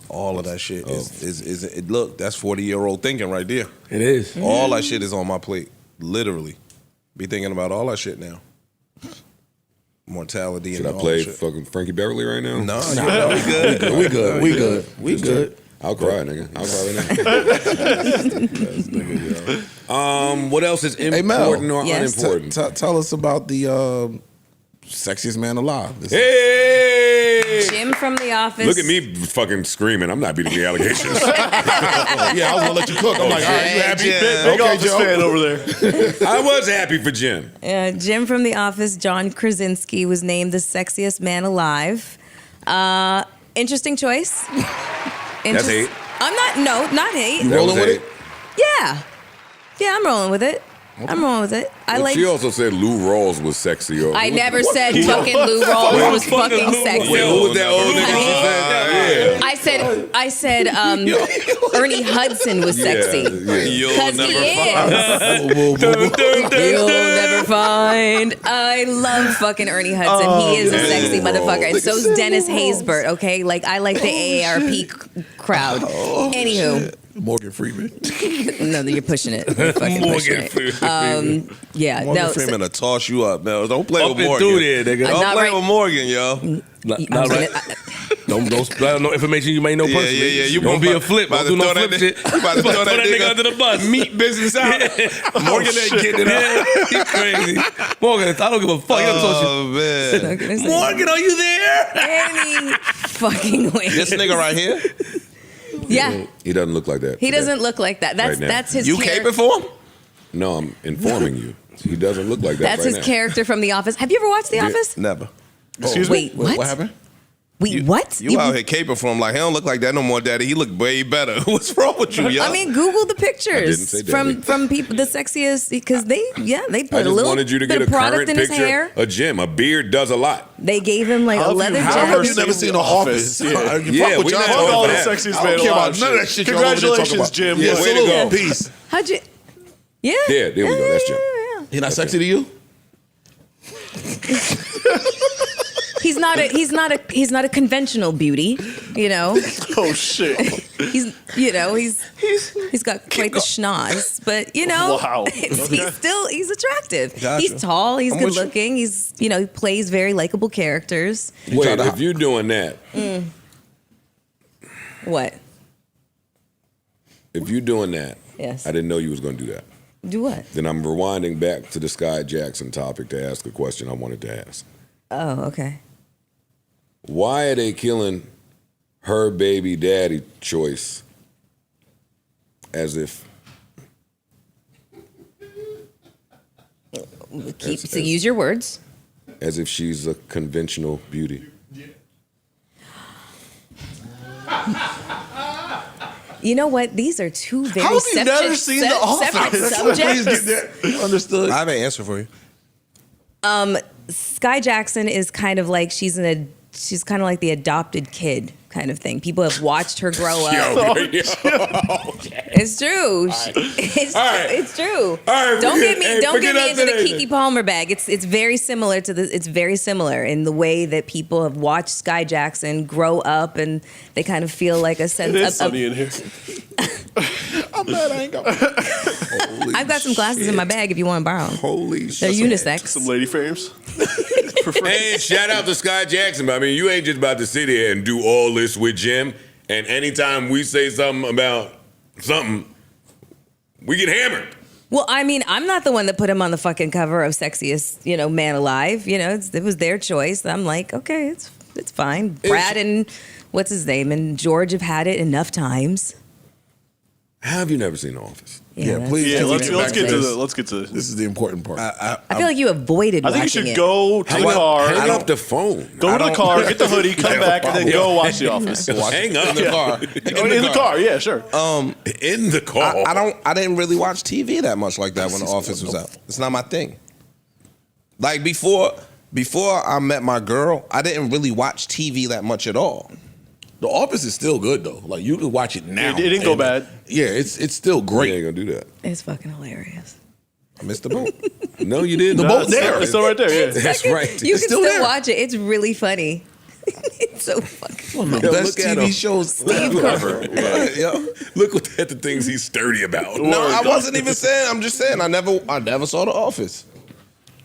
S5: All of that shit is look, that's 40-year-old thinking right there.
S6: It is.
S5: All that shit is on my plate. Literally. Be thinking about all that shit now. Mortality
S2: Should
S5: and
S2: I
S5: all
S2: play
S5: that shit.
S2: fucking Frankie Beverly right now?
S5: No, we good.
S9: We good.
S2: I'll cry, nigga. I'll cry right now. What else is
S9: Hey, Mel.
S2: important or
S7: Yes.
S2: unimportant?
S9: Tell us about the sexiest man alive.
S2: Hey!
S7: Jim from The Office.
S2: Look at me fucking screaming. I'm not beating the allegations.
S9: Yeah, I was gonna let you cook. I'm like, all right, you happy?
S3: Big
S9: Okay,
S3: Office
S9: Joe.
S3: fan over there.
S2: I was happy for Jim.
S7: Jim from The Office, John Krasinski, was named the sexiest man alive. Interesting choice.
S2: That's hate.
S7: Not hate.
S9: You
S2: That
S9: rolling
S2: was
S9: with
S2: hate.
S9: it?
S7: Yeah, I'm rolling with it. I'm rolling with it. I
S2: Well,
S7: like.
S2: she also said Lou Rawls was sexy. Or
S7: I never said fucking Lou Rawls was fucking sexy.
S2: Wait, who was that old nigga she said? Yeah.
S7: I said Ernie Hudson was sexy. Because he is. You'll never find. I love fucking Ernie Hudson. He is a sexy motherfucker. And so's Dennis Haysbert, okay? Like, I like the AARP crowd. Anywho.
S9: Morgan Freeman.
S7: No, you're pushing it. You're fucking pushing it. Yeah,
S5: Morgan
S7: no.
S5: Freeman will toss you up. No, don't play
S6: Up
S5: with
S6: and
S5: Morgan.
S6: through there, nigga.
S5: Don't
S7: Not
S5: play
S7: right-
S5: with Morgan, yo.
S6: Not right. Don't spread no information you may know
S5: Yeah,
S6: personally.
S5: yeah, yeah. You
S6: don't be a flip.
S5: about
S6: Don't
S5: to
S6: do no
S5: throw
S6: flip
S5: that
S6: shit.
S5: You about to throw that nigga
S6: under the bus.
S5: meat business out. Morgan ain't getting it out.
S6: He crazy. Morgan, I don't give a fuck.
S5: Oh, man.
S6: Morgan, are you there?
S7: Any fucking way.
S5: This nigga right here,
S7: Yeah.
S2: He doesn't look like that.
S7: He doesn't look like that. That's
S2: Right now.
S7: that's his
S5: you
S7: character.
S5: caping for him?
S2: No, I'm informing you. He doesn't look like that
S7: That's
S2: right
S7: his
S2: now.
S7: character from The Office. Have you ever watched The Office?
S5: Never.
S3: Excuse
S7: Wait,
S3: me?
S7: what?
S9: What happened?
S7: Wait, what?
S5: You out here caping for him like, he don't look like that no more, daddy. He look way better. What's wrong with you, yo?
S7: I mean, Google the
S2: didn't
S7: pictures
S2: say daddy.
S7: from people, the sexiest, because they
S2: I
S7: put a
S2: just
S7: little
S2: wanted you to
S7: bit
S2: get
S7: of
S2: a
S7: product
S2: current
S7: in his
S2: picture.
S7: hair.
S2: A Jim, a beard does a lot.
S7: They gave him like a leather
S9: How
S3: Never
S9: have
S7: jacket.
S9: you never
S3: seen
S9: seen
S3: The
S9: The Office?
S3: Office? Yeah.
S2: Yeah, we
S9: y'all
S2: not
S9: talking
S2: talking
S3: All the
S2: about that.
S3: sexiest
S9: I
S3: man
S9: don't care about
S3: alive
S9: none of that shit y'all over there talking
S3: Congratulations,
S9: about.
S3: Jim.
S9: Yeah,
S3: Yeah.
S2: way to go.
S9: Peace.
S7: How'd you? Yeah.
S2: Yeah, there we go. That's Jim.
S9: He not sexy to you?
S7: He's not a conventional beauty, you know.
S3: Oh shit.
S7: He's got quite the schnoz, but you know,
S3: Wow.
S7: he's attractive.
S5: Gotcha.
S7: He's tall. He's
S5: I'm
S7: good
S5: with you.
S7: looking. He plays very likable characters.
S2: Wait, if you're doing that,
S7: What?
S2: if you're doing that,
S7: Yes.
S2: I didn't know you was going to do that.
S7: Do what?
S2: Then I'm rewinding back to the Sky Jackson topic to ask a question I wanted to ask.
S7: Oh, okay.
S2: Why are they killing her baby daddy choice As if.
S7: So use your words.
S2: As if she's a conventional beauty.
S7: You know what? These are two very
S3: How have you never seen The Office?
S7: subjects.
S9: Understood.
S5: I have an answer for you.
S7: Sky Jackson is kind of like she's kind of like the adopted kid kind of thing. People have watched her grow up. It's true. It's true.
S2: All right,
S7: Don't get me into the
S2: today.
S7: Keke Palmer bag. It's very similar to the. It's very similar in the way that people have watched Sky Jackson grow up, and they kind of feel like a sense
S3: It is
S7: of.
S3: sunny in here.
S9: I'm glad I ain't got.
S7: I've got some glasses in my bag if you want to borrow them.
S2: Holy
S7: They're
S2: shit.
S7: unisex.
S3: Some lady frames.
S2: And shout out to Sky Jackson. But I mean, you ain't just about to sit here and do all this with Jim. And anytime we say something about something, we get hammered.
S7: Well, I mean, I'm not the one that put him on the fucking cover of Sexiest, Man Alive. It was their choice. I'm like, okay, it's fine. Brad and what's his name and George have had it enough times.
S2: How have you never seen The Office?
S9: Yeah, please.
S3: Yeah, let's get to
S9: this.
S3: Let's get to this.
S9: This is the important part.
S7: I feel like you avoided
S3: I think you
S7: watching
S3: should
S7: it.
S3: go to the car.
S2: Hang up the phone.
S3: Go to the car, get the hoodie, come back, and then go watch The Office.
S2: Hang up
S5: In the car.
S3: In the car, yeah, sure.
S2: In the car.
S5: I didn't really watch TV that much like that when The Office was out. It's not my thing. Like before I met my girl, I didn't really watch TV that much at all.
S9: The Office is still good though. Like you can watch it now.
S3: It didn't go bad.
S9: Yeah, it's still
S2: You
S9: great.
S2: ain't gonna do that.
S7: It's fucking hilarious.
S5: I missed the boat.
S2: No, you didn't.
S9: The boat there.
S3: It's still right there, yeah.
S2: That's right.
S7: You can
S9: still
S7: still
S9: there.
S7: watch it. It's really funny. It's so fucking.
S9: One of the
S2: Yo,
S9: best
S2: look at
S9: TV
S2: him.
S9: shows
S2: Steve
S9: ever.
S5: Yo.
S2: Look at the things he's sturdy about.
S5: No, I wasn't even saying. I'm just saying I never saw The Office.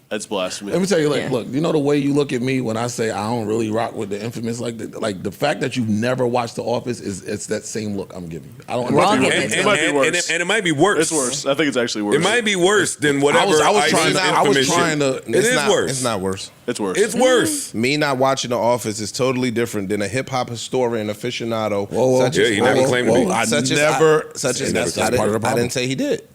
S3: That's blasphemy.
S9: Let me tell you,
S7: Yeah.
S9: look, you know the way you look at me when I say I don't really rock with the infamous, like the fact that you've never watched The Office it's that same look I'm giving you. I don't.
S7: We're all
S9: understand.
S7: getting
S3: It might be worse.
S2: And it might be worse.
S3: It's worse. I think it's actually worse.
S2: It might be worse than whatever.
S9: I was
S2: Ice's
S9: trying
S2: infamous
S9: to.
S2: shit. It is worse.
S5: It's not worse.
S3: It's worse.
S2: It's worse.
S5: Me not watching The Office is totally different than a hip hop historian aficionado.
S9: Whoa.
S5: Such
S2: Yeah,
S5: as
S2: he never claimed to be.
S9: I
S5: such
S9: never.
S5: as such as
S9: that's
S5: I
S9: part of the
S5: didn't, I
S9: problem.
S5: didn't say he did.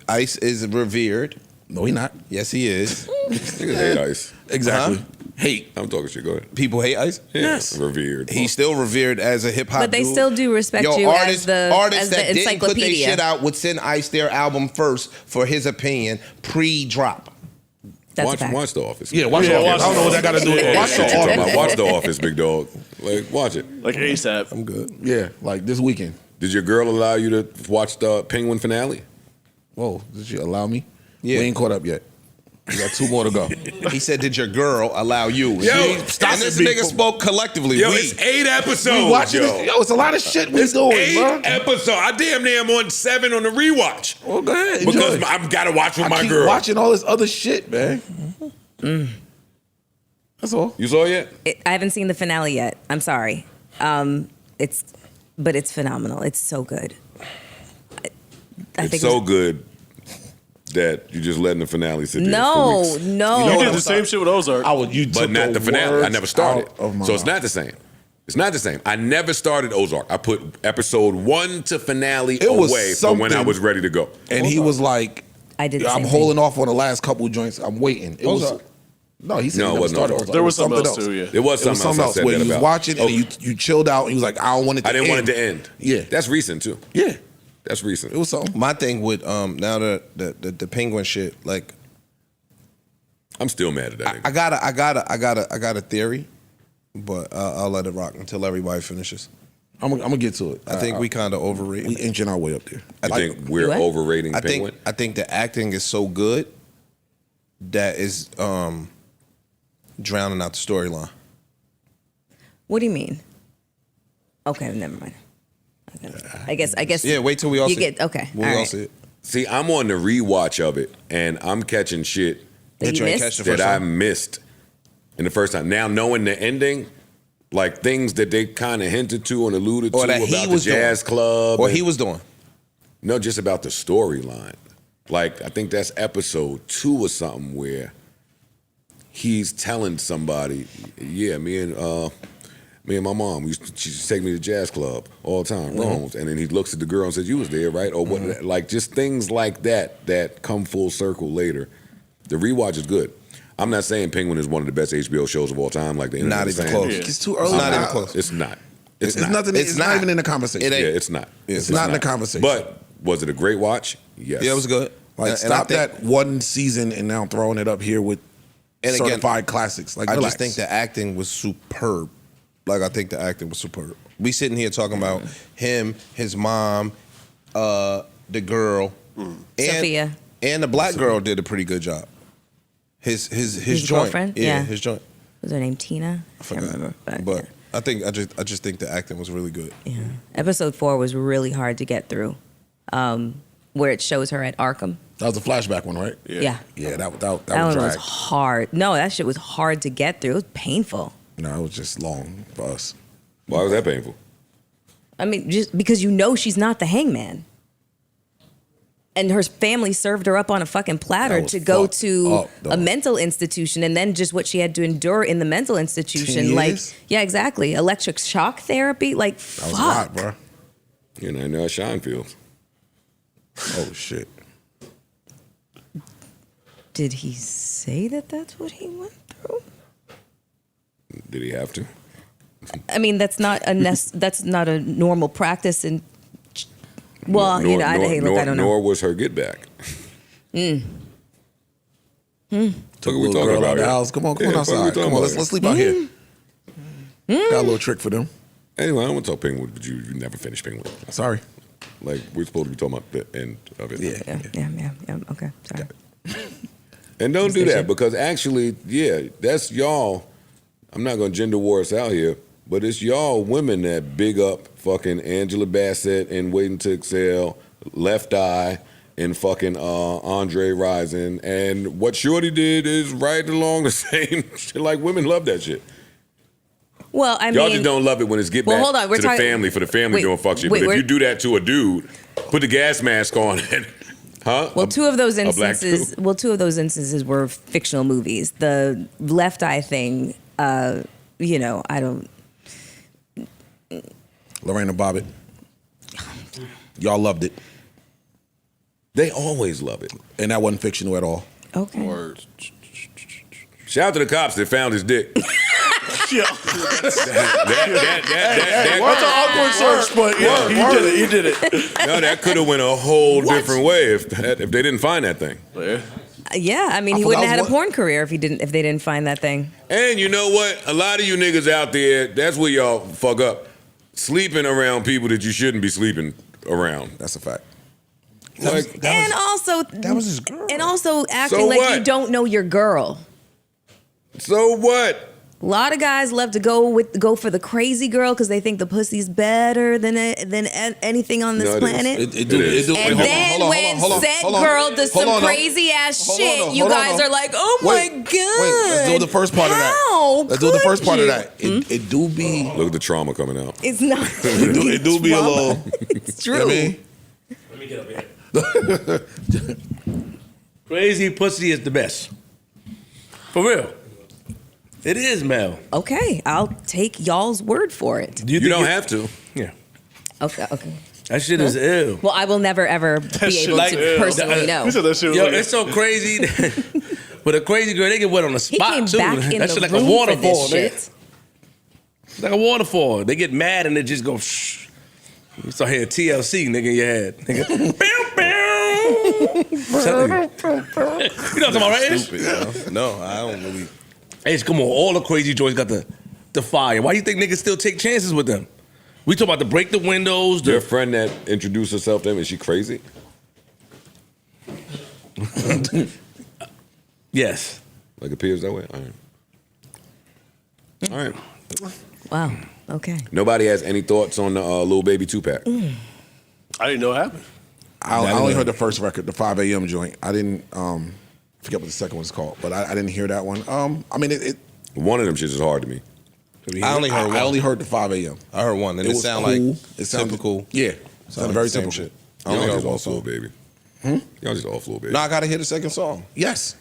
S5: Ice is revered.
S9: No, he not.
S5: Yes, he is.
S2: Niggas hate Ice.
S9: Exactly. Hate.
S2: I'm talking shit. Go ahead.
S5: People hate Ice.
S9: Yes.
S2: Revered.
S5: He's still revered as a hip hop.
S7: But they
S5: dude.
S7: still do respect
S5: Yo,
S7: you
S5: artists,
S7: as
S5: artists
S7: the
S5: that didn't put their
S7: encyclopedia.
S5: shit out would send Ice their album first for his opinion pre-drop.
S7: That's a
S2: watch
S7: fact.
S2: The Office.
S9: Yeah, watch The Office. I don't know what that got to do with it. Watch The
S2: What you talking
S9: Office.
S2: about? Watch The Office, big dog. Like, watch it.
S3: Like ASAP.
S5: I'm good.
S9: Yeah, like this weekend.
S2: Did your girl allow you to watch the Penguin finale?
S9: Whoa, did you allow me?
S5: Yeah.
S9: We ain't caught up yet. We got 2 more to go.
S5: He said, "Did your girl allow you?"
S2: Yo,
S9: stop
S5: and this
S9: it,
S5: nigga
S9: people.
S5: spoke collectively.
S2: Yo,
S5: we.
S2: it's 8 episodes.
S9: We watching
S2: yo.
S9: this. Yo, it's a lot of shit we doing,
S2: 8
S9: bro.
S2: episodes. I damn near am on 7 on the rewatch.
S9: Well, go ahead.
S2: Because
S9: enjoy.
S2: I've got to watch with
S9: I
S2: my
S9: keep
S2: girl.
S9: watching all this other shit, man. That's all.
S2: You saw it yet?
S7: I haven't seen the finale yet. I'm sorry. But it's phenomenal. It's so good. I
S2: It's
S7: think
S2: so good that you just letting the finale sit there for
S7: No,
S2: weeks.
S7: no.
S3: You did the same shit with Ozark.
S9: You
S2: But
S9: took
S2: not the finale. I never started.
S9: out of my
S2: So it's
S9: mouth.
S2: not the same. It's not the same. I never started Ozark. I put episode 1 to finale
S9: It was
S2: away from when I
S9: something-
S2: was ready to go.
S9: And he was like,
S7: I did the
S9: I'm
S7: same
S9: holding off on the last couple joints. I'm waiting. It was
S5: Ozark.
S9: no, he said
S2: No,
S9: he
S2: it
S9: never
S2: wasn't
S9: started
S2: Ozark.
S9: Ozark.
S3: There
S9: It
S3: was something else too, yeah.
S2: It was something else I said
S9: where
S2: that
S9: you was
S2: about.
S9: watching and
S2: Okay.
S9: you chilled out and you was like, I don't want it to
S2: I didn't want
S9: end.
S2: it to end.
S9: Yeah.
S2: That's recent too.
S9: Yeah.
S2: That's recent.
S9: It was something.
S5: My thing with now the penguin shit, like
S2: I'm still mad at that nigga.
S5: I got a theory, but I'll let it rock until everybody finishes.
S9: I'm gonna get to it.
S5: I think we kind of overrate.
S9: we inching our way up there.
S2: I think we're
S7: What?
S2: overrating
S5: I
S2: Penguin.
S5: think the acting is so good that is drowning out the storyline.
S7: What do you mean? Okay, never mind. Okay. I guess.
S5: Yeah, wait till we all
S7: you
S5: see
S7: get
S5: it.
S7: okay.
S5: When
S7: all
S5: we all
S7: right.
S5: see it.
S2: See, I'm on the rewatch of it, and I'm catching shit
S7: That you
S5: you ain't
S7: missed?
S5: catch the
S2: that
S5: first
S2: I
S5: time.
S2: missed in the first time. Now knowing the ending, like things that they kind of hinted to and alluded
S5: Or
S2: to
S5: that he
S2: about
S5: was
S2: the jazz
S5: doing.
S2: club,
S5: Or
S2: and-
S5: he was doing.
S2: no, just about the storyline. Like I think that's episode 2 or something where he's telling somebody, yeah, me and Me and my mom, she used to take me to jazz club all the time, Rome's. And then he looks at the girl and says, you was there, right? Or what? Like just things like that come full circle later. The rewatch is good. I'm not saying Penguin is one of the best HBO shows of all time. Like the internet
S5: Not
S2: is
S5: even
S2: saying.
S5: close.
S2: Yeah.
S9: It's too early.
S5: Not even close.
S2: It's not.
S9: It's nothing. It's not even in the conversation.
S5: It ain't.
S2: Yeah, it's not.
S9: It's not in the conversation.
S2: But was it a great watch? Yes.
S5: Yeah, it was good.
S9: Like,
S5: And
S9: stop
S5: I think-
S9: that one season and now throwing it up here with
S5: And again,
S9: certified classics. Like,
S5: I
S9: relax.
S5: just think the acting was superb. Like, I think the acting was superb. We sitting here talking about him, his mom, the girl, and
S7: Sophia.
S5: and the black girl did a pretty good job. His joint,
S7: girlfriend?
S5: yeah,
S7: Yeah.
S5: his joint.
S7: Was her name Tina?
S5: I forgot,
S7: Can't remember,
S5: but I think I just think the acting was really good.
S7: yeah. Episode 4 was really hard to get through, where it shows her at Arkham.
S9: that was a flashback one, right?
S7: Yeah.
S9: Yeah, that
S7: That
S9: was
S7: one was
S9: dragged.
S7: hard. No, that shit was hard to get through. It was painful.
S9: No, it was just long for us.
S2: Why was that painful?
S7: I mean, just because she's not the hangman. And her family served her up on a fucking platter
S9: That was
S7: to go
S9: fucked
S7: to
S9: up, though.
S7: a mental institution, and then just what she had to endure in the mental institution.
S9: 10
S7: Like,
S9: years?
S7: yeah, exactly. Electric shock therapy. Like,
S9: That
S7: fuck.
S9: was a lot, bro.
S2: You know, I know Scheinfeld.
S9: Oh shit.
S7: Did he say that that's what he went through?
S2: Did he have to?
S7: I mean, that's not a normal practice. And well, you know, I don't know.
S2: Nor was her get back.
S9: Took
S2: What
S9: a
S2: are we
S9: little
S2: talking
S9: girl
S2: about
S9: out the
S2: here?
S9: house. Come on
S2: Yeah, what are we
S9: outside.
S2: talking
S9: Come on,
S2: about
S9: let's sleep out here. Got a little trick for them.
S2: Anyway, I don't want to talk Penguin, but you never finished Penguin.
S9: Sorry.
S2: Like, we're supposed to be talking about the end of it.
S9: Yeah.
S7: Yeah. Okay, sorry.
S2: And don't do
S7: Decision.
S2: that because actually, yeah, that's y'all. I'm not going to gender war us out here, but it's y'all women that big up fucking Angela Bassett and Waiting to Exhale, Left Eye, and fucking Andre Rison. And what Shorty did is right along the same shit. Like, women love that shit.
S7: Well, I
S2: Y'all
S7: mean,
S2: just don't love it when it's get
S7: Well,
S2: back
S7: hold on, we're
S2: to the
S7: talking-
S2: family for the family
S7: Wait,
S2: doing fuck shit.
S7: wait,
S2: But if
S7: we're-
S2: you do that to a dude, put the gas mask on and, huh?
S7: well, two of those
S2: a black
S7: instances.
S2: dude?
S7: Well, two of those instances were fictional movies. The Left Eye thing. You know, I don't.
S9: Lorena Bobbitt. Y'all loved it.
S2: They always love it.
S9: And that wasn't fictional at all.
S7: Okay.
S2: Shout out to the cops that found his dick.
S3: Yeah.
S2: That's
S3: an awkward search, but yeah, he did it.
S2: No, that could have went a whole different way if they didn't find that thing.
S7: Yeah, I mean, he
S9: I
S7: wouldn't have
S9: forgot
S7: had a
S9: what-
S7: porn career if they didn't find that thing.
S2: And you know what? A lot of you niggas out there, that's where y'all fuck up. Sleeping around people that you shouldn't be sleeping around.
S9: That's a fact.
S2: Like,
S7: And also,
S9: that was his girl.
S7: And also acting
S2: So
S7: like
S2: what?
S7: you don't know your girl.
S2: so what?
S7: A lot of guys love to go for the crazy girl because they think the pussy's better than anything on this
S2: No, it is.
S7: planet.
S9: It do.
S7: And then when said girl does some crazy ass shit, you guys are like, oh my god.
S9: Wait, let's do the first part of that.
S7: How
S9: Let's do the first part of
S7: could
S9: that. It do be.
S2: Look at the trauma coming out.
S7: It's not.
S9: It do be a little.
S7: It's true.
S9: You know what I mean?
S6: Let me get up here. Crazy pussy is the best. For real. It is, Mel.
S7: Okay, I'll take y'all's word for it.
S2: You don't have to.
S6: Yeah.
S7: Okay.
S6: That shit is ill.
S7: Well, I will never ever be
S3: shit
S7: able
S3: like
S7: to
S3: ill.
S7: personally know.
S3: He said that shit was
S6: Yo,
S3: like-
S6: it's so crazy. But a crazy girl, they get wet on the
S7: He
S6: spot
S7: came
S6: too.
S7: back in
S6: that
S7: the
S6: shit like
S7: room
S6: a
S7: for
S6: waterfall,
S7: this
S6: nigga.
S7: shit.
S6: It's like a waterfall. They get mad and they just go. Shh. You start hearing TLC, nigga, in your head. Nigga. You know what I'm talking about, right? Ish?
S5: Stupid, yo. No, I don't really.
S6: Ish, come on, all the crazy joints got the fire. Why you think niggas still take chances with them? We talk about to break the windows.
S2: Your friend that introduced herself to him, is she crazy?
S6: Yes.
S2: Like appears that way? All right.
S7: Wow. Okay.
S2: Nobody has any thoughts on the Lil Baby 2-pack?
S3: I didn't know it happened.
S9: I only heard the first record, the 5 a.m. joint. I didn't forget what the second one's called, but I didn't hear that one. I mean, it
S2: One of them shits is hard to me.
S5: I only heard one.
S9: I only heard the 5 a.m.
S5: I heard one, and it
S9: was
S5: sound
S9: cool.
S5: like
S9: It sounded
S5: typical.
S9: Yeah, sounded very
S5: same
S9: typical.
S5: shit.
S9: I only
S2: Y'all
S9: heard
S2: just
S9: one
S2: off Lil
S9: song.
S2: Baby. Y'all just off Lil Baby.
S5: No, I gotta hear the second song.
S9: Yes,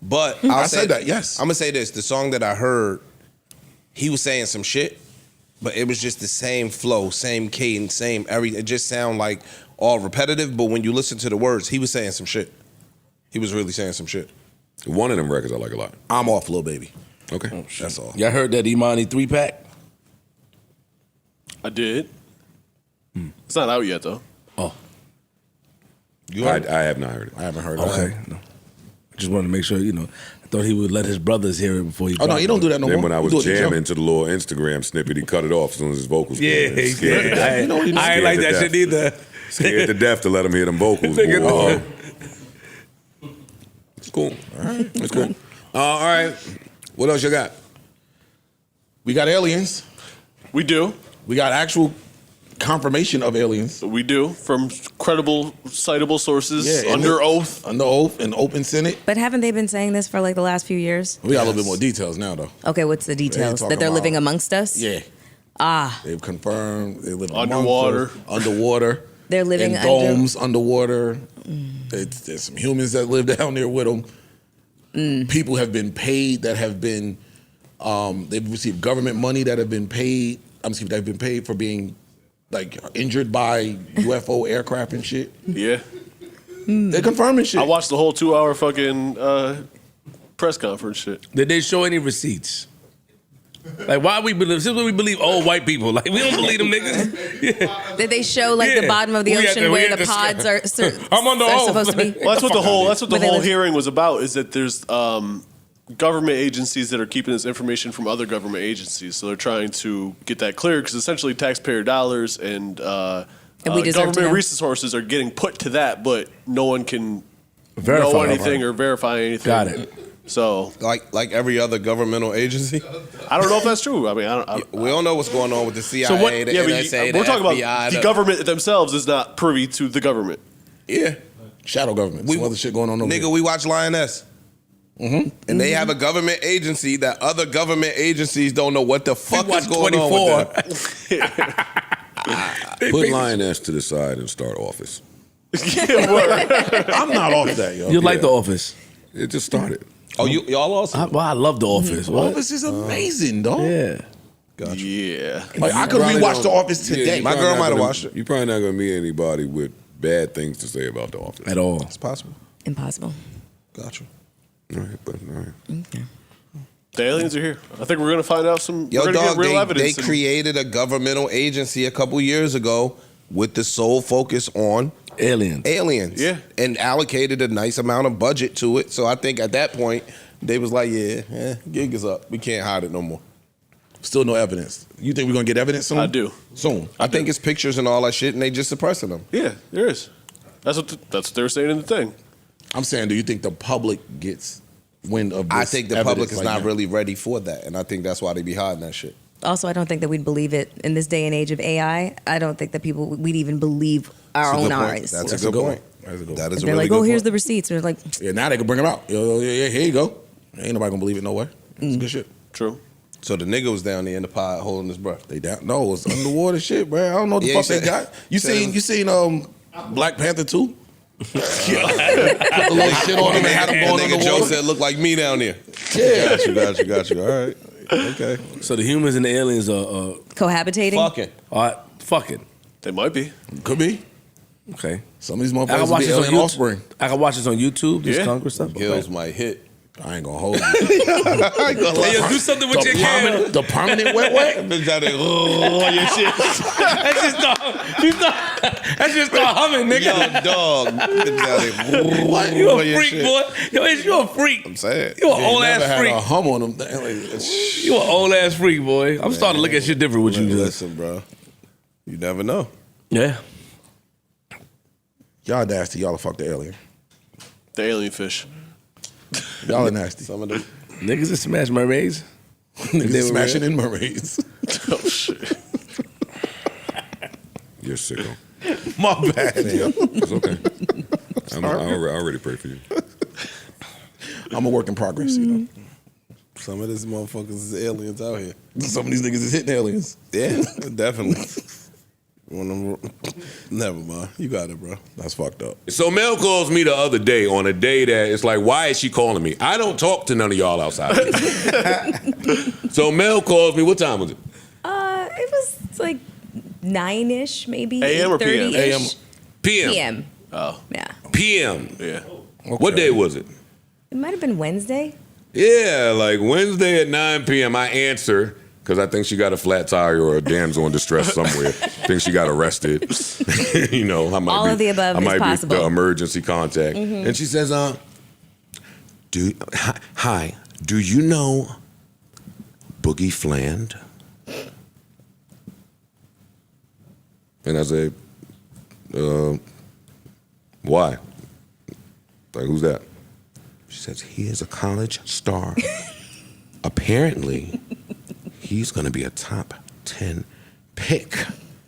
S5: But
S9: I said that. Yes,
S5: I'm gonna say this: the song that I heard, he was saying some shit, but it was just the same flow, same cadence, same everything. It just sounded like all repetitive, but when you listen to the words, he was saying some shit. He was really saying some shit.
S2: One of them records I like a lot.
S9: I'm off, Lil Baby.
S2: Okay.
S9: That's all.
S6: Y'all heard that Imani 3-pack?
S3: I did. It's not out yet, though.
S6: Oh.
S2: I have not heard it.
S9: I haven't heard it.
S6: Okay. No. Just wanted to make sure, I thought he would let his brothers hear it before he
S9: Oh, no, you don't do that no more.
S2: Then when I
S9: You
S2: was
S9: do it yourself.
S2: jamming to the little Instagram snippet, he cut it off as soon as his vocals came in.
S6: Yeah,
S2: Scared to death.
S6: I ain't like that shit either.
S2: Scared to death to let him hear them vocals.
S6: Nigga,
S2: boy.
S6: no.
S2: It's cool. It's cool. All right. What else you got?
S9: We got aliens.
S3: We do.
S9: We got actual confirmation of aliens.
S3: We do. From credible, citable sources,
S9: Yeah,
S3: under oath.
S9: Under oath in open Senate.
S7: But haven't they been saying this for like the last few years?
S9: We got a little bit more details now, though.
S7: Okay, what's the details?
S9: talking
S7: That they're living
S9: about-
S7: amongst us?
S9: Yeah.
S7: Ah,
S9: They've confirmed they live
S3: Underwater.
S9: underwater.
S7: they're living
S9: in domes underwater. There's some humans that live down there with them. People have been paid that have been, they've received government money that have been paid. They've been paid for being like injured by UFO aircraft and shit.
S3: Yeah.
S9: They're confirming shit.
S3: I watched the whole 2-hour fucking press conference shit.
S6: Did they show any receipts? Like, why we believe? Since we believe old white people, like we don't believe them niggas. Yeah.
S7: Did they show like the
S6: Yeah.
S7: bottom of the
S6: We had
S7: ocean
S6: to- we
S7: where
S6: had
S7: the
S6: to-
S7: pods are,
S6: I'm on the
S7: are
S6: oath.
S7: supposed to be?
S3: Well, that's what the whole
S7: Where they live.
S3: hearing was about. Is that there's government agencies that are keeping this information from other government agencies, so they're trying to get that clear because essentially taxpayer dollars and
S7: we deserve to
S3: government
S7: know.
S3: resources are getting put to that, but no one can
S6: Verify
S3: know anything
S6: it.
S3: or verify anything.
S6: Got it.
S3: So,
S5: Like every other governmental agency.
S3: I don't know if that's true. I mean, I don't.
S5: We don't know what's going on with the CIA,
S6: So what-
S5: the
S3: Yeah, but
S5: NSA,
S3: we're
S5: the
S3: talking
S5: FBI.
S3: about the government themselves is not privy to the government.
S5: Yeah.
S9: Shadow government. Some other shit going on over
S5: Nigga,
S9: here.
S5: we watch Lioness. And they have a government agency that other government agencies don't know what the fuck is going on with them.
S2: Put Lioness to the side and start Office.
S9: I'm not off that, yo.
S6: You like The Office?
S2: It just started.
S5: Oh, y'all also?
S6: I love The Office. What?
S9: Office is amazing, dog.
S6: Yeah.
S3: Yeah.
S9: Like I could
S2: Probably
S9: rewatch
S2: don't-
S9: The Office today.
S2: you
S5: My
S2: probably
S5: girl
S2: not
S5: might have
S2: gonna-
S5: watched it.
S2: You're probably not going to meet anybody with bad things to say about The Office.
S6: At all.
S5: It's possible.
S7: Impossible.
S5: Gotcha.
S2: All right.
S3: The aliens are here. I think we're gonna find out some.
S5: Yo,
S3: we're gonna
S5: dog,
S3: get real
S5: they
S3: evidence. and-
S5: created a governmental agency a couple years ago with the sole focus on
S6: Aliens.
S3: Yeah.
S5: And allocated a nice amount of budget to it. So I think at that point, they was like, gig is up. We can't hide it no more.
S9: Still no evidence. You think we're gonna get evidence soon?
S3: I do.
S9: Soon.
S5: I think it's pictures and all that shit, and they just suppressing them.
S3: Yeah, there is. That's what they were saying in the thing.
S9: I'm saying, do you think the public gets wind of this?
S5: I think the
S9: evidence
S5: public is
S9: like
S5: not
S9: now?
S5: really ready for that, and I think that's why they be hiding that shit.
S7: Also, I don't think that we'd believe it in this day and age of AI. I don't think that we'd even believe our
S5: That's a
S7: own
S5: good point.
S7: eyes.
S5: That's
S9: That's
S5: a good point.
S9: That's a good
S5: That
S9: point.
S5: is a
S7: They're
S5: really
S7: like,
S5: good
S7: oh, here's
S5: point.
S7: the receipts. They're like,
S9: Yeah, now they can bring them out. Yeah, here you go. Ain't nobody gonna believe it no way. It's good shit.
S3: True.
S5: So the nigga was down there in the pod holding his breath.
S9: They down. No, it's underwater shit, bro. I don't know what the
S5: Yeah,
S9: fuck
S5: he
S9: they
S5: said-
S9: got. You
S5: said-
S9: seen Black Panther 2? Put the little shit on him and had him
S5: That
S9: going
S5: nigga Joe
S9: underwater.
S5: said, look like me down there.
S9: Yeah.
S5: Got you. All right. Okay.
S6: So the humans and the aliens are
S7: cohabitating.
S6: fucking.
S3: They might be.
S9: Could be.
S6: Okay.
S9: Some of these
S6: I can
S9: motherfuckers
S6: watch
S9: be
S6: this on
S9: alien
S6: YouTube.
S9: offspring.
S6: I can watch this on YouTube. This
S3: Yeah.
S6: Congress stuff.
S5: Gills might hit.
S9: I ain't gonna hold you.
S6: Hey, yo, do something with your camera.
S9: The permanent wet.
S5: Bitch out there, oh, your shit.
S6: That's just start humming, nigga.
S5: Yo, dog. Bitch out there,
S6: What? You
S5: oh,
S6: a
S5: your
S6: freak,
S5: shit.
S6: boy. Yo, you a freak.
S5: I'm saying.
S6: You an
S9: They
S6: old
S9: never
S6: ass
S9: had
S6: freak.
S9: a hum on them.
S6: You an old ass freak, boy. I'm starting to look at shit different with you.
S5: Listen, bro. You never know.
S6: Yeah.
S9: Y'all nasty. Y'all fuck the alien.
S3: The alien fish.
S9: Y'all are nasty.
S5: Some of them.
S6: Niggas that smash mermaids.
S9: Niggas
S6: They were
S9: smashing
S6: real.
S9: in mermaids.
S3: Oh shit.
S2: You're sicko.
S9: My bad, yo.
S2: It's okay. I already pray for you.
S9: I'm a work in progress, you know.
S5: Some of these motherfuckers is aliens out here.
S9: Some of these niggas is hitting aliens.
S5: Yeah, definitely. Never mind. You got it, bro.
S9: That's fucked up.
S2: So Mel calls me the other day on a day that it's like, why is she calling me? I don't talk to none of y'all outside. So Mel calls me. What time was it?
S7: It It's like 9-ish, maybe.
S3: AM or PM?
S7: 8:30-ish.
S2: PM.
S7: PM.
S3: Oh.
S7: Yeah.
S2: PM.
S3: Yeah.
S2: What day was it?
S7: It might have been Wednesday.
S2: Yeah, like Wednesday at 9 p.m. I answer because I think she got a flat tire or a damsel in distress somewhere. I think she got arrested. You know, I might
S7: All
S2: be,
S7: of the above
S2: I
S7: is
S2: might
S7: possible.
S2: be the emergency contact. And she says, hi, do you know Boogie Fland? And I say, why? Like, who's that? She says, he is a college star. Apparently, he's going to be a top 10 pick.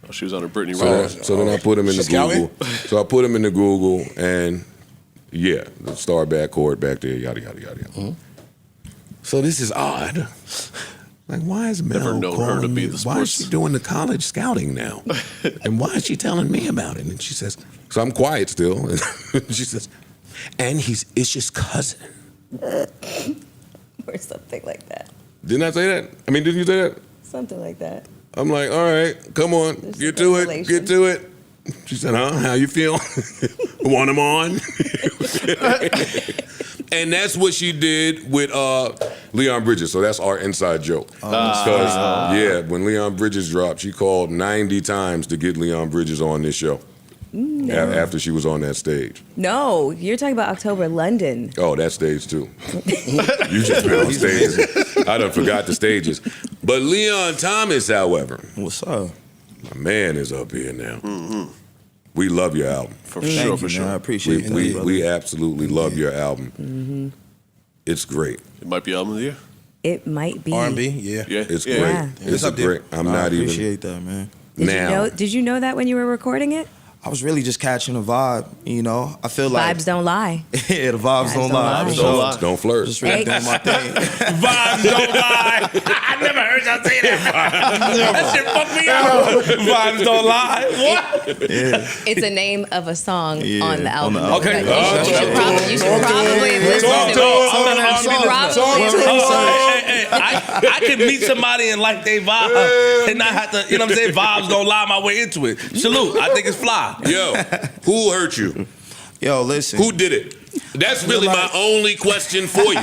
S3: Oh, she was on a Brittany
S2: So,
S3: Ross.
S2: so then I put him in the
S9: Scouting?
S2: Google. So I put him in the Google, and yeah, the star backcourt back there, yada, yada, yada, yada. So this is odd. Like, why is Mel
S3: Never known her to
S2: calling
S3: be
S2: me?
S3: the
S2: Why is
S3: sports-
S2: she doing the college scouting now? And why is she telling me about it? And she says, so I'm quiet still. And she says, and he's Ish's cousin.
S7: Or something like that.
S2: Didn't I say that? I mean, didn't you say that?
S7: Something like that.
S2: I'm like, all right, come on,
S7: There's
S2: get to it,
S7: speculation.
S2: get to it. She said, huh? How you feel? Want him on? And that's what she did with Leon Bridges. So that's our inside joke. Because, yeah, when Leon Bridges dropped, she called 90 times to get Leon Bridges on this show. After she was on that stage.
S7: No, you're talking about October London.
S2: Oh, that stage too. You just been on stages. I done forgot the stages. But Leon Thomas, however,
S8: What's up?
S2: my man is up here now. We love your album.
S3: For
S8: Thank
S3: sure,
S8: you,
S3: for
S8: man. I
S3: sure.
S8: appreciate
S2: We,
S8: that.
S2: we absolutely love your album. It's great.
S3: It might be album of the year.
S7: It might be.
S8: R&B, yeah.
S3: Yeah.
S2: It's
S3: yeah.
S2: great.
S7: Yeah.
S2: It's a
S8: up there.
S2: great. I'm
S8: I
S2: not even
S8: appreciate that, man.
S2: now.
S7: Did you know that when you were recording it?
S8: I was really just catching a vibe, you know. I feel like
S7: Vibes don't lie.
S8: yeah, the vibes don't lie.
S7: Vibes
S8: So,
S3: don't lie.
S2: Don't flirt.
S8: just really
S7: Hey.
S8: doing my thing.
S6: Vibes don't lie. I never heard y'all say that. That shit fucked me up. Vibes don't lie. What?
S7: It's a name of a song
S8: Yeah,
S7: on the album.
S8: on the album.
S6: Okay.
S7: You should probably listen to it. Probably listen to it.
S6: Hey, I can meet somebody and like they vibe and not have to, you know what I'm saying? Vibes don't lie my way into it. Salute. I think it's fly.
S2: Yo, who hurt you?
S8: Yo, listen.
S2: Who did it? That's really my only question for you.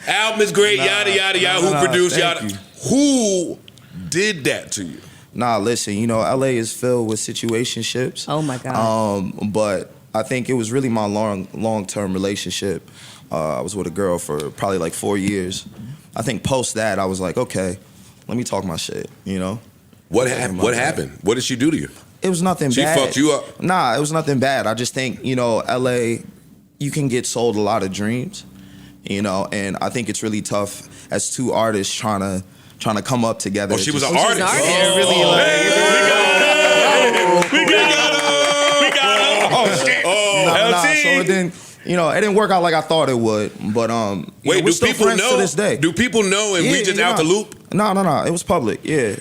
S2: Album is great, yada, yada, yada. Who produced,
S8: thank
S2: yada.
S8: you.
S2: Who did that to you?
S8: Nah, listen, you know, LA is filled with situationships.
S7: Oh my God.
S8: But I think it was really my long-term relationship. I was with a girl for probably like 4 years. I think post that, I was like, okay, let me talk my shit, you know?
S2: What happened? What happened? What did she do to you?
S8: It was nothing
S2: She
S8: bad.
S2: fucked you up?
S8: Nah, it was nothing bad. I just think, you know, LA, you can get sold a lot of dreams, you know, and I think it's really tough as two artists trying to come up together.
S2: Oh, she was
S8: Just-
S2: an artist.
S7: artist.
S8: really
S6: We got him. Oh, shit.
S8: Nah, so it didn't, you know, it didn't work out like I thought it would. But you
S2: Wait,
S8: know, we're
S2: do
S8: still
S2: people
S8: friends
S2: know?
S8: to this day.
S2: Do people know and we
S8: Yeah,
S2: just
S8: yeah,
S2: out the
S8: nah.
S2: loop?
S8: No. It was public. Yeah.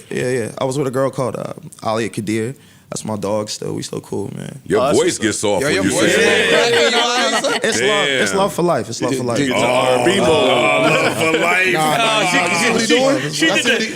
S8: I was with a girl called Alia Kadir. That's my dog. Still, we still cool, man.
S2: Your
S3: Oh, that's
S2: voice
S3: what's
S2: gets soft
S9: Yo,
S2: when
S9: your
S2: you
S9: voice
S2: say that.
S8: It's love. It's love for life. It's love for life.
S2: R&B love for life.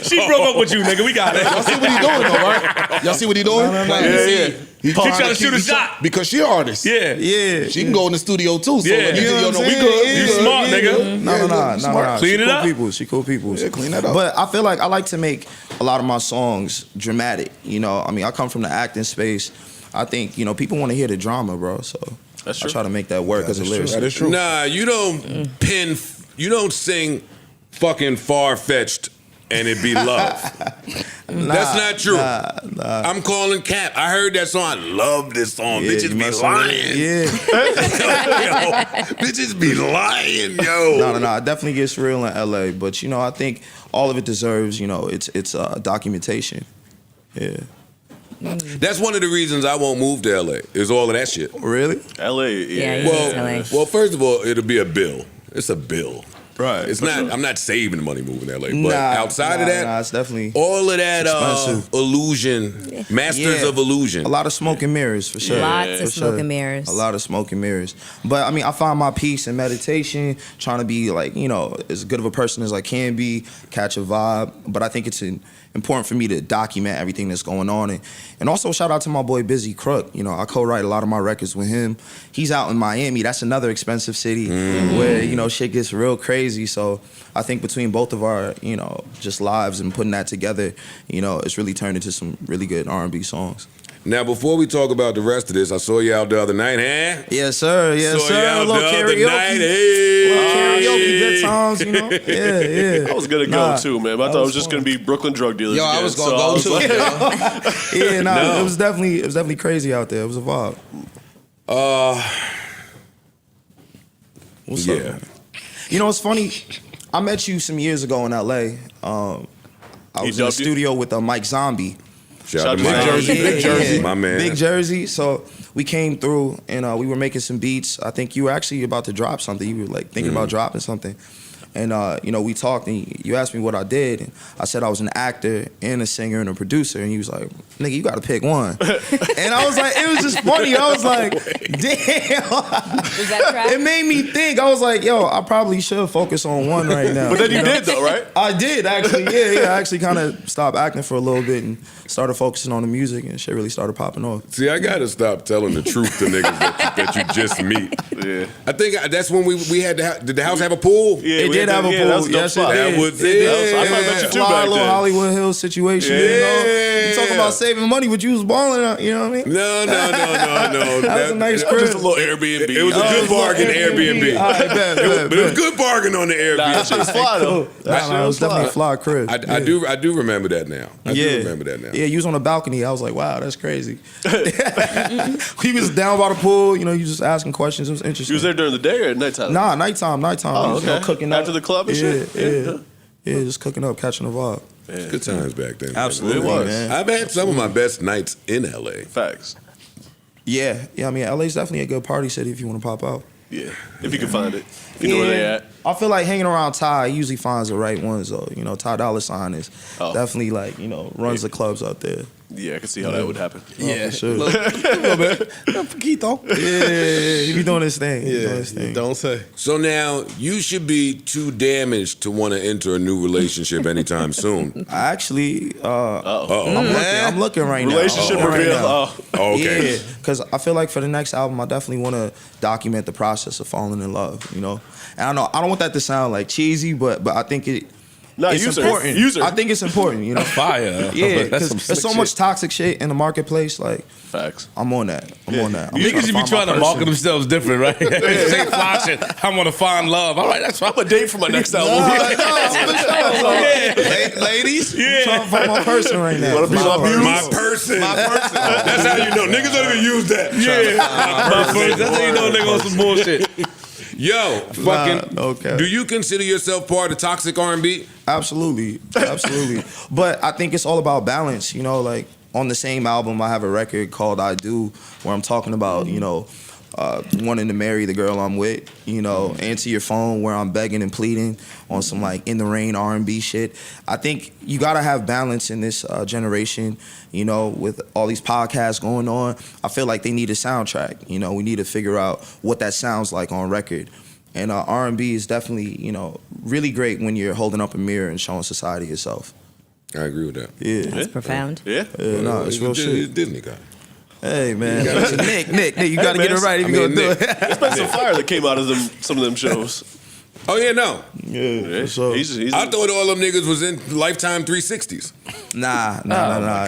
S6: She broke up with you, nigga. We got it.
S9: Y'all see what he doing though, right? Y'all see what he doing? He
S6: trying to shoot a shot.
S9: because she an artist.
S6: Yeah.
S8: Yeah.
S9: She can go in the studio too. So
S6: Yeah.
S9: like,
S6: You know
S9: yo,
S8: what
S9: no,
S8: I'm
S9: we
S8: saying?
S9: good.
S8: Yeah,
S9: We
S6: You
S9: good.
S6: smart, nigga.
S8: No.
S9: Smart.
S6: Clean
S8: She
S6: it
S8: cool
S6: up.
S8: people. She cool people.
S9: Yeah, clean that up.
S8: But I feel like I like to make a lot of my songs dramatic. You know, I mean, I come from the acting space. I think, you know, people want to hear the drama, bro. So
S3: That's
S8: I
S3: true.
S8: try to make that work as a lyricist.
S9: That is true.
S2: Nah, you don't you don't sing fucking far-fetched and it be love. That's not true.
S8: Nah.
S2: I'm calling cap. I heard that song. I love this song.
S8: Yeah,
S2: Bitches
S8: you
S2: be
S8: must-
S2: lying.
S8: Yeah.
S2: Yo, bitches be lying, yo.
S8: No. It definitely gets real in LA. But, you know, I think all of it deserves, you know, it's documentation. Yeah.
S2: That's one of the reasons I won't move to LA. Is all of that shit.
S8: Really?
S3: LA, yeah.
S7: Yeah.
S2: Well, first of all, it'll be a bill. It's a bill.
S3: Right.
S2: It's
S3: for
S2: not.
S3: sure.
S2: I'm not saving money moving to LA. But outside of that,
S8: it's definitely
S2: all of that
S8: expensive.
S2: illusion, masters
S8: Yeah.
S2: of illusion.
S8: a lot of smoke and mirrors for sure.
S7: Lots
S8: For
S7: of smoke and mirrors.
S8: A lot of smoke and mirrors. But I mean, I find my peace in meditation, trying to be like, you know, as good of a person as I can be, catch a vibe. But I think it's important for me to document everything that's going on. And also shout out to my boy Busy Crook. You know, I co-write a lot of my records with him. He's out in Miami. That's another expensive city where, you know, shit gets real crazy. So I think between both of our, you know, just lives and putting that together, you know, it's really turned into some really good R&B songs.
S2: Now, before we talk about the rest of this, I saw you out the other night, huh?
S8: Yes, sir. Yes,
S2: saw
S8: sir.
S2: You out
S8: a little
S2: the
S8: karaoke.
S2: other night. Hey.
S8: Karaoke, good times, you know? Yeah.
S3: I was going to go too, man. But I thought it was just going to be Brooklyn drug dealers.
S5: Yo,
S3: again,
S5: I was going to go too.
S8: It was definitely crazy out there. It was a vibe. What's up? You know, it's funny. I met you some years ago in LA. I was in the studio with Mike Zombie.
S2: Shout out to
S8: Big
S2: Mike.
S8: Jersey, Big Jersey,
S2: my man.
S8: Big Jersey. So we came through and we were making some beats. I think you were actually about to drop something. You were like thinking about dropping something. And you know, we talked and you asked me what I did. And I said I was an actor and a singer and a producer. And you was like, nigga, you gotta pick one. And I was like, it was just funny. I was like, damn.
S7: Was that track?
S8: It made me think. I was like, yo, I probably should focus on one right now.
S3: But then you did though, right?
S8: I did actually. Yeah. I actually kind of stopped acting for a little bit and started focusing on the music, and shit really started popping off.
S2: See, I gotta stop telling the truth to niggas that you just meet.
S3: Yeah.
S2: I think that's when we had did the house have a pool?
S3: Yeah,
S8: It did have a pool.
S3: That was a dope
S8: Yes, it
S3: spot.
S8: did.
S2: That was
S8: It
S2: it.
S8: did.
S3: I probably met you too
S8: Fly
S3: back
S8: little
S3: then.
S8: Hollywood Hills situation. You know, you talking about saving money, but you was balling out. You know what I mean?
S2: No.
S8: That was a nice crib.
S3: Just a little Airbnb.
S2: It was a good bargain Airbnb.
S8: All right, bet.
S2: But it was good bargain on the Airbnb.
S3: That shit was fly though. That shit
S8: It was
S3: was
S8: definitely a
S3: fly.
S8: fly crib.
S2: I do remember that now. I do remember that now.
S8: Yeah, you was on the balcony. I was like, wow, that's crazy. He was down by the pool. You know, you just asking questions. It was interesting.
S3: You was there during the day or at nighttime?
S8: Nah, nighttime.
S3: Oh,
S8: He was, you know,
S3: okay.
S8: cooking up
S3: After the club and shit?
S8: Yeah, just cooking up, catching the vibe.
S2: Good times back then.
S8: Absolutely,
S3: It was.
S8: man.
S2: I've had some of my best nights in LA.
S3: Facts.
S8: Yeah. I mean, LA's definitely a good party city if you want to pop out.
S3: Yeah. If you can find it. If you know where they at.
S8: I feel like hanging around Ty, he usually finds the right ones though. You know, Ty Dolla $ign is definitely like, you know, runs the clubs out there.
S3: Yeah, I can see how that would happen.
S8: For sure.
S5: A little bit. Poquito.
S8: Yeah, he be doing his thing. He be doing his thing.
S5: Don't say.
S2: So now you should be too damaged to want to enter a new relationship anytime soon.
S8: I actually,
S2: Uh-oh.
S8: I'm looking right now.
S3: Relationship
S8: I'm looking
S3: reveal.
S8: right now.
S2: Oh, okay.
S8: Yeah, because I feel like for the next album, I definitely want to document the process of falling in love. You know, and I know I don't want that to sound like cheesy, but I think it's important. I think it's important. You know,
S6: Fire.
S8: yeah,
S6: That's
S8: because
S6: some
S8: there's so
S6: slick
S8: much
S6: shit.
S8: toxic shit in the marketplace. Like,
S3: Facts.
S8: I'm on that. I'm on that. I'm
S6: Niggas, you be
S8: find my
S6: trying to
S8: person.
S6: market themselves different, right? Say fly shit. I want to find love. All right, that's right.
S3: I'm a date for my next album.
S8: Ladies, I'm trying to find my person right now.
S3: Wanna be my muse?
S2: My person. That's how you know. Niggas don't even use that.
S6: My person. That's how you know nigga on some bullshit.
S2: Yo, fucking.
S8: okay.
S2: Do you consider yourself part of toxic R&B?
S8: Absolutely. But I think it's all about balance. You know, like on the same album, I have a record called I Do, where I'm talking about, you know, wanting to marry the girl I'm with, you know, answer your phone where I'm begging and pleading on some like in the rain R&B shit. I think you gotta have balance in this generation, you know, with all these podcasts going on. I feel like they need a soundtrack. You know, we need to figure out what that sounds like on record. And R&B is definitely, you know, really great when you're holding up a mirror and showing society yourself.
S2: I agree with that.
S8: Yeah.
S7: That's profound.
S3: Yeah.
S8: No, it's real
S2: He's a
S8: shit.
S2: Disney guy.
S8: Hey, man. Nick, you got to get it right if you're going to do it.
S3: There's been some fire that came out of some of them shows.
S2: Oh, yeah, no.
S8: Yeah, for sure.
S3: He's
S2: I thought all them niggas was in Lifetime 360s.
S8: Nah.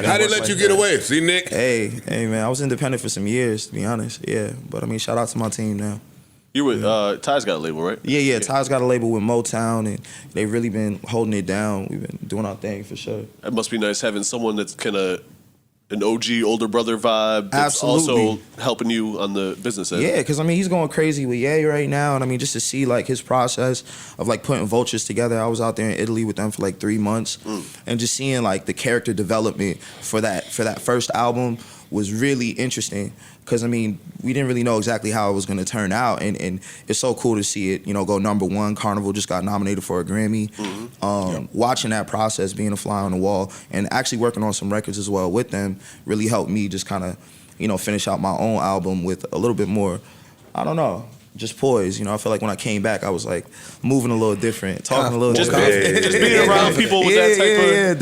S2: How they let you get away? See, Nick?
S8: Hey, man. I was independent for some years, to be honest. Yeah. But, I mean, shout out to my team now.
S3: You with Ty's got a label, right?
S8: Yeah. Ty's got a label with Motown, and they've really been holding it down. We've been doing our thing for sure.
S3: It must be nice having someone that's kind of an OG older brother vibe that's
S8: Absolutely.
S3: also helping you on the business end.
S8: Yeah, because I mean he's going crazy with Ye right now, and I mean just to see like his process of like putting Vultures together. I was out there in Italy with them for like 3 months, and just seeing like the character development for that first album was really interesting. Because I mean we didn't really know exactly how it was going to turn out, and it's so cool to see it, you know, go #1. Carnival just got nominated for a Grammy. Watching that process, being a fly on the wall, and actually working on some records as well with them really helped me just kind of, you know, finish out my own album with a little bit more, I don't know, just poised. You know, I feel like when I came back, I was like moving a little different, talking a little
S3: Just
S8: more confident.
S3: just being around people with that type of.
S8: Yeah,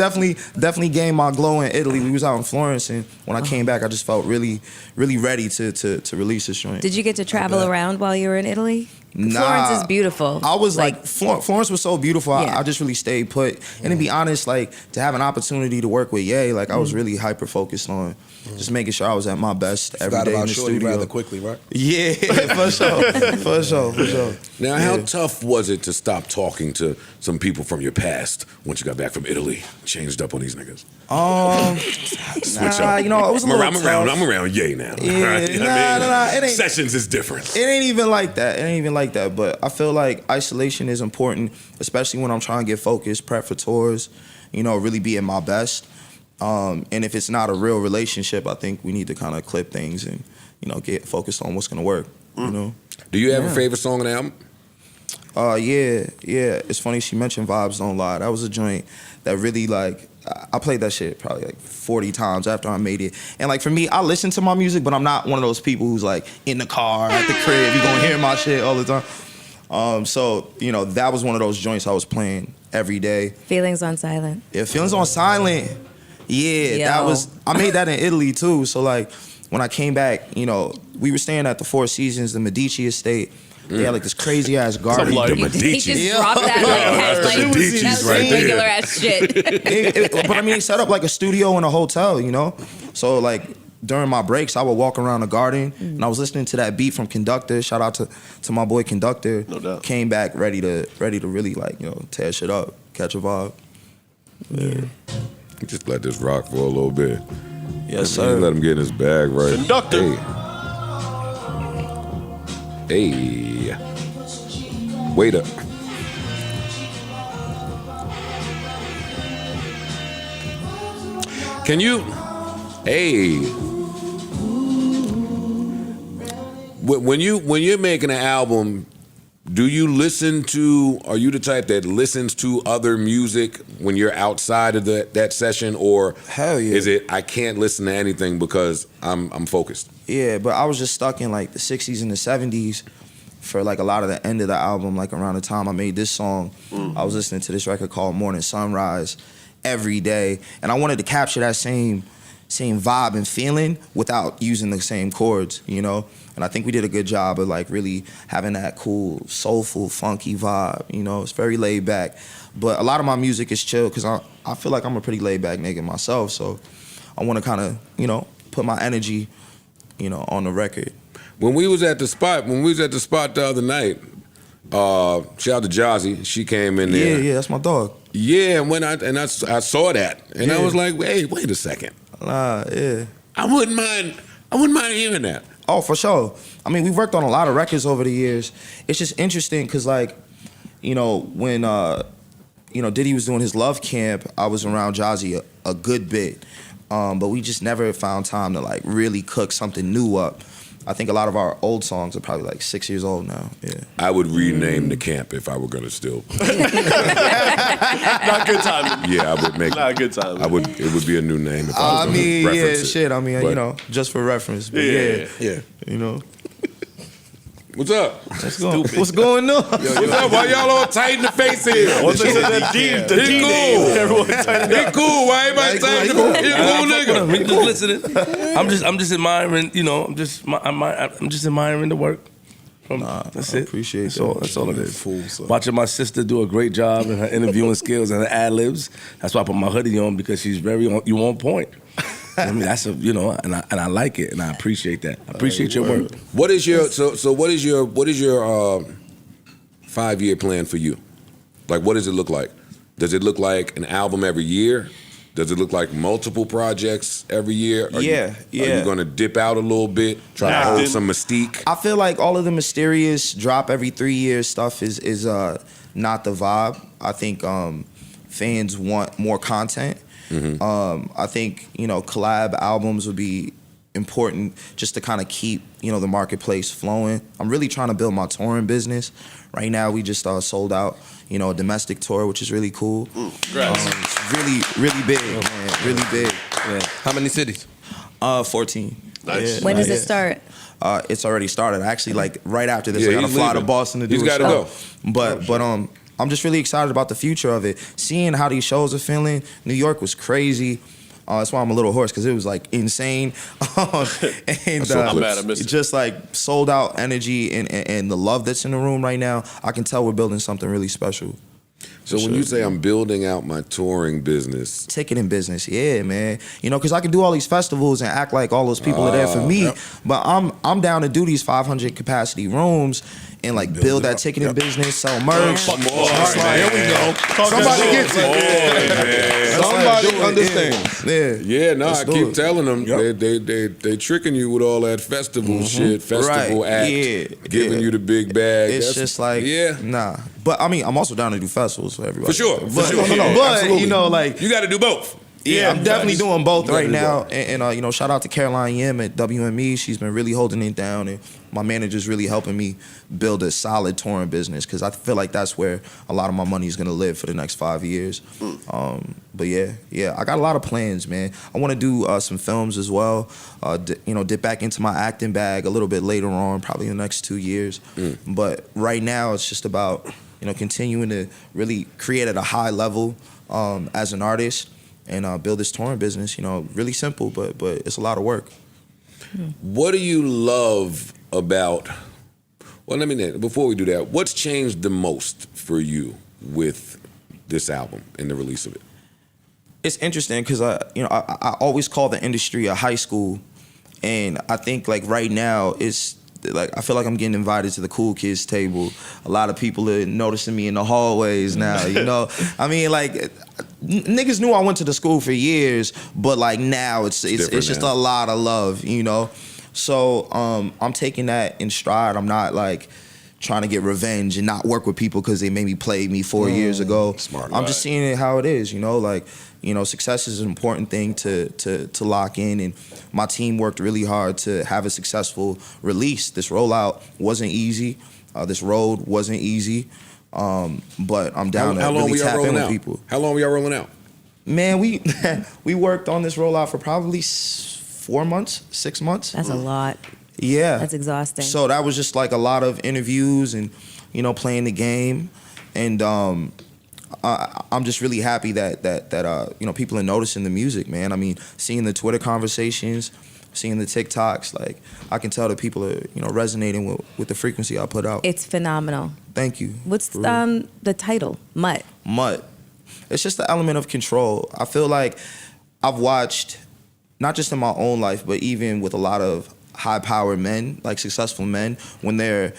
S8: definitely gained my glow in Italy. We was out in Florence, and when I came back, I just felt really ready to release this joint.
S7: Did you get to travel around while you were in Italy?
S8: Nah,
S7: Florence is beautiful.
S8: I was like Florence was so beautiful.
S7: Yeah.
S8: I just really stayed put. And to be honest, like to have an opportunity to work with Ye, like I was really hyper focused on just making sure I was at my best every
S5: Forgot
S8: day in
S5: about
S8: the
S5: Shorty
S8: studio.
S5: rather quickly, right?
S8: Yeah, for sure.
S2: Now, how tough was it to stop talking to some people from your past once you got back from Italy? Changed up on these niggas. Switch up.
S8: You know, it was a little
S2: I'm around Ye now.
S8: Yeah,
S2: Right? You know what I mean?
S8: nah, it ain't.
S2: Sessions is different.
S8: It ain't even like that. But I feel like isolation is important, especially when I'm trying to get focused, prep for tours, you know, really be at my best. And if it's not a real relationship, I think we need to kind of clip things and, you know, get focused on what's going to work, you know?
S2: Do you have a favorite song on the album?
S8: Yeah. It's funny she mentioned Vibes Don't Lie. That was a joint that really, like, I played that shit probably like 40 times after I made it. And like for me, I listen to my music, but I'm not one of those people who's like in the car, at the crib, you gonna hear my shit all the time. So, you know, that was one of those joints I was playing every day.
S7: Feelings on Silent.
S8: Yeah, Feelings on Silent. Yeah,
S7: Yo.
S8: I made that in Italy too. So like when I came back, you know, we were staying at the Four Seasons, the Medici estate. They had like this crazy ass garden.
S2: The
S7: He
S2: Medicis.
S7: just dropped that like
S2: the Medicis
S7: that's
S2: right there.
S7: regular ass shit.
S8: But I mean, they set up like a studio in a hotel, you know? So like during my breaks, I would walk around the garden and I was listening to that beat from Conductor. Shout out to my boy Conductor.
S3: No doubt.
S8: Came back ready to really like, you know, tear shit up, catch a vibe. Yeah.
S2: Just let this rock for a little bit.
S8: Yes,
S2: Let
S8: sir.
S2: him get in his bag right.
S3: Conductor.
S2: Hey. Wait up. Can you? Hey. When you're making an album, do you listen to? Are you the type that listens to other music when you're outside of that session, or
S8: Hell yeah.
S2: is it I can't listen to anything because I'm focused?
S8: Yeah, but I was just stuck in like the 60s and the 70s for like a lot of the end of the album. Like around the time I made this song, I was listening to this record called Morning Sunrise every day. And I wanted to capture that same vibe and feeling without using the same chords, you know? And I think we did a good job of like really having that cool, soulful, funky vibe, you know? It's very laid back. But a lot of my music is chill because I feel like I'm a pretty laid back nigga myself. So I want to kind of, you know, put my energy, you know, on the record.
S2: When we was at the spot the other night, shout out to Jazzy, she came in there.
S8: Yeah, that's my dog.
S2: Yeah, and I saw that, and I was like, hey, wait a second.
S8: Yeah.
S2: I wouldn't mind hearing that.
S8: Oh, for sure. I mean, we've worked on a lot of records over the years. It's just interesting because, like, you know, when, you know, Diddy was doing his Love Camp, I was around Jazzy a good bit. But we just never found time to, like, really cook something new up. I think a lot of our old songs are probably, like, 6 years old now. Yeah.
S2: I would rename the camp if I were going to still.
S3: Not good timing.
S2: Yeah, I would make.
S3: Not good timing.
S2: It would be a new name if I was going to reference it.
S8: shit. I mean,
S2: But-
S8: you know, just for reference. But
S3: Yeah.
S8: you know.
S2: What's up?
S8: What's going on?
S2: What's up? Why y'all all tight in the face here?
S3: Once they said that D, the D name, everyone tightened
S2: He cool. Why everybody tight? He a cool nigga.
S6: I'm just listening. I'm just admiring. You know, I'm just admiring the work. That's
S8: I
S6: it.
S8: appreciate
S6: that's
S8: that.
S6: all. That's all it is.
S9: Fool, so.
S6: Watching my sister do a great job in her interviewing skills and her ad libs. That's why I put my hoodie on, because she's very on point. I mean, that's and I like it, and I appreciate that. I appreciate your work.
S2: What is your what is your 5-year plan for you? Like, what does it look like? Does it look like an album every year? Does it look like multiple projects every year? Are you going to dip out a little bit, try to hold some mystique?
S8: I feel like all of the mysterious drop every 3 years stuff is not the vibe. I think fans want more content. Mm-hmm. I think, you know, collab albums would be important just to kind of keep, you know, the marketplace flowing. I'm really trying to build my touring business. Right now, we just sold out, you know, a domestic tour, which is really cool. It's really, really big, man. Really big.
S5: Yeah. How many cities?
S8: 14.
S3: Nice.
S7: When does it start?
S8: It's already started. Actually, like right after this,
S2: Yeah,
S8: I got to
S2: he's
S8: fly to
S2: leaving.
S8: Boston to do
S2: He's
S8: a
S2: gotta
S8: show.
S2: go.
S8: But I'm just really excited about the future of it. Seeing how these shows are feeling. New York was crazy. That's why I'm a little hoarse, because it was like insane. And
S3: I'm mad I missed it.
S8: just like sold out energy and the love that's in the room right now. I can tell we're building something really special.
S2: So when you say I'm building out my touring business,
S8: Ticketing business, yeah, man. You know, because I can do all these festivals and act like all those people are there for me, but I'm down to do these 500 capacity rooms and like build that ticketing business, sell merch.
S2: Come on,
S8: It's like,
S9: Here we go. Somebody gets it. Somebody understands.
S2: yeah, no,
S8: Let's
S2: I
S8: do
S2: keep
S8: it.
S2: telling them they tricking you with all that festival shit, festival
S8: Right,
S2: act,
S8: yeah,
S2: giving
S8: yeah.
S2: you the big bag.
S8: It's
S2: That's-
S8: just like,
S2: nah.
S8: But I mean, I'm also down to do festivals for everybody.
S2: For sure,
S8: But,
S2: for sure.
S8: but
S2: Absolutely.
S8: you know, like,
S2: You got to do both.
S8: yeah, I'm definitely doing both
S2: You gotta
S8: right
S2: do
S8: now.
S2: both.
S8: And you know, shout out to Caroline Yim at WME. She's been really holding it down, and my manager's really helping me build a solid touring business, because I feel like that's where a lot of my money is gonna live for the next 5 years. But yeah, I got a lot of plans, man. I want to do some films as well. Dip back into my acting bag a little bit later on, probably in the next 2 years. But right now, it's just about continuing to really create at a high level as an artist. And build this touring business, really simple, but it's a lot of work.
S2: What do you love about? Well, let me before we do that. What's changed the most for you with this album and the release of it?
S8: It's interesting because I always call the industry a high school, and I think like right now it's like I feel like I'm getting invited to the cool kids table. A lot of people are noticing me in the hallways now. I mean, like niggas knew I went to the school for years, but like now it's just a lot of love, So I'm taking that in stride. I'm not like trying to get revenge and not work with people because they maybe played me 4 years ago.
S2: Smart.
S8: I'm just seeing it how it is, success is an important thing to lock in, and my team worked really hard to have a successful release. This rollout wasn't easy. This road wasn't easy. But I'm down to really tap in with people.
S2: How long were y'all rolling out?
S8: Man, we worked on this rollout for probably 4 months, 6 months.
S7: That's a lot.
S8: Yeah.
S7: That's exhausting.
S8: So that was just like a lot of interviews and, playing the game. And I'm just really happy that people are noticing the music, man. I mean, seeing the Twitter conversations, seeing the TikToks, like I can tell that people are, resonating with the frequency I put out.
S7: It's phenomenal.
S8: Thank you.
S7: What's the title? Mutt.
S8: Mutt. It's just the element of control. I feel like I've watched, not just in my own life, but even with a lot of high-powered men, like successful men, when they're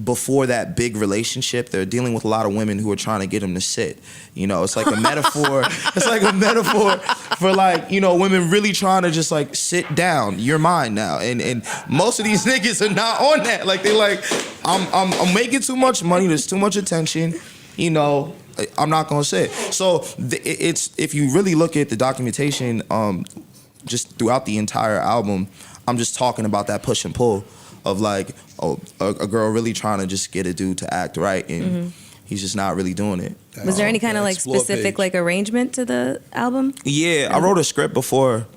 S8: before that big relationship, they're dealing with a lot of women who are trying to get them to sit. It's like a metaphor. It's like a metaphor for like, women really trying to just like sit down. You're mine now. And most of these niggas are not on that. Like they like, I'm making too much money. There's too much attention. I'm not gonna sit. So it's if you really look at the documentation, just throughout the entire album, I'm just talking about that push and pull of like, a girl really trying to just get a dude to act right, and he's just not really doing it.
S7: Was there any kind of like
S5: Explore
S7: specific
S5: page.
S7: like arrangement to the album?
S8: Yeah, I wrote a script before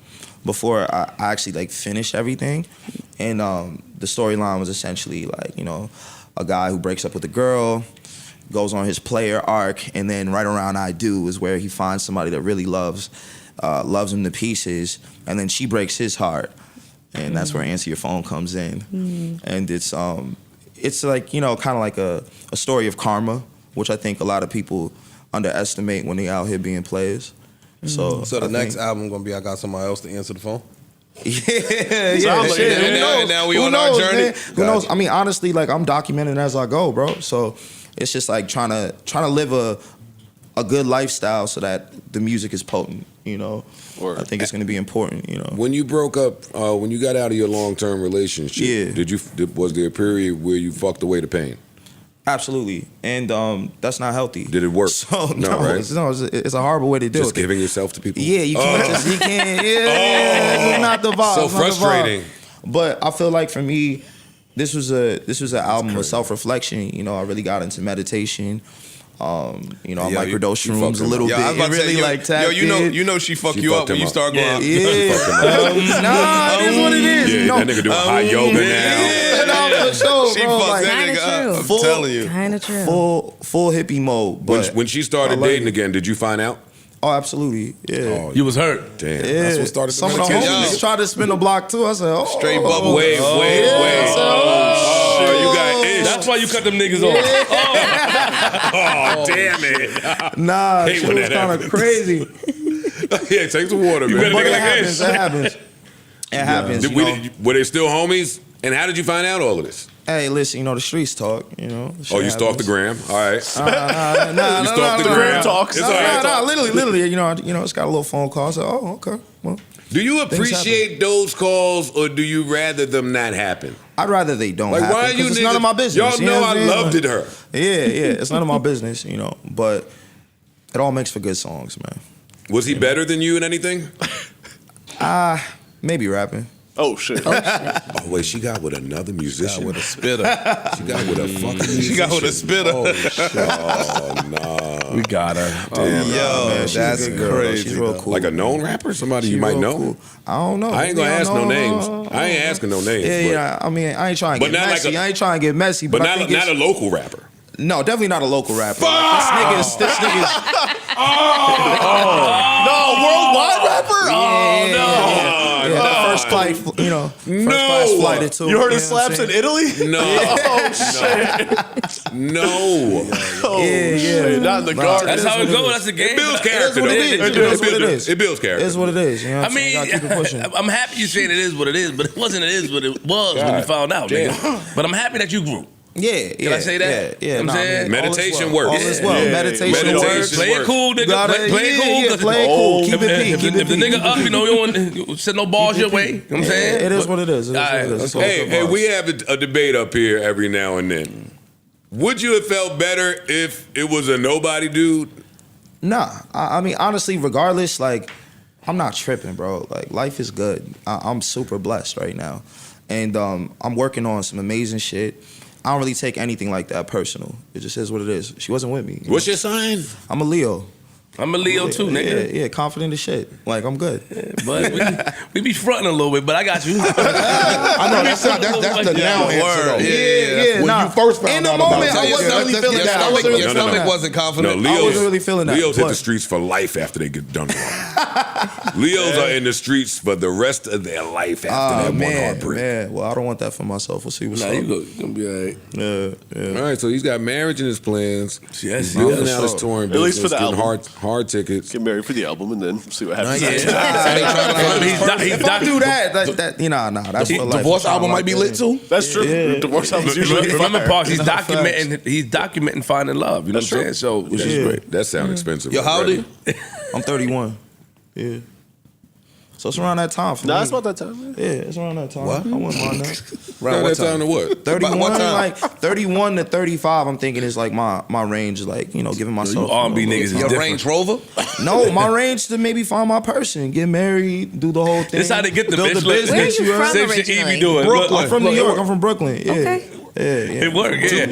S8: I actually like finished everything, and the storyline was essentially like, a guy who breaks up with a girl, goes on his player arc, and then right around I Do is where he finds somebody that really loves him to pieces, and then she breaks his heart. And that's where Answer Your Phone comes in. And it's like, kind of like a story of karma, which I think a lot of people underestimate when they out here being players. So
S5: the next album gonna be I Got Somebody Else to Answer the Phone?
S8: Yeah,
S5: Sounds like
S8: shit.
S5: it.
S8: Who knows?
S5: Now we
S8: Who
S5: on our
S8: knows,
S5: journey?
S8: man? Who knows? I mean, honestly, like I'm documenting as I go, bro. So it's just like trying to live a good lifestyle so that the music is potent, I think it's going to be important,
S2: When you broke up, when you got out of your long-term relationship, was there a period where you fucked away the pain?
S8: Absolutely, and that's not healthy.
S2: Did it work?
S8: So
S2: No, right?
S8: it's a horrible way to do
S2: Just
S8: it.
S2: giving yourself to people?
S8: Yeah, you can't. Yeah, it's not the vibe.
S2: So
S8: it's not the vibe.
S2: frustrating.
S8: But I feel like for me, this was an album of self-reflection. I really got into meditation. You know, I microdose shrooms a little bit.
S5: I was about
S8: It
S5: to say,
S8: really like tapped
S5: you know she fuck you up when you start going.
S8: Yeah. Nah, it is what it is.
S2: Yeah,
S8: you know,
S2: that nigga doing hot yoga now.
S8: Yeah, no, for sure,
S5: She
S8: bro.
S5: fucks
S8: Like,
S5: that nigga up. I'm telling you.
S7: Kind of true.
S8: full hippie mode. But
S2: When she started
S8: I like
S2: dating
S8: it.
S2: again, did you find out?
S8: Oh, absolutely. Yeah.
S6: You was hurt.
S2: Damn.
S8: Yeah.
S9: That's what started
S8: Some of the
S9: meditation.
S8: homies tried to spin the block too. I said, oh.
S5: Straight bubble.
S2: Wait.
S8: Oh,
S2: You got ish.
S6: That's why you cut them niggas off.
S2: Oh, damn it.
S8: Nah,
S2: Hate
S8: shit
S2: when
S8: was
S2: that
S8: kind of
S2: happens.
S8: crazy.
S2: Yeah, take some water, man.
S6: better
S8: But
S6: nigga
S8: it
S6: like
S8: happens.
S6: ish.
S8: It happens. It happens.
S2: Did
S8: You know?
S2: were they still homies? And how did you find out all of this?
S8: Hey, listen, you know, the streets talk, you know.
S2: Oh, you stalked the gram. All right.
S8: You
S2: stalked the gram.
S3: talks.
S2: It's all right.
S8: Nah, literally, you know, it's got a little phone call. So, oh, okay. Well,
S2: Do you appreciate those calls, or do you rather them not happen?
S8: I'd rather they don't
S2: Like,
S8: happen.
S2: why are you
S8: 'cause it's
S2: niggas?
S8: none of my business.
S2: Y'all
S8: you
S2: know
S8: what
S2: I
S8: I'm saying?
S2: loved it, her.
S8: Yeah, it's none of my business, you know. But it all makes for good songs, man.
S2: Was he better than you in anything?
S8: Maybe rapping.
S3: Oh shit.
S2: Oh wait, she got with another musician.
S5: With a spitter.
S2: She got with a fucking musician.
S5: She got with a spitter.
S2: Oh shit. Oh no.
S6: We got her.
S8: Man, she's a
S5: that's
S8: good girl, though.
S5: crazy,
S8: She's real
S5: though.
S8: cool.
S2: Like a known rapper? Somebody
S8: She's
S2: you might
S8: real
S2: know?
S8: cool. I don't know.
S2: I ain't gonna
S8: Yeah,
S2: ask no
S8: no,
S2: names.
S8: no,
S2: I ain't asking no names.
S8: Yeah, I mean, I ain't trying to
S2: But
S8: get
S2: not like
S8: messy.
S2: a-
S8: I ain't trying to get messy, but,
S2: But
S8: I
S2: not,
S8: think
S2: not a
S8: it's,
S2: local rapper.
S8: no, definitely not a local rapper. Like, this nigga's
S3: No, worldwide rapper?
S8: yeah, that first flight, you know, first class flighted too.
S3: You heard of
S8: know what I'm
S3: slaps in
S8: saying?
S3: Italy?
S2: No. No.
S3: Oh,
S8: Yeah.
S3: shit. Not in the garden.
S6: That's how it goes. That's the game.
S2: It builds character.
S8: what it
S2: though.
S8: is.
S2: It
S8: It is what it
S2: builds-
S8: is.
S2: It builds
S8: It
S2: character.
S8: is what it is. You know what
S6: I
S8: I'm saying?
S6: mean,
S8: You gotta keep it pushing.
S6: I'm happy you saying it is what it is, but it wasn't. It is what it was when you found out, nigga. But I'm happy that you grew.
S8: Yeah,
S6: Can I say that?
S8: Yeah,
S6: You know what I'm saying?
S2: Meditation
S8: All
S2: works.
S8: is well.
S3: Yeah.
S8: Meditation
S2: Meditation
S8: works.
S6: Play it cool, nigga.
S8: You gotta-
S6: Play it cool.
S8: Yeah,
S6: 'cause
S8: play it cool. Keep it
S6: if-
S8: peak.
S6: if-
S8: Keep
S6: If
S8: it
S6: the
S8: peak.
S6: nigga up, you know, you don't want send no balls your way. You know what I'm saying?
S8: It is what it is. It is what it is. It's all
S2: Hey,
S8: good
S2: hey,
S8: vibes.
S2: we have a debate up here every now and then. Would you have felt better if it was a nobody dude?
S8: Nah, I mean, honestly, regardless, like, I'm not tripping, bro. Like, life is good. I'm super blessed right now. And I'm working on some amazing shit. I don't really take anything like that personal. It just is what it is. She wasn't with me.
S2: What's your sign?
S8: I'm a Leo.
S6: I'm a Leo too, nigga.
S8: Yeah, confident as shit. Like, I'm good.
S6: But we be fronting a little bit, but I got you.
S9: I know that's the now answer though.
S8: Yeah,
S9: When
S8: nah.
S9: you first found
S8: In the
S9: out
S8: moment,
S9: about
S8: I
S9: it.
S8: wasn't really feeling that. I wasn't really
S5: Your
S8: feeling
S5: stomach
S8: that.
S5: wasn't confident.
S2: No,
S8: I
S2: Leos,
S8: wasn't really feeling that,
S2: Leos hit
S8: but-
S2: the streets for life after they get done wrong. Leos are in the streets for the rest of their life after that one heartbreak.
S8: Man. Well, I don't want that for myself. We'll see what's
S6: Nah,
S8: up.
S6: you gonna be all right.
S8: Yeah.
S2: All right, so he's got marriage in his plans.
S6: Yes,
S2: building
S6: yes.
S2: out his touring
S3: At least
S2: business,
S3: for the
S2: getting
S3: album.
S2: hard tickets.
S3: Get married for the album and then see what happens.
S6: Yeah.
S5: He's trying to
S6: He's
S8: If I do that, that's for life.
S9: Divorce album might be lit too.
S3: That's true.
S8: Yeah.
S3: Divorce albums usually
S6: Remember,
S3: fire.
S6: Parks, he's
S8: That's
S6: documenting finding love. You know what I'm saying? So, which is great.
S2: That sounds expensive.
S5: Yo, how old are you?
S8: I'm 31. Yeah. So it's around that time for
S3: Nah,
S8: me.
S3: it's about that time, man.
S8: Yeah, it's around that time.
S5: What?
S8: I wouldn't mind that.
S2: Around that time to what?
S8: 31,
S5: What time?
S8: like 31 to 35. I'm thinking is like my range, like, you know, giving myself.
S6: You R&B
S8: you know,
S6: niggas is
S5: Your
S6: different.
S5: Range Rover?
S8: No, my range to maybe find my person, get married, do the whole thing.
S6: This how they get the
S8: build
S6: bitch.
S8: the business.
S7: Where are you
S8: heard?
S7: from
S6: Same shit
S7: originally?
S6: Evie doing.
S5: Brooklyn.
S8: I'm from New York. I'm from Brooklyn. Yeah.
S7: Okay.
S8: Yeah.
S6: It worked. Yeah.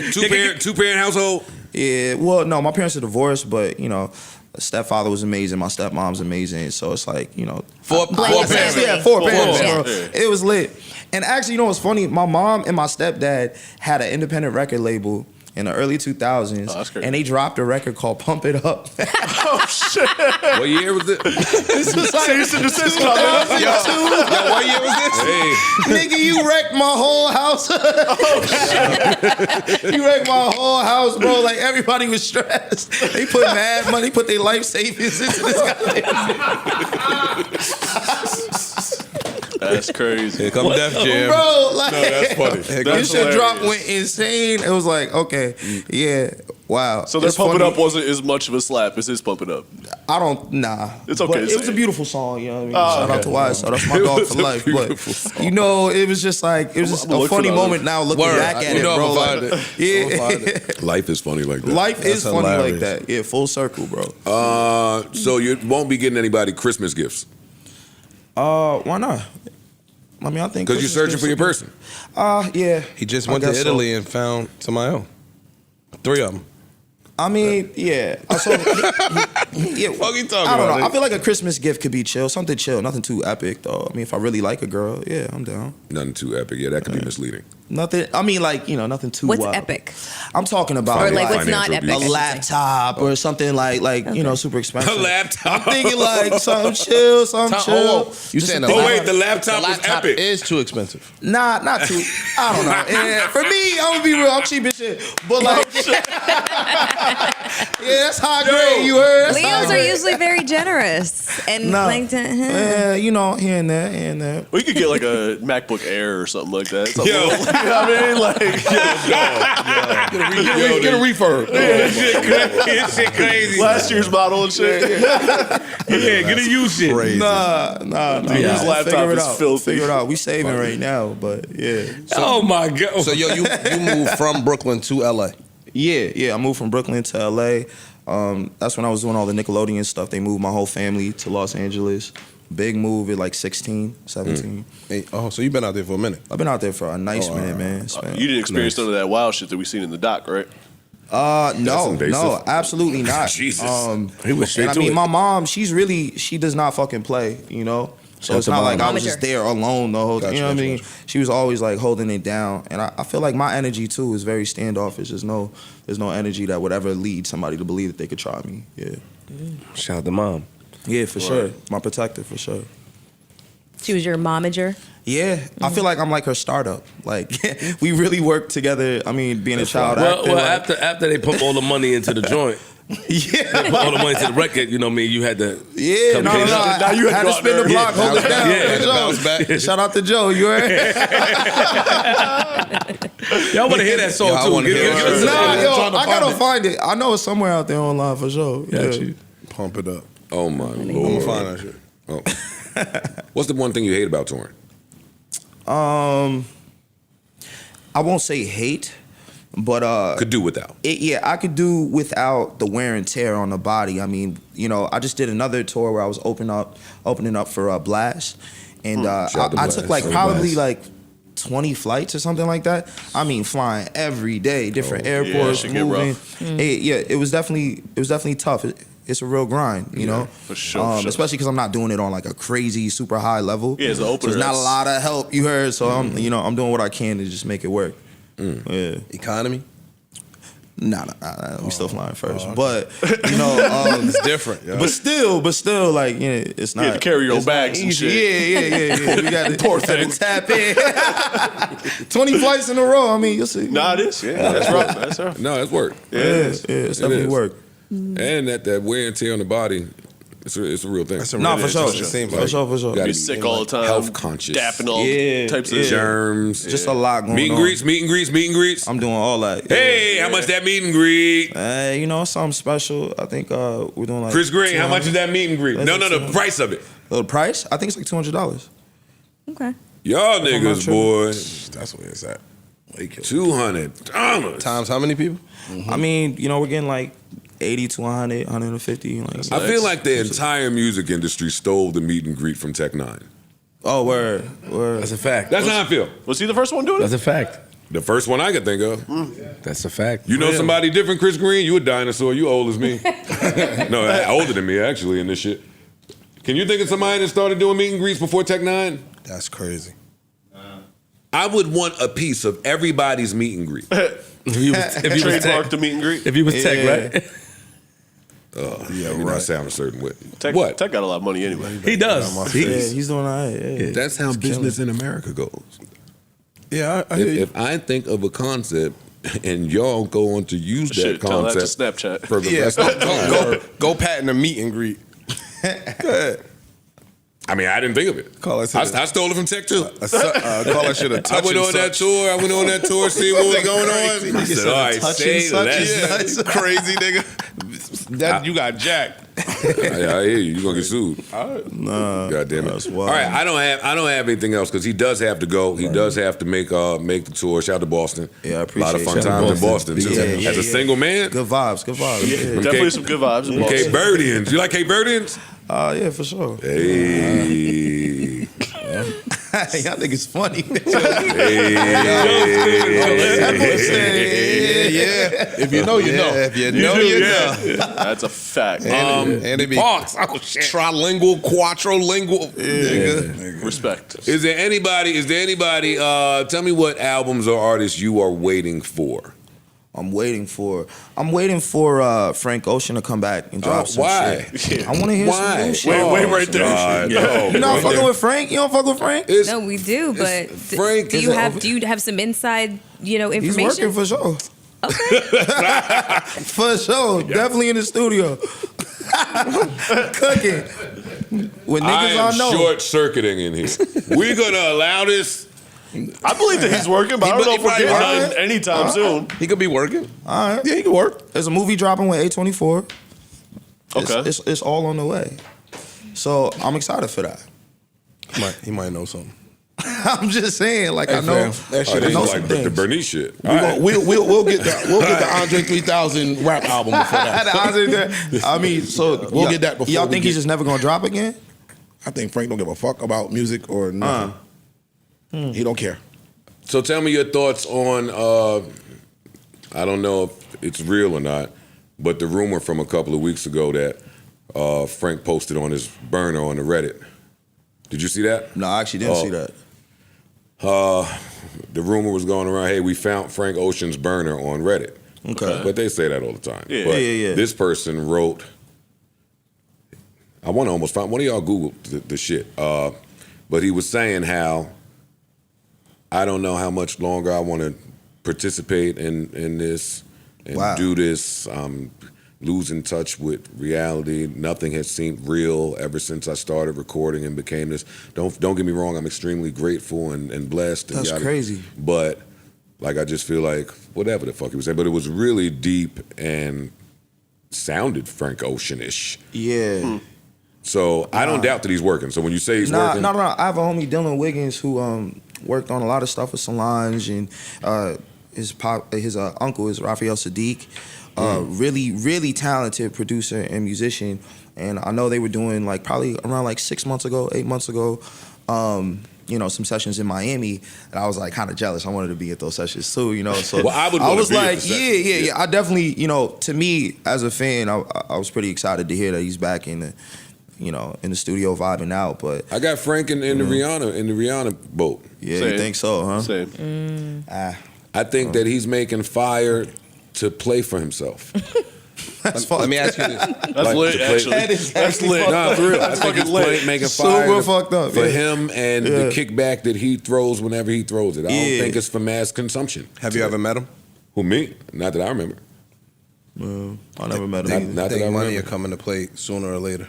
S2: Two-parent household?
S8: Yeah, well, no, my parents are divorced, but, you know, stepfather was amazing. My stepmom's amazing. So it's like, you know.
S5: Four
S7: Blended
S5: parents.
S7: family.
S8: Yeah, four parents,
S7: Yeah.
S8: bro. It was lit. And actually, you know what's funny? My mom and my stepdad had an independent record label in the early 2000s.
S3: Oh, that's crazy.
S8: And they dropped a record called Pump It Up.
S2: What year was it?
S8: This was like
S3: Cease and desist coming.
S5: Yo, what year was this?
S2: Hey,
S8: nigga, you wrecked my whole house. You wrecked my whole house, bro. Like, everybody was stressed. They put mad money, put their life savings into this guy.
S3: That's crazy.
S5: Here come Def Jam.
S8: Bro, like,
S2: no, that's funny.
S8: this
S3: That's
S8: shit drop
S3: hilarious.
S8: went insane. It was like, okay, yeah, wow.
S3: So their
S8: It's
S3: Pump It
S8: funny.
S3: Up wasn't as much of a slap as his Pump It Up.
S8: I don't, nah.
S3: It's okay
S8: But
S3: to
S8: it
S3: say
S8: was a
S3: it.
S8: beautiful song, you know what I mean?
S3: Oh,
S8: Shout out to Wise, so that's my
S2: It
S8: dog
S2: was
S8: for
S2: a
S8: life.
S2: beautiful
S8: But, you know, it was just like, it was just
S3: I'm gonna
S8: a
S3: look for
S8: funny
S3: that
S8: moment
S3: later.
S8: now looking
S5: Word.
S8: back at
S5: You
S8: it,
S5: know
S8: bro.
S5: I'ma find
S8: Like,
S5: it.
S8: yeah.
S2: life is funny like that.
S8: Life is
S5: That's
S8: funny
S5: hilarious.
S8: like that. Yeah, full circle, bro.
S2: So you won't be getting anybody Christmas gifts
S8: Why not? I mean, I think
S2: because you're searching for your person.
S8: Yeah.
S5: He just
S8: I
S5: went to
S8: guess so.
S5: Italy and found somebody else. 3 of them.
S8: I mean, yeah. So, yeah.
S5: What you talking
S8: I don't
S5: about,
S8: know. I
S5: nigga?
S8: feel like a Christmas gift could be chill. Something chill. Nothing too epic, though. I mean, if I really like a girl, yeah, I'm down.
S2: Nothing too epic. Yeah, that could be misleading.
S8: Nothing. I mean, like, you know, nothing too
S7: What's
S8: wild.
S7: epic?
S8: I'm talking about
S7: Or like what's not
S2: Financial
S7: epic?
S8: a laptop or something like you know, super expensive.
S2: A laptop.
S8: I'm thinking like something chill, something chill.
S5: You saying the
S2: Oh,
S5: laptop?
S2: wait, the laptop was
S5: laptop
S2: epic.
S5: is too expensive.
S8: Nah, not too. I don't know. Yeah, for me, I'm gonna be real. I'm cheap as shit. But like, yeah, that's high grade. You heard? That's high
S7: Leos are
S8: grade.
S7: usually very generous and
S8: Nah.
S7: like to.
S8: Yeah, you know, here and there, here and there.
S3: We could get like a MacBook Air or something like that.
S2: Yo.
S3: You know what I mean? Like,
S9: Get a refurb.
S6: This shit crazy.
S3: last year's model and shit.
S6: Yeah, get a used shit.
S5: Crazy.
S8: Nah.
S3: His laptop
S8: Figure it
S3: is
S8: out.
S3: filthy.
S8: Figure it out. We saving right now, but yeah.
S6: Oh my god.
S5: So yo, you moved from Brooklyn to LA.
S8: Yeah. I moved from Brooklyn to LA. That's when I was doing all the Nickelodeon stuff. They moved my whole family to Los Angeles. Big move at like 16, 17.
S5: Hey, oh, so you've been out there for a minute.
S8: I've been out there for a nice minute, man.
S3: You didn't experience none of that wild shit that we seen in the doc, right?
S8: No,
S2: invasive.
S8: absolutely not.
S2: Jesus.
S6: He was straight
S8: and I
S6: to
S8: mean,
S6: it.
S8: my mom, she does not fucking play, you know? So
S5: Shout
S8: it's
S5: to
S8: not
S5: mom.
S8: like I was
S7: Momager.
S8: just there alone the whole time. You know what I
S5: Gotcha,
S8: mean?
S5: gotcha.
S8: She was always like holding it down. And I feel like my energy too is very standoffish. There's no energy that would ever lead somebody to believe that they could try me. Yeah.
S6: Shout out to mom.
S8: Yeah, for sure. My protector, for sure.
S7: She was your momager.
S8: Yeah, I feel like I'm like her startup. Like we really work together. I mean, being a child
S6: Well,
S8: actor. like-
S6: after they put all the money into the joint,
S8: yeah,
S6: put all the money into the record, you know what I mean? You had to
S8: yeah,
S6: come
S8: no,
S6: clean up.
S8: I
S3: you had
S8: had to
S3: to
S8: spin
S3: go
S8: the block,
S6: out there.
S8: hold it down.
S6: Yeah,
S8: for
S6: to
S5: bounce back.
S8: Joe. Shout out to Joe. You heard?
S6: Y'all want to hear that song
S5: Yeah, I
S6: too?
S5: wanna hear it.
S6: Give us a-
S8: Nah, yo,
S9: trying to
S8: I gotta
S9: find
S8: find it. I know it's somewhere out there online for sure.
S6: Got
S8: Yeah.
S6: you.
S5: Pump it up.
S2: Oh, my
S5: I'm
S2: Lord.
S5: gonna find that shit.
S2: Oh. What's the one thing you hate about touring?
S8: I won't say hate, but
S2: Could do without.
S8: I could do without the wear and tear on the body. I mean, you know, I just did another tour where I was opening up for Blast, and
S2: Shout out to
S8: I
S2: Blast.
S8: took like
S2: Shout out to
S8: probably
S2: Blast.
S8: like 20 flights or something like that. I mean, flying every day, different
S3: Yeah,
S8: airports,
S3: it should get
S8: moving.
S3: rough.
S8: It was definitely tough. It's a real grind, you know.
S3: for sure.
S8: Especially because I'm not doing it on like a crazy, super high level.
S3: Yeah, as an
S8: So
S3: opener,
S8: there's not a
S3: that's-
S8: lot of help. You heard, so I'm doing what I can to just make it work. Yeah.
S5: Economy.
S8: Nah, we still flying first, but you know,
S5: It's different. Yeah.
S8: but still, like it's not.
S3: You have to carry your
S8: it's not
S3: bags and
S8: easy.
S3: shit.
S8: Yeah. We got to tap in. 20 flights in a row. I mean, you'll see.
S3: Nah, it is. Yeah, that's rough. That's rough.
S2: No, it's work.
S3: Yeah, it is.
S8: It's definitely
S2: is.
S8: work.
S2: And that wear and tear on the body, it's a real thing.
S5: That's a
S8: Nah,
S5: really
S8: for sure.
S5: interesting thing.
S8: For sure.
S2: Gotta
S3: Be sick all the time.
S2: Health conscious.
S3: Dapping all
S8: Yeah,
S3: types of
S8: yeah.
S2: Germs.
S8: Just a lot going
S2: Meet and
S8: on.
S2: greets, meet and greets, meet and greets.
S8: I'm doing all that.
S2: Hey, how much that meet and greet?
S8: You know, something special. I think we're doing like
S2: Chris Green, how much is
S8: 200.
S2: that meet and greet?
S8: That's
S2: No,
S8: like
S2: the
S8: 200.
S2: price of it.
S8: The price? I think it's like $200.
S7: Okay.
S2: Y'all
S8: I'm not
S2: niggas,
S8: tripping.
S2: boy.
S5: That's where it's at.
S2: $200.
S5: Times how many people?
S8: I mean, you know, we're getting like 80 to 100, 150. Like,
S2: I feel like the entire music industry stole the meet and greet from Tech Nine.
S8: oh, word.
S6: That's a fact.
S2: That's how I feel.
S3: Was he the first one doing
S6: That's
S3: it?
S6: a fact.
S2: The first one I could think of.
S6: That's a fact.
S2: You know somebody different, Chris Green? You a dinosaur. You old as me. No, older than me, actually, in this shit. Can you think of somebody that started doing meet and greets before Tech Nine?
S5: That's crazy.
S2: I would want a piece of everybody's meet and greet.
S6: If you was
S3: Trademark
S6: tech,
S3: the meet and greet.
S6: if you was tech, right?
S2: Yeah, right. I sound a certain way.
S3: Tech,
S2: What?
S3: Tech got a lot of money anyway.
S6: He does.
S8: Yeah, he's doing all right. Yeah.
S2: That's how business in America goes.
S5: Yeah, I hear you.
S2: If I think of a concept and y'all go on to use that
S3: Shit, tell that to
S2: concept
S3: Snapchat.
S2: for the
S5: Yeah,
S2: rest of the time.
S5: go patent a meet and greet. Go ahead.
S2: I mean, I didn't think of it.
S5: Call it
S2: I stole it from Tech too.
S5: Call that shit a
S2: I
S5: touch
S2: went
S5: and
S2: on that
S5: such.
S2: tour. I went on that tour, see what was going on. I said, all right,
S8: touch
S2: say
S8: and such
S2: less.
S8: is
S5: Yeah, crazy nigga. That you got jacked.
S2: I hear you. You're gonna get sued.
S8: Nah,
S2: God damn it.
S8: that's
S2: All
S8: wild.
S2: right, I don't have anything else because he does have to go. He does have to make the tour. Shout out to Boston.
S8: Yeah, I
S2: A lot of
S8: appreciate
S2: fun
S8: it.
S2: times in Boston too.
S8: Yeah,
S2: As a single man,
S8: Good vibes.
S3: Yeah,
S8: Yeah,
S3: definitely some good vibes. in
S2: Cape
S3: Boston.
S2: Verdeans. You like Cape Verdeans?
S8: yeah, for sure.
S2: Hey.
S8: Y'all niggas funny.
S9: Yeah. If you know, you know.
S5: If you know, you know.
S3: That's a fact.
S5: And it be trilingual, quadrilingual. Nigga.
S3: Respect.
S2: Is there anybody, tell me what albums or artists you are waiting for?
S8: I'm waiting for Frank Ocean to come back and drop some
S2: why?
S8: shit. I want to hear some new shit.
S3: Wait right there.
S8: You not fucking with Frank? You don't fuck with Frank?
S7: No, we do, but
S2: Frank
S7: do you have some inside, information?
S8: He's working for sure.
S7: Okay.
S8: For sure. Definitely in the studio. Cooking. With niggas I know.
S2: Short-circuiting in here. We're going to allow this.
S3: I believe that he's working, but I don't know if we're getting done anytime soon.
S5: He could be working.
S8: All right.
S9: Yeah, he can work.
S8: There's a movie dropping with A24.
S3: Okay.
S8: It's all on the way. So I'm excited for that.
S5: He might know something.
S8: I'm just saying, like, I know.
S9: That shit
S8: I
S9: is
S8: know
S2: Like
S8: some
S2: the
S8: things.
S2: Bernice shit.
S9: We'll get the Andre 3000 rap album before that.
S8: I mean, so
S9: We'll get that before
S8: y'all
S9: we
S8: think
S9: get-
S8: he's just never gonna drop again?
S9: I think Frank don't give a fuck about music or nothing. He don't care.
S2: So tell me your thoughts on, I don't know if it's real or not, but the rumor from a couple of weeks ago that Frank posted on his burner on the Reddit. Did you see that?
S8: No, I actually didn't see that.
S2: The rumor was going around, hey, we found Frank Ocean's burner on Reddit.
S8: Okay.
S2: But they say that all the time.
S3: Yeah.
S2: But
S8: Yeah.
S2: this person wrote, I want to almost find, one of y'all Googled the shit. But he was saying how, I don't know how much longer I want to participate in this and do this. I'm losing touch with reality. Nothing has seemed real ever since I started recording and became this. Don't get me wrong, I'm extremely grateful and blessed. And
S8: That's crazy.
S2: But like I just feel like whatever the fuck he was saying. But it was really deep and sounded Frank Ocean-ish.
S8: Yeah.
S2: So I don't doubt that he's working. So when you say he's working,
S8: No. I have a homie, Dylan Wiggins, who worked on a lot of stuff with Solange, and his uncle is Raphael Sadiq. Really, really talented producer and musician. And I know they were doing probably around 8 months ago, some sessions in Miami. And I was kind of jealous. I wanted to be at those sessions too, So
S2: Well, I would
S8: I
S2: wanna
S8: was
S2: be at
S8: like,
S2: the sessions.
S8: yeah. I definitely, to me as a fan, I was pretty excited to hear that he's back in the studio vibing out. But
S2: I got Frank in the Rihanna boat.
S8: yeah,
S3: Same.
S8: you think so, huh?
S3: Same.
S2: I think that he's making fire to play for himself.
S5: Let me ask you this.
S3: That's lit, actually. That's lit.
S2: Nah, for real. I think he's making fire
S8: Super fucked up,
S2: for
S8: yeah.
S2: him and the kickback that he throws whenever he throws it. I don't
S8: Yeah.
S2: think it's for mass consumption.
S5: Have you ever met him?
S2: Who, me? Not that I remember.
S8: I never met him.
S2: Not
S5: I
S2: that I
S5: think money
S2: remember.
S5: will come into play sooner or later.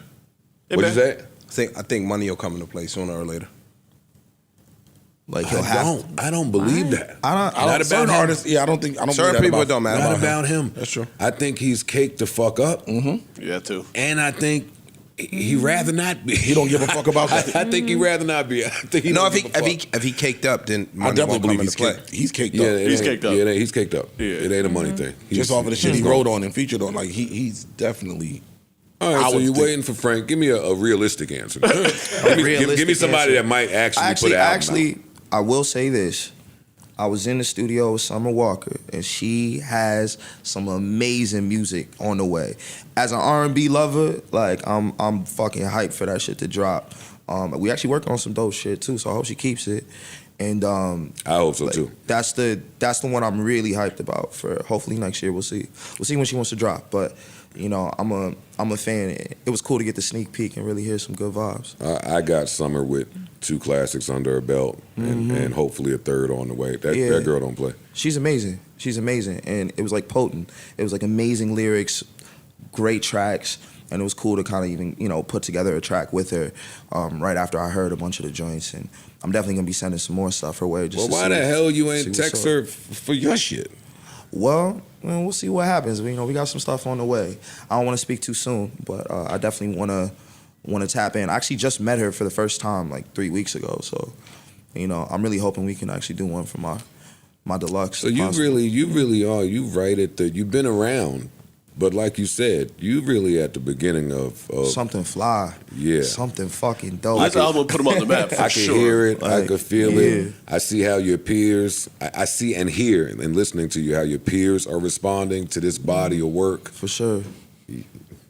S2: What'd you say?
S5: I think money will come into play sooner or later.
S8: He'll have.
S2: I don't believe that.
S8: I
S2: Not
S9: Certain
S2: about him.
S9: artists, I don't
S5: Certain
S9: believe that
S5: people
S9: about-
S5: don't matter.
S2: Not about him.
S9: That's true.
S2: I think he's caked the fuck up.
S3: Yeah, too.
S2: And I think he'd rather not be.
S9: He don't give a fuck about that.
S2: I think he'd rather not be. I think he
S5: No,
S2: don't
S5: if
S2: give a fuck.
S5: he caked up, then
S9: I
S5: money
S9: definitely
S5: won't
S9: believe
S5: come
S9: he's
S5: into play.
S9: caked. He's caked
S2: Yeah,
S9: up.
S3: He's caked up.
S2: Yeah, he's caked up.
S3: Yeah.
S2: It ain't a money thing.
S9: Just off of the shit he
S2: he's
S9: wrote on and featured on, he's definitely.
S2: All right,
S9: I
S2: so
S9: would
S2: you're
S9: think-
S2: waiting for Frank. Give me a realistic answer. Give me somebody that might actually put an album out.
S8: I will say this. I was in the studio with Summer Walker, and she has some amazing music on the way. As an R&B lover, I'm fucking hyped for that shit to drop. We actually worked on some dope shit too, so I hope she keeps it. And
S2: I hope so too.
S8: That's the one I'm really hyped about for hopefully next year. We'll see when she wants to drop, but. I'm a fan. It was cool to get the sneak peek and really hear some good vibes.
S2: I got Summer with 2 classics under her belt, and hopefully a third on the way. That girl don't play.
S8: She's amazing. And it was potent. It was amazing lyrics, great tracks, and it was cool to kind of even put together a track with her right after I heard a bunch of the joints. And I'm definitely gonna be sending some more stuff her way.
S2: Well, why the hell you ain't text her for your shit?
S8: Well, we'll see what happens. We got some stuff on the way. I don't want to speak too soon, but I definitely want to tap in. I actually just met her for the first time 3 weeks ago, so I'm really hoping we can actually do one for my deluxe.
S2: So you really are. You right at the. You've been around But like you said, you really at the beginning of
S8: something fly.
S2: Yeah.
S8: Something fucking dope.
S3: This album put him on the map for
S2: I
S3: sure.
S2: can hear it. I
S8: Like,
S2: can feel
S8: yeah.
S2: it. I see how your peers, I see and hear and listening to you, how your peers are responding to this body of work.
S8: For sure.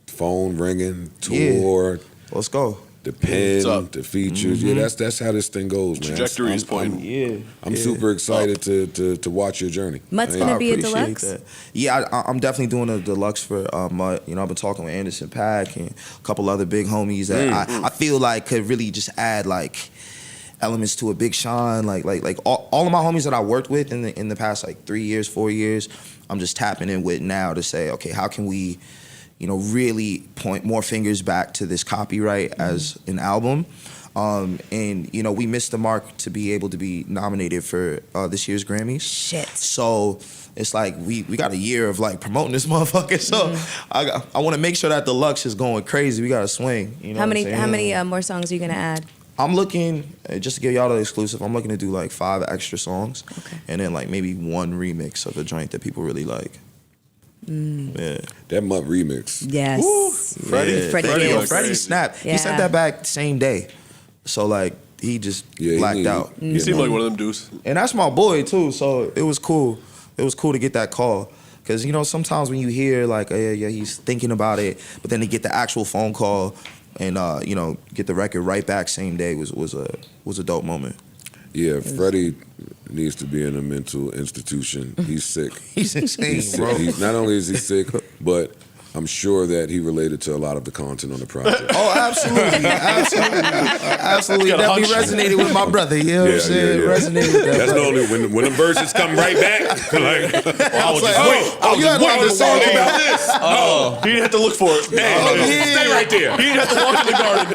S2: Phone ringing, tour,
S8: Let's go.
S2: the pen,
S3: What's up?
S2: the features. Yeah, that's how this thing goes, man.
S3: Trajectory is pointing.
S2: I'm super excited to watch your journey.
S7: Mutt's
S2: I
S7: gonna
S2: am.
S7: be a
S8: Appreciate
S7: deluxe?
S8: that. Yeah, I'm definitely doing a deluxe for Mutt. You know, I've been talking with Anderson .Paak and a couple other big homies that I feel like could really just add like elements to a Big Sean. Like all of my homies that I worked with in the past like 3 years, 4 years, I'm just tapping in with now to say, okay, how can we, you know, really point more fingers back to this copyright as an album. And, you know, we missed the mark to be able to be nominated for this year's Grammys.
S7: Shit.
S8: So it's like we got a year of like promoting this motherfucker. So I want to make sure that Deluxe is going crazy. We got to swing. You know
S7: How
S8: what
S7: many
S8: I'm saying?
S7: more songs are you gonna add?
S8: I'm looking, just to give y'all the exclusive, I'm looking to do like 5 extra songs.
S7: Okay.
S8: And then like maybe 1 remix of a joint that people really like. Yeah.
S2: That Mutt remix.
S7: Yes.
S8: Freddie snapped.
S7: Yeah.
S8: He sent that back same day. So like he just blacked out.
S3: He seemed like one of them dudes.
S8: And that's my boy too, so it was cool. It was cool to get that call. Cause you know, sometimes when you hear like, yeah, he's thinking about it, but then to get the actual phone call and you know, get the record right back same day was a dope moment.
S2: Yeah, Freddie needs to be in a mental institution. He's sick.
S8: He's insane,
S2: He's sick.
S8: bro.
S2: Not only is he sick, but I'm sure that he related to a lot of the content on the project.
S8: Oh, absolutely. Absolutely. Definitely resonated with my brother. You know what I'm saying? Resonated with that.
S2: That's
S8: brother.
S2: normally when the verses come right back. Like, I was just
S8: you had
S2: waiting
S8: to
S2: the song
S8: walk
S2: about this.
S3: He didn't have to look for it.
S2: Stay right there.
S3: He didn't have to walk in the garden.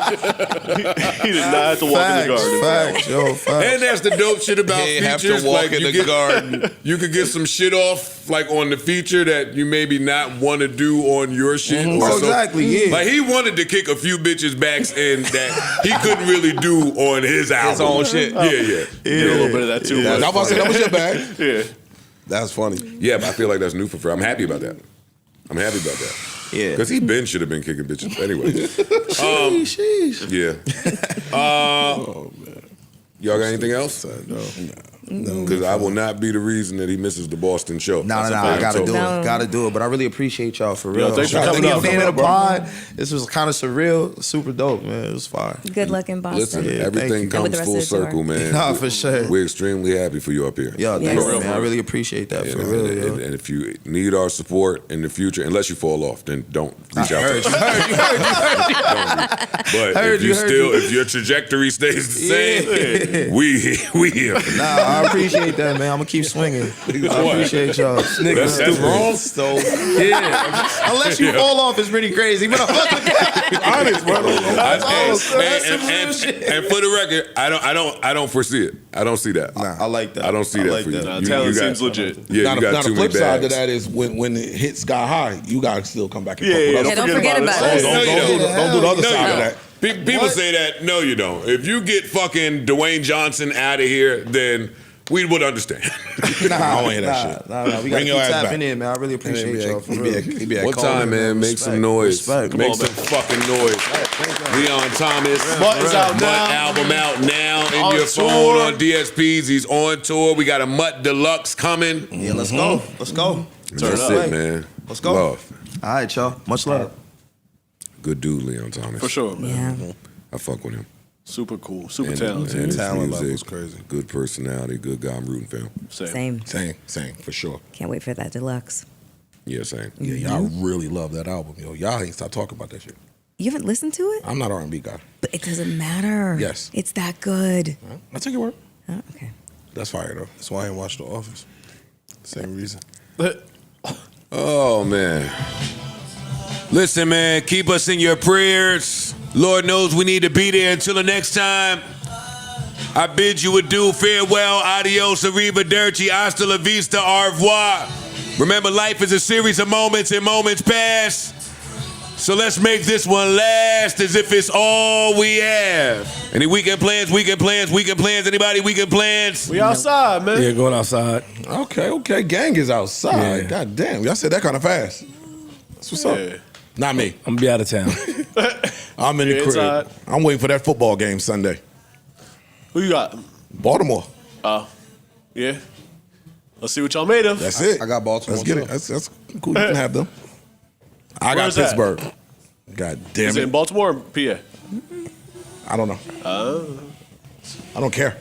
S3: He did not have to walk in the garden.
S8: Facts, yo, facts.
S2: And that's the dope shit about
S5: He didn't have
S2: features.
S5: to walk
S2: like
S5: in
S2: you
S5: the garden.
S2: You could get some shit off like on the feature that you maybe not want to do on your shit.
S8: Oh, exactly, yeah.
S2: Like he wanted to kick a few bitches backs in that he couldn't really do on his album.
S5: His own shit.
S2: Yeah.
S3: Did a little bit of that too.
S5: I was about to say that was your bag.
S3: Yeah.
S5: That's funny.
S2: Yeah, but I feel like that's new for Fred. I'm happy about that.
S8: Yeah.
S2: Because he should have been kicking bitches. Anyway.
S8: Sheesh.
S2: Yeah. Y'all got anything else? No. Because I will not be the reason that he misses the Boston show.
S8: No, I gotta do it. Gotta do it. But I really appreciate y'all for real.
S3: thanks for coming
S8: Being a
S3: up.
S8: fan of the pod. This was kind of surreal. Super dope, man. It was fire.
S7: Good luck in Boston.
S2: Listen,
S8: Yeah, thank
S2: everything
S8: you.
S2: comes
S7: And with the rest
S2: full
S7: of the tour.
S2: circle, man.
S8: Nah, for sure.
S2: We're extremely happy for you up here.
S8: Yo,
S7: Yes.
S8: thanks,
S7: For real,
S8: man. I really appreciate that. For real, yo.
S2: And if you need our support in the future, unless you fall off, then don't reach out to us. But if your trajectory stays the same, we here.
S8: Nah, I appreciate that, man. I'm gonna keep swinging. I appreciate y'all.
S2: That's wrong.
S5: So
S8: Yeah. Unless you fall off, it's pretty crazy. But I'm honest, bro.
S2: And for the record, I don't foresee it. I don't see that.
S8: I like that.
S2: I don't see that for you.
S3: Talent seems legit.
S2: Yeah,
S9: Now,
S2: you
S9: now
S2: got
S9: the
S2: too many
S9: flip side to
S2: bags.
S9: that is when it hits sky high, you gotta still come back and
S3: Yeah,
S9: fuck with us.
S7: Yeah, don't forget about
S3: it.
S7: us.
S9: Don't do the other
S2: No, you
S9: side of
S2: don't.
S9: that.
S2: People say that. No, you don't. If you get fucking Dwayne Johnson out of here, then we would understand.
S9: I don't hear that shit.
S8: Nah, we gotta
S9: Bring
S8: keep
S9: your ass
S8: tapping
S9: back.
S8: in, man. I really appreciate y'all. For real.
S5: He be at
S2: One
S5: Coleman.
S2: time, man, make some noise.
S8: Respect.
S2: Make some fucking noise. Leon Thomas.
S3: Mutt is out now.
S2: Album out now in
S3: On
S2: your
S3: tour.
S2: phone on DSPs. He's on tour. We got a Mutt Deluxe coming.
S8: Yeah, let's go. Let's go.
S2: That's
S3: up.
S2: it, man.
S8: Let's go.
S2: Love.
S8: All right, y'all. Much love.
S2: Good dude, Leon Thomas.
S3: For sure, man.
S7: Yeah.
S2: I fuck with him.
S3: Super cool. Super
S2: And
S3: talented.
S2: his
S5: Talent
S2: music,
S5: level's crazy.
S2: Good personality, good guy. I'm rooting for him.
S3: Same.
S7: Same.
S9: For sure.
S7: Can't wait for that deluxe.
S2: Yeah, same.
S9: Yeah, y'all really love that album, yo. Y'all ain't stop talking about that shit.
S7: You haven't listened to it?
S9: I'm not R&B guy.
S7: But it doesn't matter.
S9: Yes.
S7: It's that good.
S9: I take your word.
S7: Oh, okay.
S9: That's fire though.
S5: That's why I ain't watched The Office. Same reason.
S2: Oh, man. Listen, man, keep us in your prayers. Lord knows we need to be there. Until the next time, I bid you adieu, farewell, adios, arrivederci, hasta la vista, au revoir. Remember, life is a series of moments and moments pass. So let's make this one last as if it's all we have. Any weekend plans? Anybody weekend plans?
S3: We outside, man.
S6: Yeah, going outside.
S9: Okay. Gang is outside.
S6: Yeah.
S9: God damn. Y'all said that kind of fast. That's what's up. Not me.
S6: I'm gonna be out of town.
S9: I'm in the crib.
S3: Inside.
S9: I'm waiting for that football game Sunday.
S3: Who you got?
S9: Baltimore.
S3: Oh, yeah. Let's see what y'all made of.
S9: That's it.
S5: I got Baltimore.
S9: Let's get it. That's cool. You can have them. I got
S3: Where's that?
S9: Pittsburgh. God damn
S3: Is it
S9: it.
S3: in Baltimore or PA?
S9: I don't know. I don't care.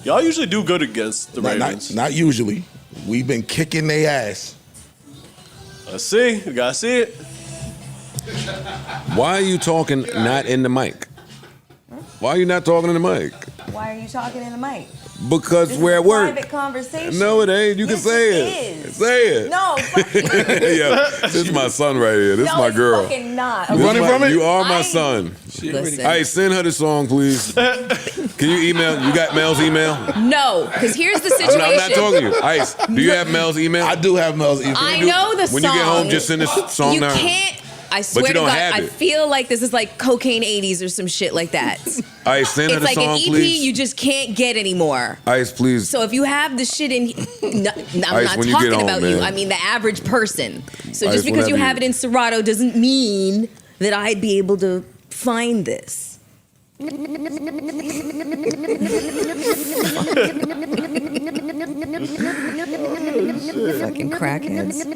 S3: Y'all usually do good against the Ravens.
S9: Not usually. We've been kicking their ass.
S3: Let's see. We gotta see it.
S2: Why are you talking not in the mic? Why are you not talking in the mic?
S7: Why are you talking in the mic?
S2: Because
S7: This
S2: we're
S7: is
S2: at
S7: a
S2: work.
S7: private conversation.
S2: No, it ain't. You can
S7: Yes,
S2: say
S7: it
S2: it.
S7: is.
S2: Say it.
S7: No, fuck you.
S2: Yeah, this is my son right here. This is
S7: No,
S2: my
S7: it's
S2: girl.
S7: fucking not.
S2: This
S9: running
S2: my-
S9: from it?
S2: You are my
S7: I-
S2: son.
S7: Listen.
S2: Hey, send her the song, please. Can you email? You got Mel's email?
S7: No, because here's the situation.
S2: I'm not talking to you. Ice, do you have Mel's email?
S9: I do have Mel's email.
S7: I know the song.
S2: When you get home, just send this song
S7: You
S2: now.
S7: can't. I swear
S2: you
S7: to
S2: don't
S7: God,
S2: have
S7: I
S2: it.
S7: feel like this is like cocaine 80s or some shit like that.
S2: Ice, send her
S7: It's
S2: the
S7: like
S2: song,
S7: an EP
S2: please.
S7: you just can't get anymore.
S2: Ice, please.
S7: So if you have the shit in, I'm
S2: Ice,
S7: not
S2: when you
S7: talking
S2: get home,
S7: about you.
S2: man.
S7: I mean the average person. So
S2: Ice,
S7: just because you
S2: whenever
S7: have it in Serato doesn't mean that I'd be able to find this. Fucking crackheads.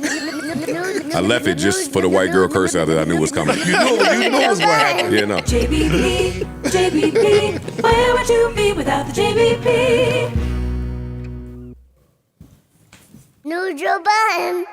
S2: I left it just for the white girl curse out that I knew was coming.
S9: You knew it was going to happen.
S2: Yeah, no.
S10: JBP, JBP, where would you be without the JBP?
S11: Neutral button.